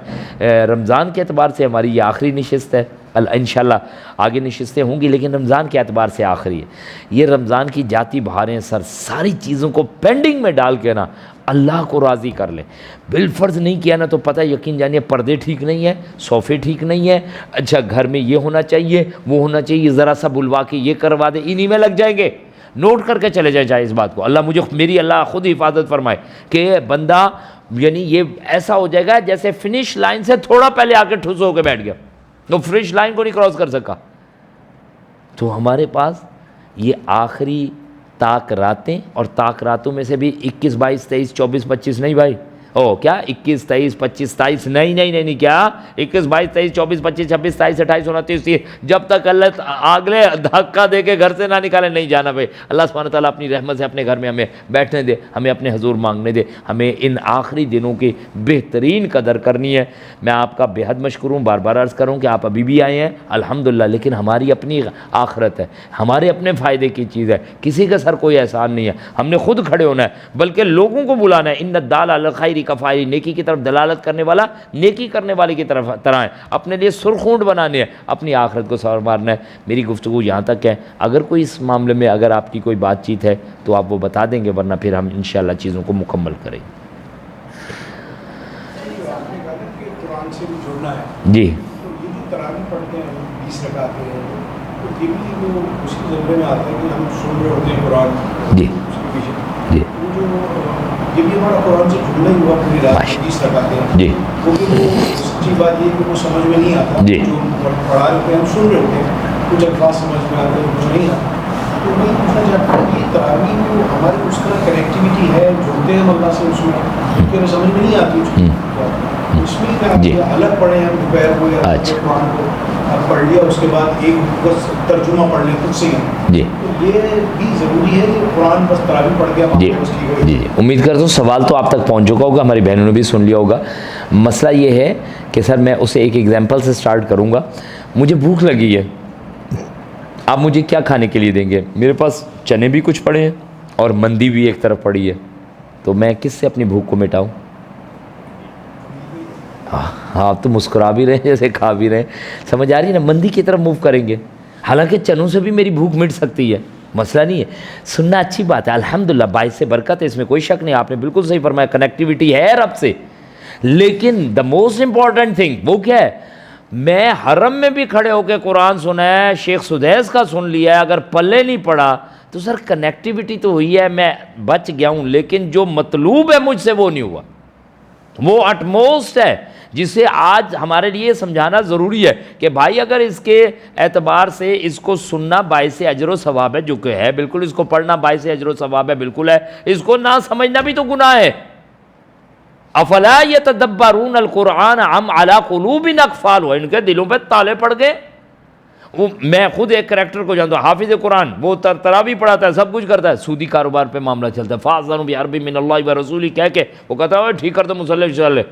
رمضان کے اعتبار سے ہماری یہ آخری نشست ہے، انشاءاللہ آگے نشستیں ہوں گی، لیکن رمضان کے اعتبار سے آخری ہے۔ یہ رمضان کی جاتی بہاریں سر ساری چیزوں کو پینڈنگ میں ڈال کے نا اللہ کو راضی کر لیں۔ بالفرض نہیں کیا نا تو پتہ یقین جانیے پردے ٹھیک نہیں ہیں، صوفے ٹھیک نہیں ہیں، اچھا گھر میں یہ ہونا چاہیے، وہ ہونا چاہیے، ذرا سا بلوا کے یہ کروا دے، انہی میں لگ جائیں گے۔ نوٹ کر کے چلے جائیں چاہے اس بات کو، اللہ مجھے میری اللہ خود حفاظت فرمائے کہ بندہ یعنی یہ ایسا ہو جائے گا جیسے فنش لائن سے تھوڑا پہلے آ کے ٹھس ہو کے بیٹھ گیا، تو فنش لائن کو نہیں کراس کر سکا۔ تو ہمارے پاس یہ آخری تاک راتیں، اور تاک راتوں میں سے بھی 21 22 23 24 25 نہیں بھائی، کیا 21 23 25 27 نہیں کیا 21 22 23 24 25 26 27 28 29 30، جب تک اللہ اگلے دھکا دے کے گھر سے نہ نکالے نہیں جانا بھائی۔ اللہ سبحانہ تعالیٰ اپنی رحمت سے اپنے گھر میں ہمیں بیٹھنے دے، ہمیں اپنے حضور مانگنے دے، ہمیں ان آخری دنوں کی بہترین قدر کرنی ہے۔ میں آپ کا بے حد مشکور ہوں، بار بار عرض کروں کہ آپ ابھی بھی آئے ہیں الحمدللہ، لیکن ہماری اپنی آخرت ہے، ہمارے اپنے فائدے کی چیز ہے، کسی کا سر کوئی احسان نہیں ہے، ہم نے خود کھڑے ہونا ہے، بلکہ لوگوں کو بلانا ہے۔ ان الدال علی الخیر کفاعل، نیکی کی طرف دلالت کرنے والا نیکی کرنے والے کی طرح ہے، اپنے لیے سرخونڈ بنانے ہیں، اپنی آخرت کو سنوارنا ہے۔ میری گفتگو یہاں تک ہے، اگر کوئی اس معاملے میں اگر آپ کی کوئی بات چیت ہے تو آپ وہ بتا دیں گے، ورنہ پھر ہم انشاءاللہ چیزوں کو مکمل کریں گے۔ قرآن سے بھی جڑنا ہے جی، تو یہ جو تراویح پڑھتے ہیں 20 رکعتیں ہیں، تو یہ بھی وہ اس کے ذمے میں آتا ہے کہ ہم سن رہے ہوتے ہیں قرآن جی اس کے پیچھے، جی وہ جو یہ بھی ہمارا قرآن سے جڑنا ہی ہوا پوری رات 20 رکعتیں ہیں، جی کیونکہ وہ سچی بات یہ ہے کہ وہ سمجھ میں نہیں آتا، جی جو پڑھا رہے ہوتے ہیں ہم سن رہے ہوتے ہیں، کچھ الفاظ سمجھ میں آتے ہیں کچھ نہیں آتا۔ تو میں پوچھنا چاہتا ہوں کہ یہ تراویح میں ہماری اس طرح کنیکٹیوٹی ہے، جڑتے ہیں ہم اللہ سے اس میں، کیونکہ ہمیں سمجھ میں نہیں آتی اس میں جی الگ پڑھیں ہم دوپہر کو یا قرآن کو پڑھ لیا، اس کے بعد ایک بس ترجمہ پڑھ لیں خود سے ہی، جی تو یہ بھی ضروری ہے کہ قرآن بس تراویح پڑھ کے جی جی امید کرتا ہوں سوال تو آپ تک پہنچ چکا ہوگا، ہماری بہنوں نے بھی سن لیا ہوگا۔ مسئلہ یہ ہے کہ سر میں اسے ایک ایگزامپل سے سٹارٹ کروں گا۔ مجھے بھوک لگی ہے، آپ مجھے کیا کھانے کے لیے دیں گے؟ میرے پاس چنے بھی کچھ پڑے ہیں اور مندی بھی ایک طرف پڑی ہے، تو میں کس سے اپنی بھوک کو مٹاؤں؟ ہاں آپ تو مسکرا بھی رہے ہیں جیسے کھا بھی رہے ہیں، سمجھ آ رہی ہے نا؟ مندی کی طرف موو کریں گے، حالانکہ چنوں سے بھی میری بھوک مٹ سکتی ہے، مسئلہ نہیں ہے۔ سننا اچھی بات ہے الحمدللہ، باعث سے برکت ہے، اس میں کوئی شک نہیں، آپ نے بالکل صحیح فرمایا، کنیکٹیوٹی ہے رب سے۔ لیکن دا موسٹ امپورٹنٹ تھنگ وہ کیا ہے؟ میں حرم میں بھی کھڑے ہو کے قرآن سنا ہے، شیخ سدیس کا سن لیا ہے، اگر پلے نہیں پڑا تو سر کنیکٹیوٹی تو ہوئی ہے، میں بچ گیا ہوں، لیکن جو مطلوب ہے مجھ سے وہ نہیں ہوا، وہ اٹموسٹ ہے جسے آج ہمارے لیے سمجھانا ضروری ہے کہ بھائی اگر اس کے اعتبار سے اس کو سننا باعث اجر و ثواب ہے، جو کہ ہے بالکل، اس کو پڑھنا باعث اجر و ثواب ہے بالکل ہے، اس کو نہ سمجھنا بھی تو گناہ ہے۔ افلا یتدبرون القرآن ام علی قلوب اقفالها، ان کے دلوں پہ تالے پڑ گئے۔ میں خود ایک کریکٹر کو جانتا ہوں، حافظ قرآن، وہ تراویح پڑھاتا ہے، سب کچھ کرتا ہے، سودی کاروبار پہ معاملہ چلتا ہے، فاذنوا بحرب من اللہ ورسولہ کہہ کے وہ کہتا ہے ٹھیک کر دو مصلی چلے،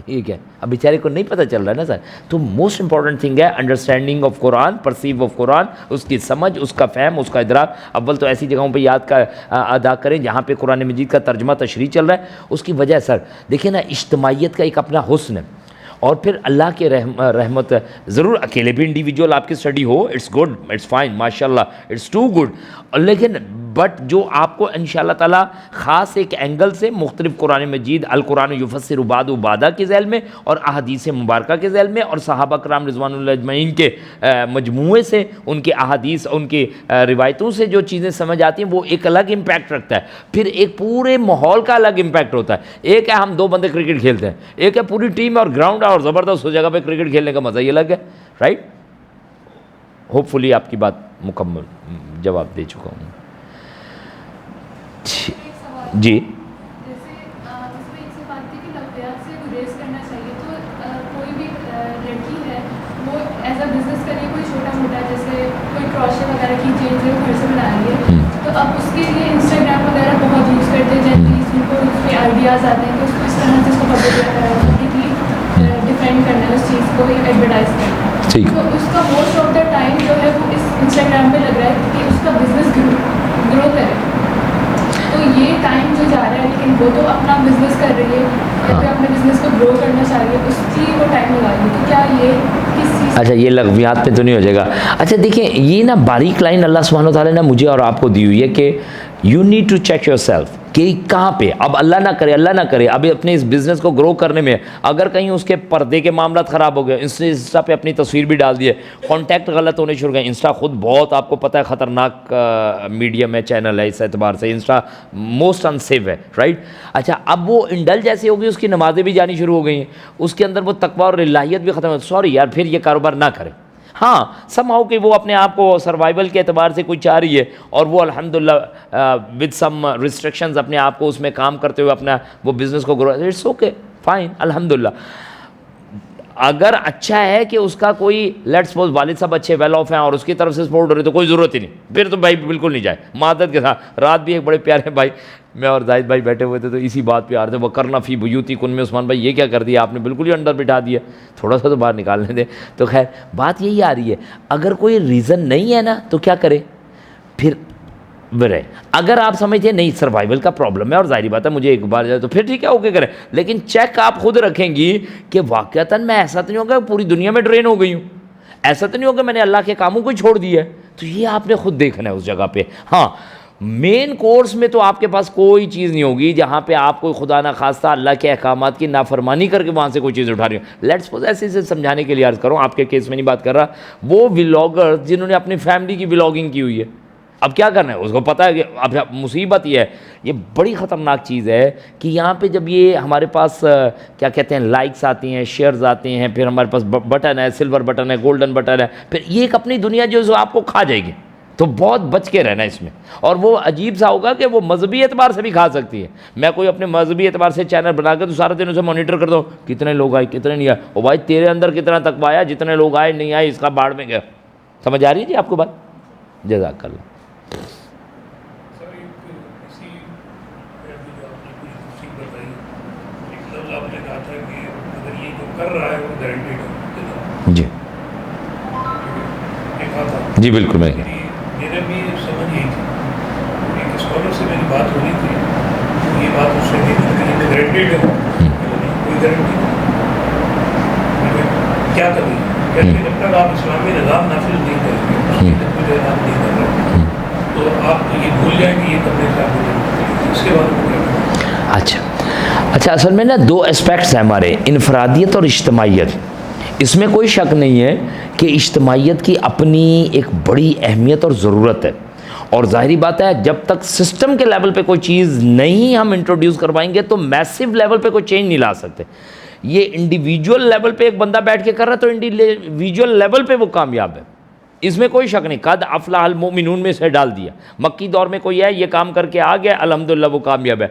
یہ کیا ہے؟ اب بیچارے کو نہیں پتہ چل رہا ہے نا سر۔ تو موسٹ امپورٹنٹ تھنگ ہے انڈرسٹینڈنگ آف قرآن، پرسیو آف قرآن، اس کی سمجھ، اس کا فہم، اس کا ادراک۔ اول تو ایسی جگہوں پہ یاد کا ادا کریں جہاں پہ قرآن مجید کا ترجمہ تشریح چل رہا ہے، اس کی وجہ سر دیکھیں نا، اجتماعیت کا ایک اپنا حسن ہے، اور پھر اللہ کے رحمت ضرور اکیلے بھی انڈیویجول آپ کی اسٹڈی ہو، اٹس گڈ، اٹس فائن، ماشاء اللہ، اٹس ٹو گڈ، لیکن بٹ جو آپ کو انشاءاللہ تعالیٰ خاص ایک اینگل سے مختلف قرآن مجید، القرآن یفسر بعضہ بعضا کے ذیل میں، اور احادیث مبارکہ کے ذیل میں، اور صحابہ کرام رضوان اللہ اجمعین کے مجموعے سے، ان کے احادیث، ان کی روایتوں سے جو چیزیں سمجھ آتی ہیں، وہ ایک الگ امپیکٹ رکھتا ہے۔ پھر ایک پورے ماحول کا الگ امپیکٹ ہوتا ہے۔ ایک ہے ہم دو بندے کرکٹ کھیلتے ہیں، ایک ہے پوری ٹیم اور گراؤنڈ اور زبردست اس جگہ پہ کرکٹ کھیلنے کا مزہ ہی الگ ہے، رائٹ؟ ہوپ فلی آپ کی بات مکمل جواب دے چکا ہوں. جی جیسے اس میں ایک سے بات تھی کہ لفظیات سے گریز کرنا چاہیے. تو کوئی بھی لڑکی ہے وہ ایز اے بزنس کریے کوئی چھوٹا موٹا, جیسے کوئی کروشے وغیرہ کی چیز جو گھر سے بنا رہی ہے, تو اب اس کے لیے انسٹاگرام وغیرہ بہت یوز کرتے ہیں, جیسے ان کو اس کے آئیڈیاز آتے ہیں کہ اس کو اس طرح سے اس کو پبلک کمپلیٹلی ڈیفینڈ کرنا ہے اس چیز کو, ایڈورٹائز کرنا ہے. تو اس کا موسٹ آف دا ٹائم جو ہے وہ اس انسٹاگرام پہ لگ رہا ہے کہ اس کا بزنس گرو کرے. تو یہ ٹائم جو جا رہا ہے, لیکن وہ تو اپنا بزنس کر رہی ہے یا پھر اپنے بزنس کو گرو کرنا چاہ رہی ہے, اس کی وہ ٹائم لگا رہی ہے. تو کیا یہ کس چیز اچھا یہ لغویات پہ تو نہیں ہو جائے گا. اچھا دیکھیں یہ نا باریک لائن اللہ سبحانہ و تعالیٰ نے مجھے اور آپ کو دی ہوئی ہے کہ you need to check yourself کہ کہاں پہ, اب اللہ نہ کرے اب اپنے اس بزنس کو گرو کرنے میں اگر کہیں اس کے پردے کے معاملات خراب ہو گئے, انسٹا پہ اپنی تصویر بھی ڈال دی ہے, کانٹیکٹ غلط ہونے شروع گئے. انسٹا خود بہت آپ کو پتہ ہے خطرناک میڈیم ہے, چینل ہے, اس اعتبار سے انسٹا موسٹ انسیف ہے, رائٹ. اچھا اب وہ انڈل جیسی ہوگی, اس کی نمازیں بھی جانی شروع ہو گئی ہیں, اس کے اندر وہ تقویٰ اور الہیت بھی ختم ہو. سوری یار, پھر یہ کاروبار نہ کرے. ہاں سم ہاؤ کہ وہ اپنے آپ کو سروائیول کے اعتبار سے کوئی چاہ رہی ہے اور وہ الحمدللہ ود سم ریسٹرکشنز اپنے آپ کو اس میں کام کرتے ہوئے اپنا وہ بزنس کو گرو, اٹس اوکے فائن الحمدللہ. اگر اچھا ہے کہ اس کا کوئی لیٹ سپوز والد صاحب اچھے ویل آف ہیں اور اس کی طرف سے سپورٹ ہو رہی تو کوئی ضرورت ہی نہیں, پھر تو بھائی بالکل نہیں جائے معدت کے ساتھ. رات بھی ایک بڑے پیارے بھائی میں اور زاہد بھائی بیٹھے ہوئے تھے تو اسی بات پہ آ رہے تھے, وہ کرنا فی بیوتی کن میں, عثمان بھائی یہ کیا کر دیا آپ نے, بالکل ہی انڈر بٹھا دیا, تھوڑا سا تو باہر نکالنے دیں. تو خیر بات یہی آ رہی ہے, اگر کوئی ریزن نہیں ہے نا تو کیا کرے پھر برے. اگر آپ سمجھتے نہیں سروائیول کا پرابلم ہے اور ظاہری بات ہے مجھے ایک بار جائے تو پھر ٹھیک ہے اوکے کریں, لیکن چیک آپ خود رکھیں گی کہ واقعتاً میں ایسا تو نہیں ہوگا پوری دنیا میں ڈرین ہو گئی ہوں, ایسا تو نہیں ہوگا میں نے اللہ کے کاموں کو چھوڑ دیا ہے. تو یہ آپ نے خود دیکھنا ہے اس جگہ پہ. ہاں مین کورس میں تو آپ کے پاس کوئی چیز نہیں ہوگی جہاں پہ آپ کوئی خدا نہ خواستہ اللہ کے احکامات کی نافرمانی کر کے وہاں سے کوئی چیز اٹھا رہی ہوں. لیٹس سپوز ایسے سے سمجھانے کے لیے عرض کروں, آپ کے کیس میں نہیں بات کر رہا, وہ ولاگر جنہوں نے اپنی فیملی کی ولاگنگ کی ہوئی ہے, اب کیا کرنا ہے اس کو پتہ ہے کہ اب مصیبت یہ ہے, یہ بڑی خطرناک چیز ہے کہ یہاں پہ جب یہ ہمارے پاس کیا کہتے ہیں لائکس آتی ہیں, شیئرز آتے ہیں, پھر ہمارے پاس بٹن ہے, سلور بٹن ہے, گولڈن بٹن ہے, پھر یہ ایک اپنی دنیا جو ہے آپ کو کھا جائے گی. تو بہت بچ کے رہنا اس میں. اور وہ عجیب سا ہوگا کہ وہ مذہبی اعتبار سے بھی کھا سکتی ہے. میں کوئی اپنے مذہبی اعتبار سے چینل بنا کے تو سارے دن اسے مانیٹر کر دو, کتنے لوگ آئے کتنے نہیں آئے, او بھائی تیرے اندر کتنا تقویٰ آیا, جتنے لوگ آئے نہیں آئے اس کا باڑ میں گیا. سمجھ آ رہی ہے جی آپ کو بات؟ جزاک اللہ. جی جی بالکل میں میرے بھی سمجھ یہی تھی, ایک اسکالر سے میری بات ہو رہی تھی, یہ بات اس سے گرینٹیڈ ہے کوئی گارنٹی کیا کریں, کہتے جب تک آپ اسلامی نظام نافذ نہیں کریں گے کوئی اعلان نہیں کر رہے تو آپ یہ بھول جائیں گے یہ کرنے سے اس کے بعد میں کیا. اچھا اصل میں نا دو اسپیکٹس ہیں ہمارے, انفرادیت اور اجتماعیت. اس میں کوئی شک نہیں ہے کہ اجتماعیت کی اپنی ایک بڑی اہمیت اور ضرورت ہے, اور ظاہری بات ہے جب تک سسٹم کے لیول پہ کوئی چیز نہیں ہم انٹروڈیوس کروائیں گے تو میسو لیول پہ کوئی چینج نہیں لا سکتے. یہ انڈیویجول لیول پہ ایک بندہ بیٹھ کے کر رہا ہے تو انڈیویجول لیول پہ وہ کامیاب ہے, اس میں کوئی شک نہیں. قد افلح المؤمنون میں سے ڈال دیا, مکی دور میں کوئی ہے یہ کام کر کے آ گیا الحمدللہ وہ کامیاب ہے.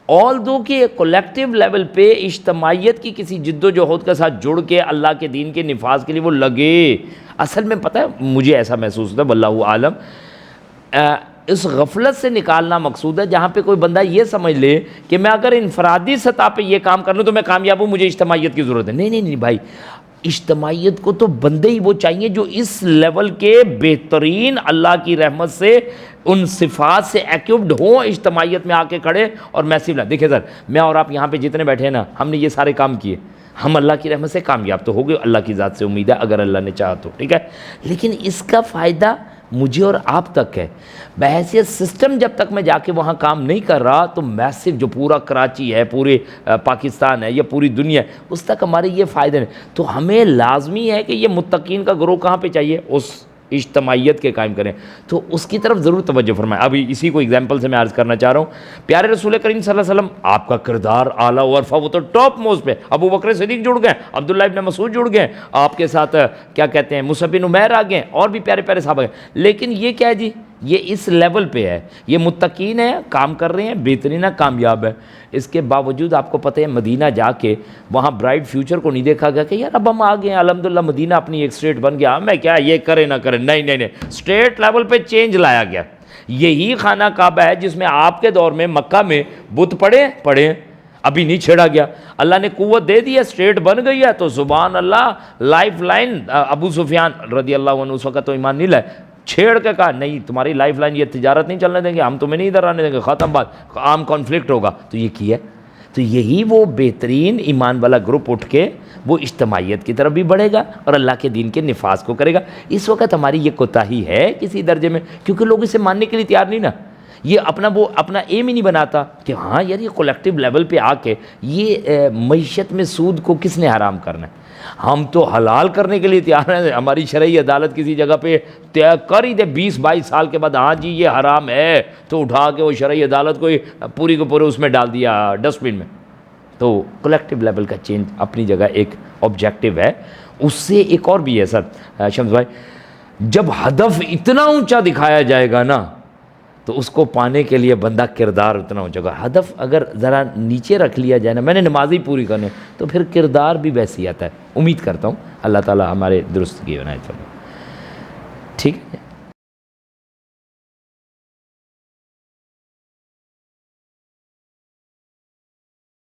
آل دو کہ کولیکٹیو لیول پہ اجتماعیت کی کسی جد و جہد کے ساتھ جڑ کے اللہ کے دین کے نفاذ کے لیے وہ لگے. اصل میں پتہ ہے مجھے ایسا محسوس ہوتا ہے واللہ عالم, اس غفلت سے نکالنا مقصود ہے جہاں پہ کوئی بندہ یہ سمجھ لے کہ میں اگر انفرادی سطح پہ یہ کام کر لوں تو میں کامیاب ہوں, مجھے اجتماعیت کی ضرورت ہے. نہیں بھائی, اجتماعیت کو تو بندے ہی وہ چاہیے جو اس لیول کے بہترین اللہ کی رحمت سے ان صفات سے ایکوپڈ ہوں, اجتماعیت میں آ کے کھڑے اور میسیو نہ. دیکھیں سر میں اور آپ یہاں پہ جتنے بیٹھے ہیں نا, ہم نے یہ سارے کام کیے, ہم اللہ کی رحمت سے کامیاب تو ہو گئے, اللہ کی ذات سے امید ہے اگر اللہ نے چاہا تو ٹھیک ہے, لیکن اس کا فائدہ مجھے اور آپ تک ہے. بحیثیت سسٹم جب تک میں جا کے وہاں کام نہیں کر رہا تو میسو جو پورا کراچی ہے, پورے پاکستان ہے یا پوری دنیا ہے, اس تک ہمارے یہ فائدے نہیں. تو ہمیں لازمی ہے کہ یہ متقین کا گروہ کہاں پہ چاہیے, اس اجتماعیت کے قائم کریں، تو اس کی طرف ضرور توجہ فرمائیں۔ ابھی اسی کو اگزامپل سے میں عرض کرنا چاہ رہا ہوں، پیارے رسول کریم صلی اللہ علیہ وسلم آپ کا کردار اعلیٰ و عرفہ، وہ تو ٹاپ موسٹ پہ، ابو بکر صدیق جڑ گئے، عبداللہ ابن مسعود جڑ گئے، آپ کے ساتھ کیا کہتے ہیں مصعب بن عمیر آ گئے، اور بھی پیارے پیارے صحابہ گئے، لیکن یہ کیا ہے جی، یہ اس لیول پہ ہے، یہ متقین ہیں، کام کر رہے ہیں، بہترین کامیاب ہے۔ اس کے باوجود آپ کو پتہ ہے مدینہ جا کے وہاں برائٹ فیوچر کو نہیں دیکھا گیا کہ یار اب ہم آ گئے ہیں الحمدللہ، مدینہ اپنی ایک اسٹیٹ بن گیا، میں کیا یہ کرے نہ کرے، نہیں، اسٹیٹ لیول پہ چینج لایا گیا۔ یہی خانہ کعبہ ہے جس میں آپ کے دور میں مکہ میں بت پڑے ابھی نہیں چھیڑا گیا، اللہ نے قوت دے دی ہے، اسٹیٹ بن گئی ہے، تو سبحان اللہ، لائف لائن ابو سفیان رضی اللہ عنہ اس وقت تو ایمان نہیں لائے، چھیڑ کے کہا نہیں تمہاری لائف لائن یہ تجارت نہیں چلنے دیں گے، ہم تمہیں نہیں ادھر آنے دیں گے، ختم بات، عام کانفلکٹ ہوگا، تو یہ کیا ہے۔ تو یہی وہ بہترین ایمان والا گروپ اٹھ کے وہ اجتماعیت کی طرف بھی بڑھے گا اور اللہ کے دین کے نفاذ کو کرے گا۔ اس وقت ہماری یہ کوتاہی ہے کسی درجے میں، کیونکہ لوگ اسے ماننے کے لیے تیار نہیں نا، یہ اپنا ایم ہی نہیں بناتا کہ ہاں یار یہ کولیکٹیو لیول پہ آ کے یہ معیشت میں سود کو کس نے حرام کرنا ہے، ہم تو حلال کرنے کے لیے تیار ہیں۔ ہماری شرعی عدالت کسی جگہ پہ طے کر ہی دے 20-22 سال کے بعد ہاں جی یہ حرام ہے، تو اٹھا کے وہ شرعی عدالت کو پوری کو پورے اس میں ڈال دیا ڈسٹ بن میں۔ تو کولیکٹیو لیول کا چینج اپنی جگہ ایک آبجیکٹیو ہے۔ اس سے ایک اور بھی ہے سر شمس بھائی، جب ہدف اتنا اونچا دکھایا جائے گا نا تو اس کو پانے کے لیے بندہ کردار اتنا اونچا ہوگا۔ ہدف اگر ذرا نیچے رکھ لیا جائے نا، میں نے نمازی پوری کرنے، تو پھر کردار بھی ویسی آتا ہے۔ امید کرتا ہوں اللہ تعالی ہمارے درست کی عنایت فرمائے۔ ٹھیک ہے۔